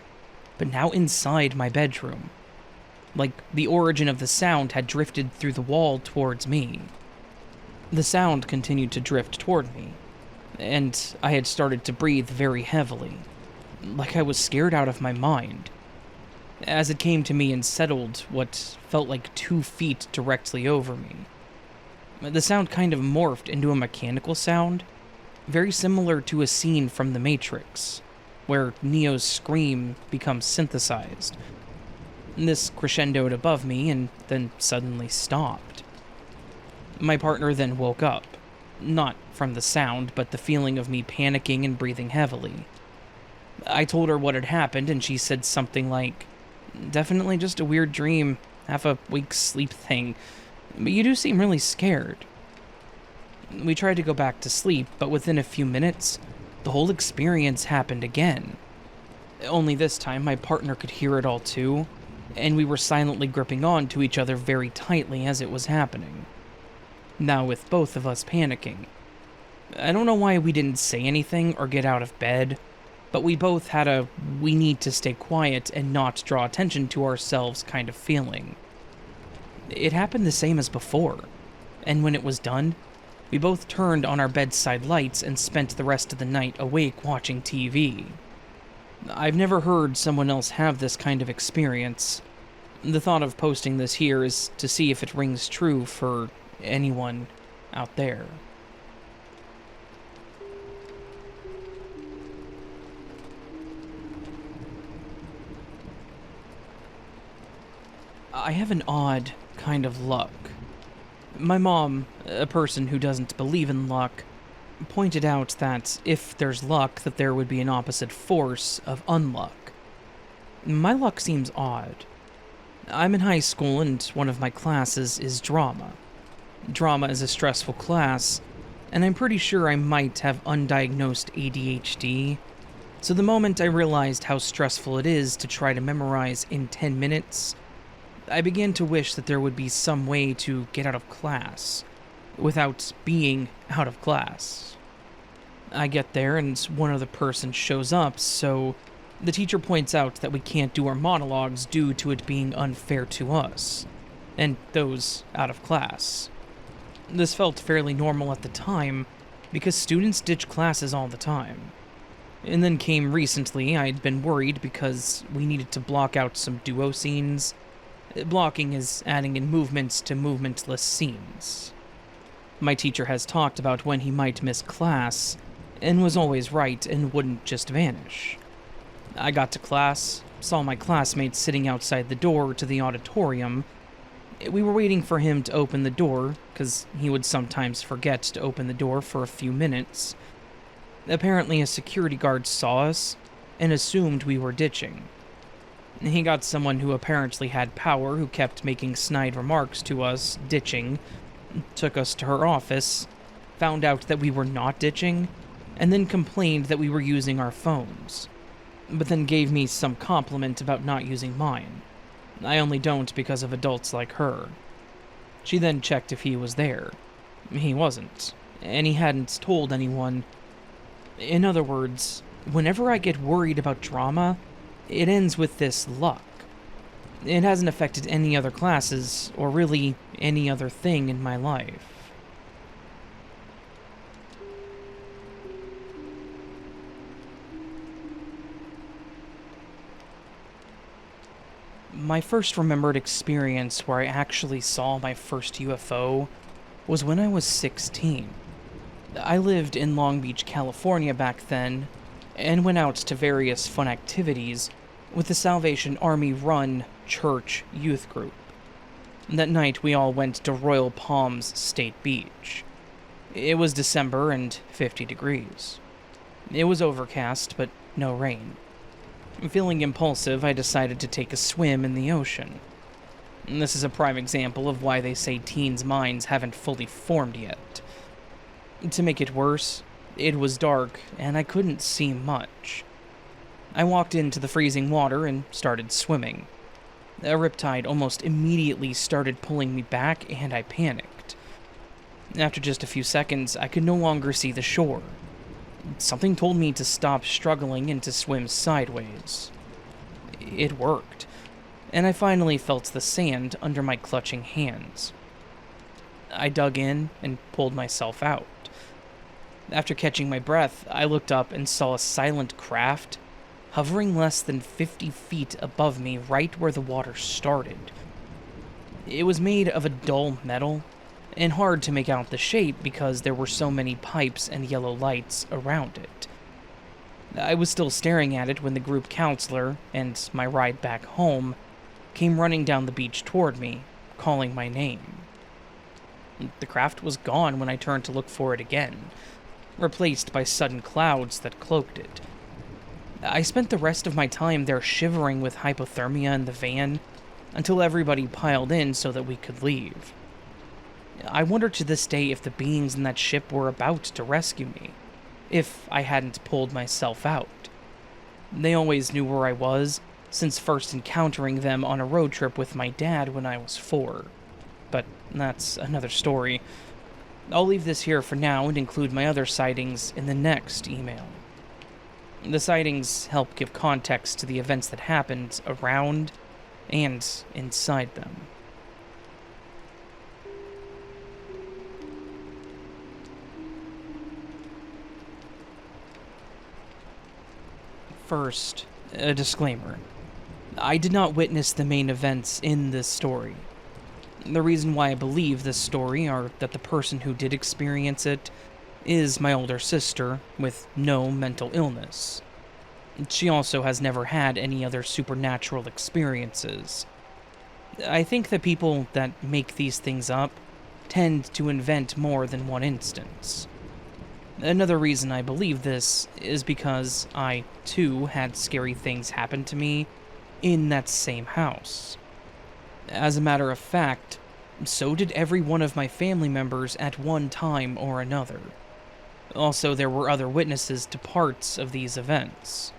but now inside my bedroom. Like the origin of the sound had drifted through the wall towards me. The sound continued to drift toward me, and I had started to breathe very heavily, like I was scared out of my mind. As it came to me and settled what felt like 2 feet directly over me. The sound kind of morphed into a mechanical sound, very similar to a scene from The Matrix, where Neo's scream becomes synthesized. This crescendoed above me and then suddenly stopped. My partner then woke up, not from the sound, but the feeling of me panicking and breathing heavily. I told her what had happened, and she said something like, "Definitely just a weird dream, half a week's sleep thing, but you do seem really scared." We tried to go back to sleep, but within a few minutes, the whole experience happened again. Only this time, my partner could hear it all too, and we were silently gripping on to each other very tightly as it was happening. Now with both of us panicking. I don't know why we didn't say anything or get out of bed, but we both had a we need to stay quiet and not draw attention to ourselves kind of feeling. It happened the same as before, and when it was done, we both turned on our bedside lights and spent the rest of the night awake watching TV. I've never heard someone else have this kind of experience. The thought of posting this here is to see if it rings true for anyone out there. I have an odd kind of luck. My mom, a person who doesn't believe in luck, pointed out that if there's luck, that there would be an opposite force of unluck. My luck seems odd. I'm in high school and one of my classes is drama. Drama is a stressful class, and I'm pretty sure I might have undiagnosed ADHD. So the moment I realized how stressful it is to try to memorize in 10 minutes, I began to wish that there would be some way to get out of class without being out of class. I get there and one other person shows up, so the teacher points out that we can't do our monologues due to it being unfair to us, and those out of class. This felt fairly normal at the time, because students ditch classes all the time. And then came recently, I'd been worried because we needed to block out some duo scenes. Blocking is adding in movements to movementless scenes. My teacher has talked about when he might miss class, and was always right and wouldn't just vanish. I got to class, saw my classmates sitting outside the door to the auditorium. We were waiting for him to open the door, because he would sometimes forget to open the door for a few minutes. Apparently a security guard saw us, and assumed we were ditching. He got someone who apparently had power who kept making snide remarks to us, ditching, took us to her office, found out that we were not ditching, and then complained that we were using our phones. But then gave me some compliment about not using mine. I only don't because of adults like her. She then checked if he was there. He wasn't, and he hadn't told anyone. In other words, whenever I get worried about drama, it ends with this luck. It hasn't affected any other classes, or really any other thing in my life. My first remembered experience where I actually saw my first UFO was when I was 16. I lived in Long Beach, California back then, and went out to various fun activities with the Salvation Army-run church youth group. That night we all went to Royal Palms State Beach. It was December and 50 degrees. It was overcast, but no rain. Feeling impulsive, I decided to take a swim in the ocean. This is a prime example of why they say teens' minds haven't fully formed yet. To make it worse, it was dark, and I couldn't see much. I walked into the freezing water and started swimming. A riptide almost immediately started pulling me back, and I panicked. After just a few seconds, I could no longer see the shore. Something told me to stop struggling and to swim sideways. It worked, and I finally felt the sand under my clutching hands. I dug in and pulled myself out. After catching my breath, I looked up and saw a silent craft hovering less than 50 feet above me right where the water started. It was made of a dull metal, and hard to make out the shape because there were so many pipes and yellow lights around it. I was still staring at it when the group counselor and my ride back home came running down the beach toward me, calling my name. The craft was gone when I turned to look for it again, replaced by sudden clouds that cloaked it. I spent the rest of my time there shivering with hypothermia in the van until everybody piled in so that we could leave. I wonder to this day if the beings in that ship were about to rescue me, if I hadn't pulled myself out. They always knew where I was, since first encountering them on a road trip with my dad when I was 4. But that's another story. I'll leave this here for now and include my other sightings in the next email. The sightings help give context to the events that happened around and inside them. First, a disclaimer. I did not witness the main events in this story. The reason why I believe this story are that the person who did experience it is my older sister with no mental illness. She also has never had any other supernatural experiences. I think the people that make these things up tend to invent more than one instance. Another reason I believe this is because I, too, had scary things happen to me in that same house. As a matter of fact, so did every one of my family members at one time or another. Also, there were other witnesses to parts of these events.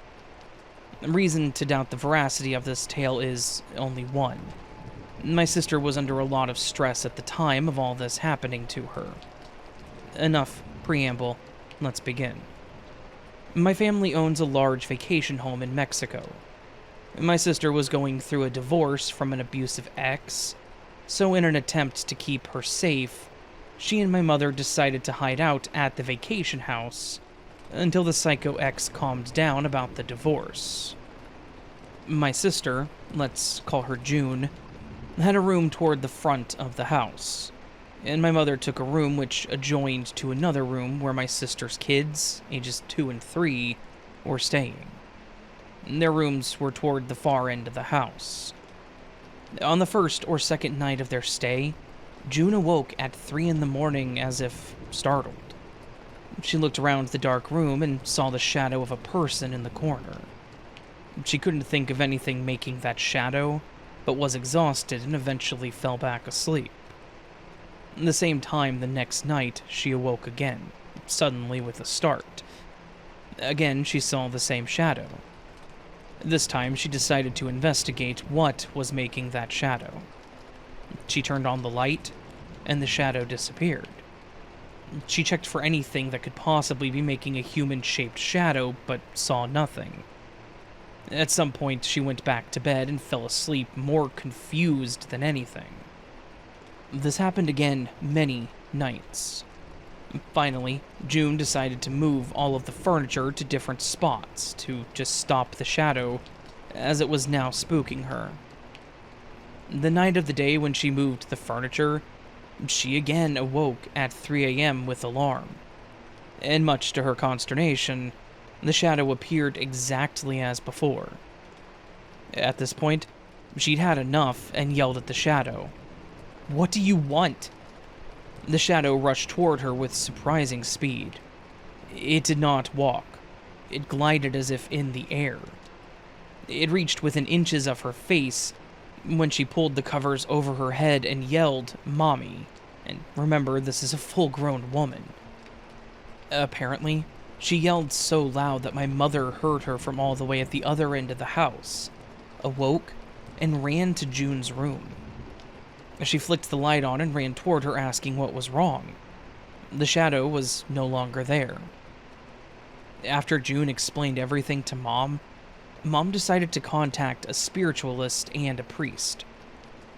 The reason to doubt the veracity of this tale is only one. My sister was under a lot of stress at the time of all this happening to her. Enough preamble, let's begin. My family owns a large vacation home in Mexico. My sister was going through a divorce from an abusive ex, so in an attempt to keep her safe, she and my mother decided to hide out at the vacation house until the psycho ex calmed down about the divorce. My sister, let's call her June, had a room toward the front of the house, and my mother took a room which adjoined to another room where my sister's kids, ages 2 and 3, were staying. Their rooms were toward the far end of the house. On the first or second night of their stay, June awoke at 3 in the morning as if startled. She looked around the dark room and saw the shadow of a person in the corner. She couldn't think of anything making that shadow, but was exhausted and eventually fell back asleep. At the same time the next night, she awoke again, suddenly with a start. Again, she saw the same shadow. This time, she decided to investigate what was making that shadow. She turned on the light, and the shadow disappeared. She checked for anything that could possibly be making a human-shaped shadow, but saw nothing. At some point, she went back to bed and fell asleep, more confused than anything. This happened again many nights. Finally, June decided to move all of the furniture to different spots to just stop the shadow, as it was now spooking her. The night of the day when she moved the furniture, she again awoke at 3 a.m. with alarm. And much to her consternation, the shadow appeared exactly as before. At this point, she'd had enough and yelled at the shadow, "What do you want?" The shadow rushed toward her with surprising speed. It did not walk. It glided as if in the air. It reached within inches of her face when she pulled the covers over her head and yelled, "Mommy." And remember, this is a full-grown woman. Apparently, she yelled so loud that my mother heard her from all the way at the other end of the house, awoke, and ran to June's room. She flicked the light on and ran toward her, asking what was wrong. The shadow was no longer there. After June explained everything to Mom decided to contact a spiritualist and a priest.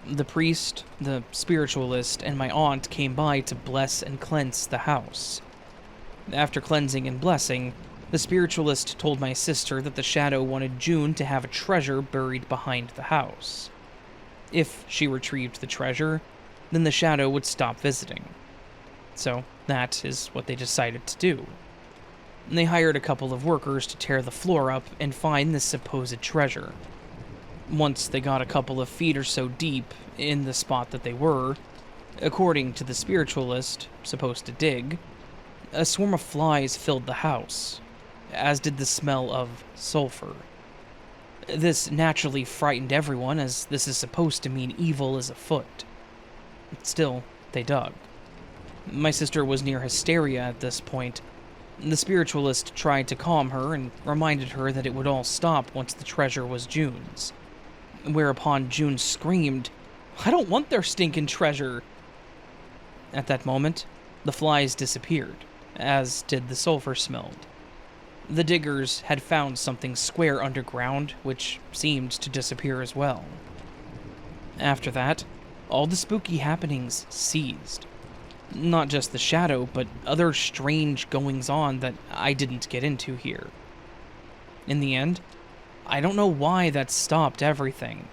The priest, the spiritualist, and my aunt came by to bless and cleanse the house. After cleansing and blessing, the spiritualist told my sister that the shadow wanted June to have a treasure buried behind the house. If she retrieved the treasure, then the shadow would stop visiting. So that is what they decided to do. They hired a couple of workers to tear the floor up and find this supposed treasure. Once they got a couple of feet or so deep in the spot that they were, according to the spiritualist, supposed to dig, a swarm of flies filled the house, as did the smell of sulfur. This naturally frightened everyone, as this is supposed to mean evil is afoot. Still, they dug. My sister was near hysteria at this point. The spiritualist tried to calm her and reminded her that it would all stop once the treasure was June's. Whereupon June screamed, "I don't want their stinking treasure!" At that moment, The flies disappeared, as did the sulfur smelled. The diggers had found something square underground, which seemed to disappear as well. After that, all the spooky happenings ceased. Not just the shadow, but other strange goings-on that I didn't get into here. In the end, I don't know why that stopped everything.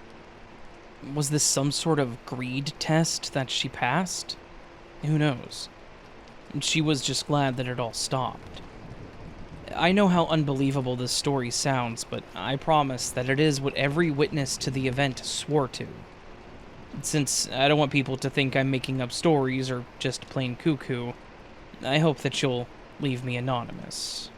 Was this some sort of greed test that she passed? Who knows? She was just glad that it all stopped. I know how unbelievable this story sounds, but I promise that it is what every witness to the event swore to. Since I don't want people to think I'm making up stories or just plain cuckoo, I hope that you'll leave me anonymous.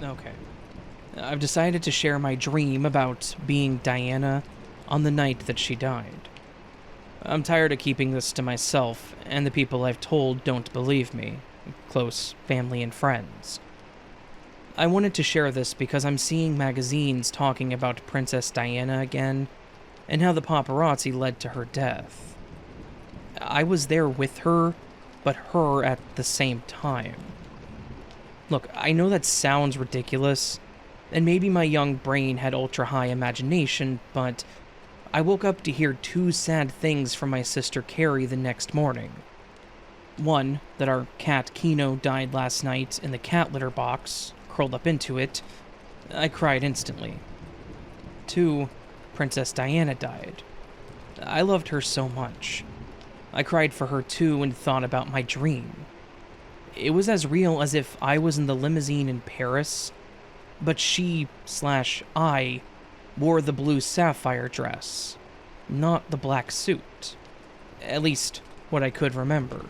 Okay. I've decided to share my dream about being Diana on the night that she died. I'm tired of keeping this to myself, and the people I've told don't believe me. Close family and friends. I wanted to share this because I'm seeing magazines talking about Princess Diana again, and how the paparazzi led to her death. I was there with her, but her at the same time. Look, I know that sounds ridiculous, and maybe my young brain had ultra-high imagination, but I woke up to hear two sad things from my sister Carrie the next morning. One, that our cat Kino died last night in the cat litter box, curled up into it. I cried instantly. Two, Princess Diana died. I loved her so much. I cried for her too and thought about my dream. It was as real as if I was in the limousine in Paris, but she/I wore the blue sapphire dress, not the black suit. At least, what I could remember.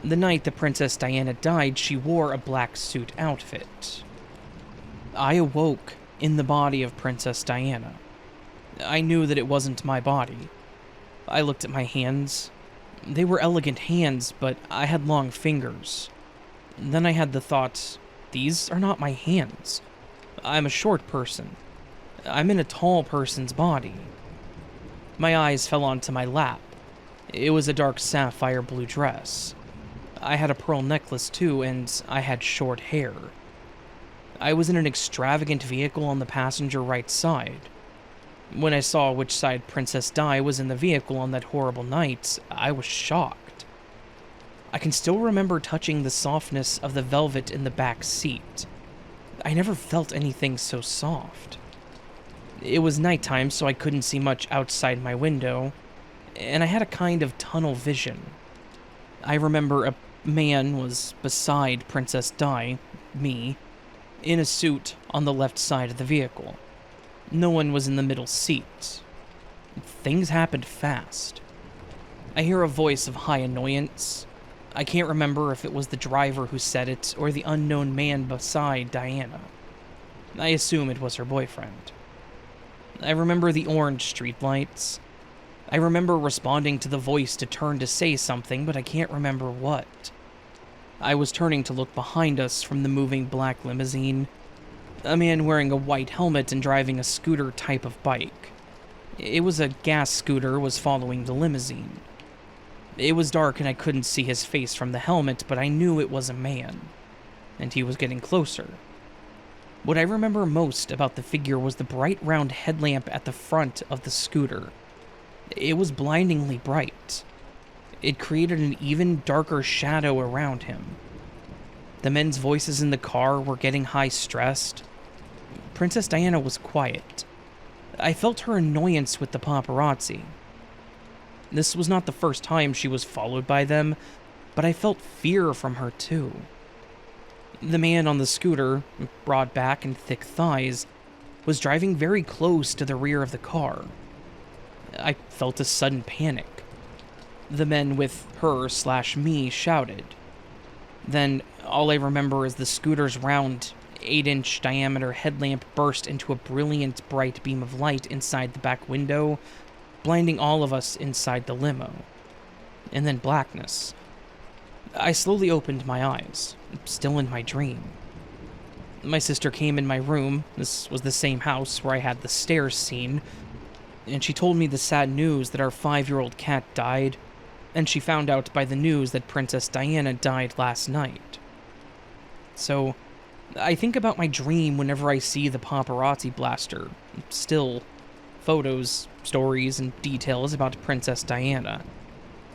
The night that Princess Diana died, she wore a black suit outfit. I awoke in the body of Princess Diana. I knew that it wasn't my body. I looked at my hands. They were elegant hands, but I had long fingers. Then I had the thought, these are not my hands. I'm a short person. I'm in a tall person's body. My eyes fell onto my lap. It was a dark sapphire blue dress. I had a pearl necklace too, and I had short hair. I was in an extravagant vehicle on the passenger right side. When I saw which side Princess Di was in the vehicle on that horrible night, I was shocked. I can still remember touching the softness of the velvet in the back seat. I never felt anything so soft. It was nighttime, so I couldn't see much outside my window, and I had a kind of tunnel vision. I remember a man was beside Princess Di, me, in a suit on the left side of the vehicle. No one was in the middle seat. Things happened fast. I hear a voice of high annoyance. I can't remember if it was the driver who said it or the unknown man beside Diana. I assume it was her boyfriend. I remember the orange streetlights. I remember responding to the voice to turn to say something, but I can't remember what. I was turning to look behind us from the moving black limousine. A man wearing a white helmet and driving a scooter type of bike. It was a gas scooter was following the limousine. It was dark and I couldn't see his face from the helmet, but I knew it was a man. And he was getting closer. What I remember most about the figure was the bright round headlamp at the front of the scooter. It was blindingly bright. It created an even darker shadow around him. The men's voices in the car were getting high-stressed. Princess Diana was quiet. I felt her annoyance with the paparazzi. This was not the first time she was followed by them, but I felt fear from her too. The man on the scooter, broad back and thick thighs, was driving very close to the rear of the car. I felt a sudden panic. The men with her/me shouted. Then, all I remember is the scooter's round, 8-inch diameter headlamp burst into a brilliant, bright beam of light inside the back window, blinding all of us inside the limo. And then blackness. I slowly opened my eyes, still in my dream. My sister came in my room. This was the same house where I had the stairs scene, and she told me the sad news that our 5-year-old cat died, and she found out by the news that Princess Diana died last night. So, I think about my dream whenever I see the paparazzi blaster. Still, photos, stories, and details about Princess Diana,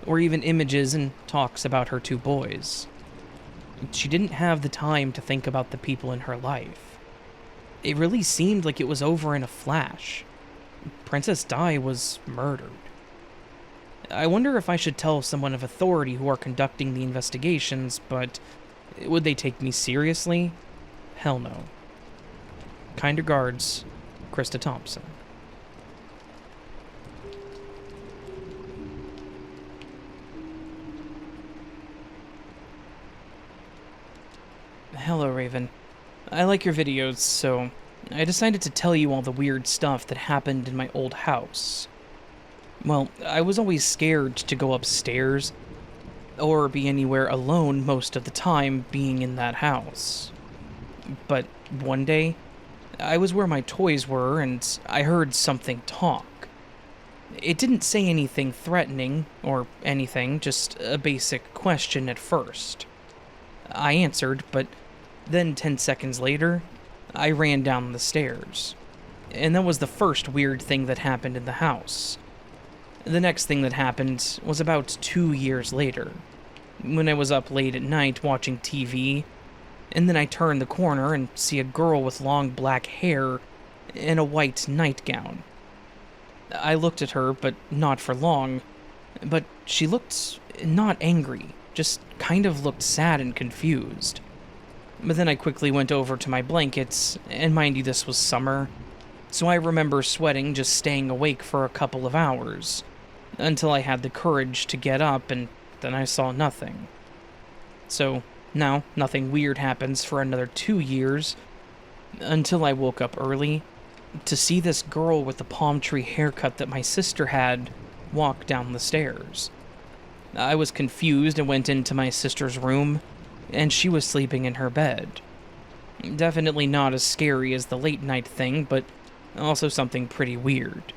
or even images and talks about her 2 boys. She didn't have the time to think about the people in her life. It really seemed like it was over in a flash. Princess Di was murdered. I wonder if I should tell someone of authority who are conducting the investigations, but would they take me seriously? Hell no. Kind regards, Krista Thompson. Hello, Raven. I like your videos, so I decided to tell you all the weird stuff that happened in my old house. Well, I was always scared to go upstairs, or be anywhere alone most of the time being in that house. But one day, I was where my toys were, and I heard something talk. It didn't say anything threatening, or anything, just a basic question at first. I answered, but then 10 seconds later, I ran down the stairs. And that was the first weird thing that happened in the house. The next thing that happened was about 2 years later, when I was up late at night watching TV, and then I turned the corner and see a girl with long black hair and a white nightgown. I looked at her, but not for long, but she looked not angry, just kind of looked sad and confused. But then I quickly went over to my blankets, and mind you, this was summer, so I remember sweating just staying awake for a couple of hours, until I had the courage to get up, and then I saw nothing. So, now, nothing weird happens for another 2 years, until I woke up early, to see this girl with the palm tree haircut that my sister had walk down the stairs. I was confused and went into my sister's room, and she was sleeping in her bed. Definitely not as scary as the late night thing, but also something pretty weird.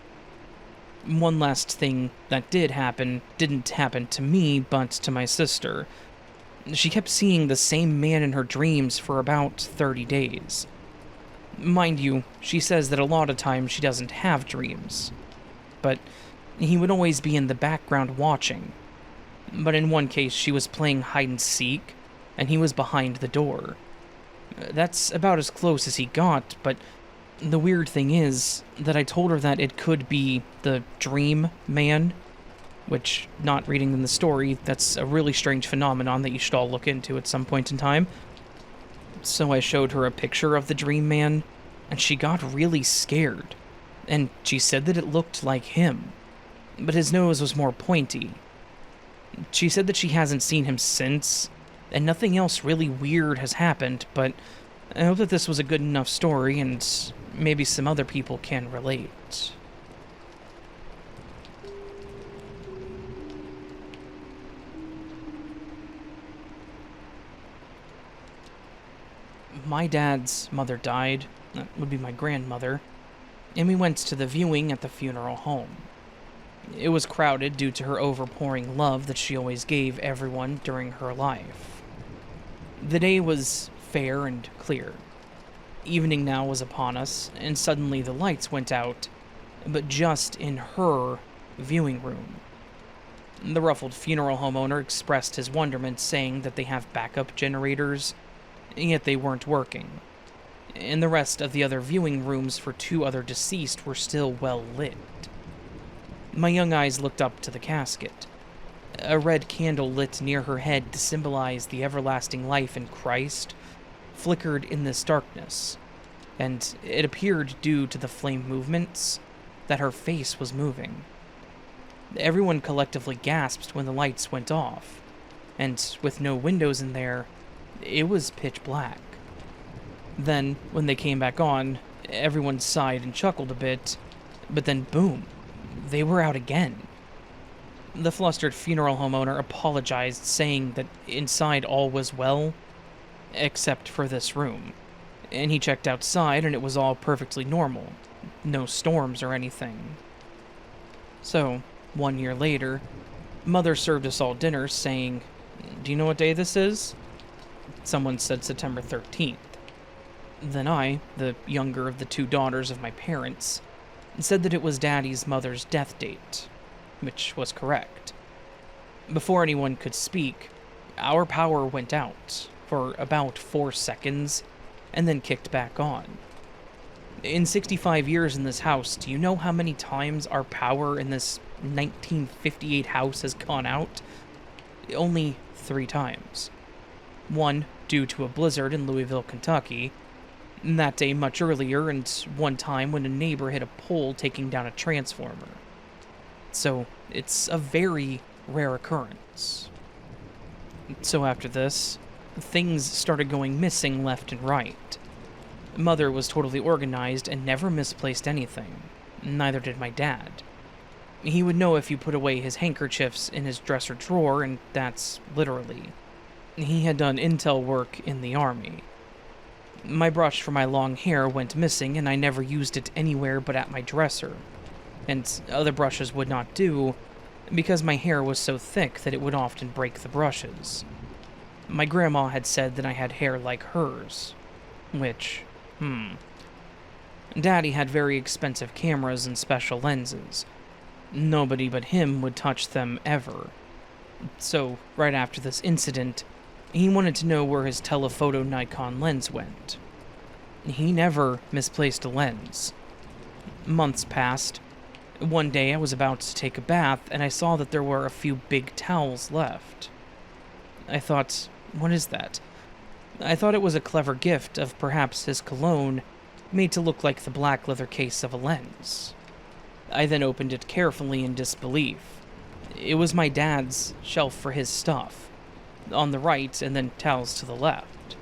One last thing that didn't happen to me, but to my sister. She kept seeing the same man in her dreams for about 30 days. Mind you, she says that a lot of times she doesn't have dreams, but he would always be in the background watching. But in one case, she was playing hide and seek, and he was behind the door. That's about as close as he got, but the weird thing is that I told her that it could be the dream man, which, not reading in the story, that's a really strange phenomenon that you should all look into at some point in time. So I showed her a picture of the dream man, and she got really scared, and she said that it looked like him, but his nose was more pointy. She said that she hasn't seen him since, and nothing else really weird has happened, but I hope that this was a good enough story, and maybe some other people can relate. My dad's mother died, that would be my grandmother, and we went to the viewing at the funeral home. It was crowded due to her overpouring love that she always gave everyone during her life. The day was fair and clear. Evening now was upon us, and suddenly the lights went out, but just in her viewing room. The ruffled funeral home owner expressed his wonderment, saying that they have backup generators, yet they weren't working. And the rest of the other viewing rooms for 2 other deceased were still well lit. My young eyes looked up to the casket. A red candle lit near her head to symbolize the everlasting life in Christ flickered in this darkness, and it appeared due to the flame movements that her face was moving. Everyone collectively gasped when the lights went off, and with no windows in there, it was pitch black. Then, when they came back on, everyone sighed and chuckled a bit, but then boom, they were out again. The flustered funeral home owner apologized, saying that inside all was well, except for this room, and he checked outside and it was all perfectly normal. No storms or anything. So, 1 year later, Mother served us all dinner saying, "Do you know what day this is?" Someone said September 13th. Then I, the younger of the two daughters of my parents, said that it was Daddy's mother's death date, which was correct. Before anyone could speak, our power went out for about 4 seconds and then kicked back on. In 65 years in this house, do you know how many times our power in this 1958 house has gone out? Only 3 times. One due to a blizzard in Louisville, Kentucky, that day much earlier, and one time when a neighbor hit a pole taking down a transformer. So, it's a very rare occurrence. So after this, things started going missing left and right. Mother was totally organized and never misplaced anything. Neither did my dad. He would know if you put away his handkerchiefs in his dresser drawer, and that's literally. He had done intel work in the army. My brush for my long hair went missing, and I never used it anywhere but at my dresser. And other brushes would not do, because my hair was so thick that it would often break the brushes. My grandma had said that I had hair like hers, which, Daddy had very expensive cameras and special lenses. Nobody but him would touch them ever. So, right after this incident, he wanted to know where his telephoto Nikon lens went. He never misplaced a lens. Months passed. One day I was about to take a bath and I saw that there were a few big towels left. I thought, what is that? I thought it was a clever gift of perhaps his cologne, made to look like the black leather case of a lens. I then opened it carefully in disbelief. It was my dad's shelf for his stuff, on the right and then towels to the left.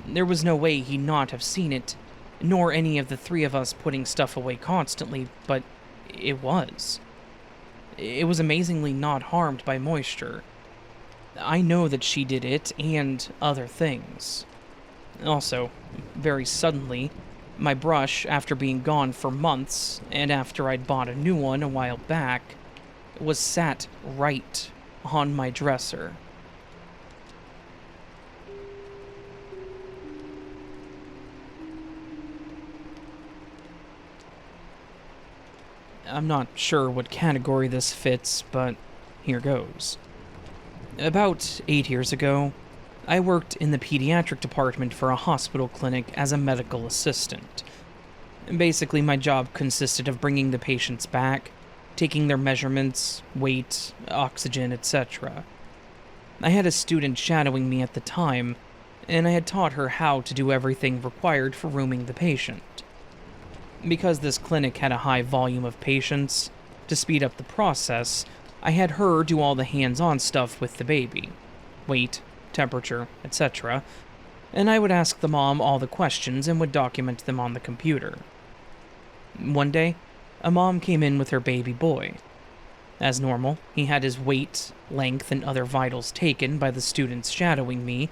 There was no way he'd not have seen it, nor any of the 3 of us putting stuff away constantly, but it was. It was amazingly not harmed by moisture. I know that she did it and other things. Also, very suddenly, my brush, after being gone for months, and after I'd bought a new one a while back, was sat right on my dresser. I'm not sure what category this fits, but here goes. About 8 years ago, I worked in the pediatric department for a hospital clinic as a medical assistant. Basically, my job consisted of bringing the patients back, taking their measurements, weight, oxygen, etc. I had a student shadowing me at the time, and I had taught her how to do everything required for rooming the patient. Because this clinic had a high volume of patients, to speed up the process, I had her do all the hands-on stuff with the baby. Weight, temperature, etc. And I would ask the mom all the questions and would document them on the computer. One day, a mom came in with her baby boy. As normal, he had his weight, length, and other vitals taken by the students shadowing me,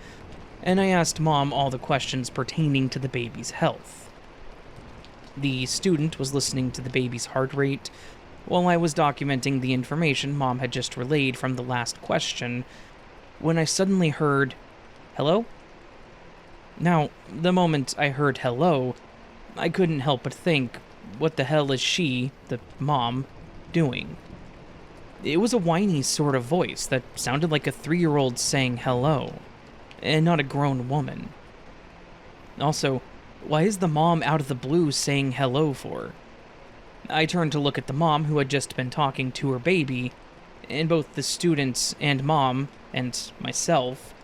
and I asked Mom all the questions pertaining to the baby's health. The student was listening to the baby's heart rate, while I was documenting the information Mom had just relayed from the last question, when I suddenly heard, "Hello?" Now, the moment I heard hello, I couldn't help but think, what the hell is she, the mom, doing? It was a whiny sort of voice that sounded like a 3-year-old saying hello, and not a grown woman. Also, why is the mom out of the blue saying hello for? I turned to look at the mom who had just been talking to her baby, and both the students and mom, and myself,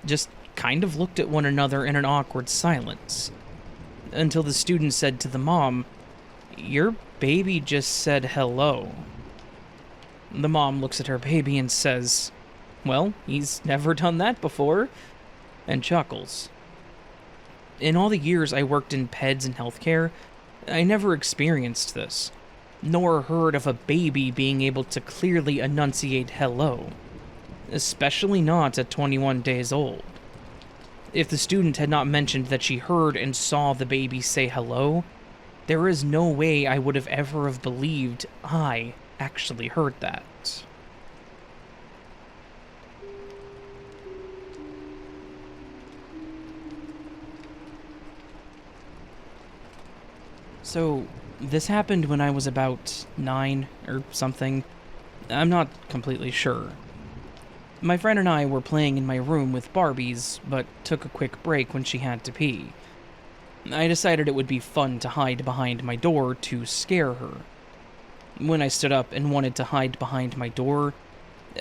just kind of looked at one another in an awkward silence, until the student said to the mom, "Your baby just said hello." The mom looks at her baby and says, "Well, he's never done that before," and chuckles. In all the years I worked in peds and healthcare, I never experienced this, nor heard of a baby being able to clearly enunciate hello, especially not at 21 days old. If the student had not mentioned that she heard and saw the baby say hello, there is no way I would have ever have believed I actually heard that. So, this happened when I was about 9 or something. I'm not completely sure. My friend and I were playing in my room with Barbies, but took a quick break when she had to pee. I decided it would be fun to hide behind my door to scare her. When I stood up and wanted to hide behind my door,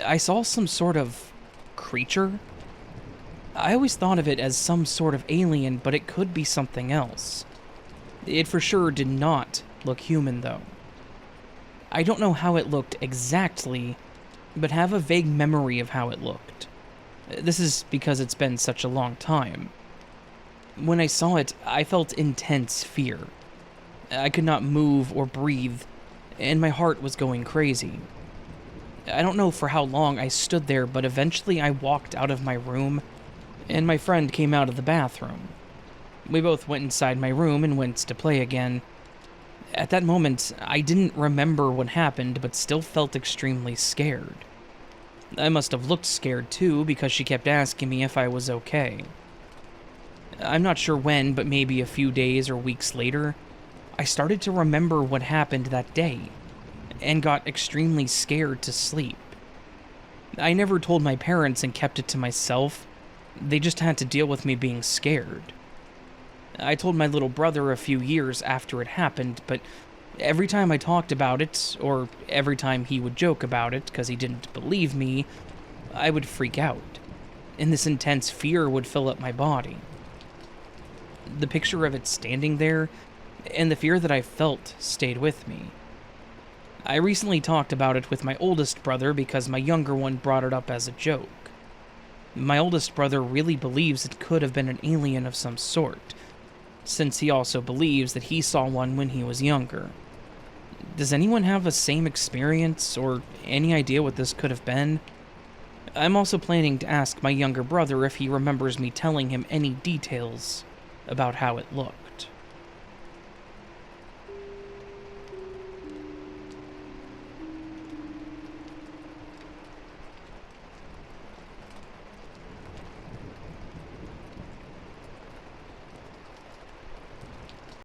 I saw some sort of creature. I always thought of it as some sort of alien, but it could be something else. It for sure did not look human, though. I don't know how it looked exactly, but have a vague memory of how it looked. This is because it's been such a long time. When I saw it, I felt intense fear. I could not move or breathe, and my heart was going crazy. I don't know for how long I stood there, but eventually I walked out of my room, and my friend came out of the bathroom. We both went inside my room and went to play again. At that moment, I didn't remember what happened, but still felt extremely scared. I must have looked scared too, because she kept asking me if I was okay. I'm not sure when, but maybe a few days or weeks later, I started to remember what happened that day, and got extremely scared to sleep. I never told my parents and kept it to myself. They just had to deal with me being scared. I told my little brother a few years after it happened, but every time I talked about it, or every time he would joke about it because he didn't believe me, I would freak out, and this intense fear would fill up my body. The picture of it standing there, and the fear that I felt, stayed with me. I recently talked about it with my oldest brother because my younger one brought it up as a joke. My oldest brother really believes it could have been an alien of some sort, since he also believes that he saw one when he was younger. Does anyone have the same experience, or any idea what this could have been? I'm also planning to ask my younger brother if he remembers me telling him any details about how it looked.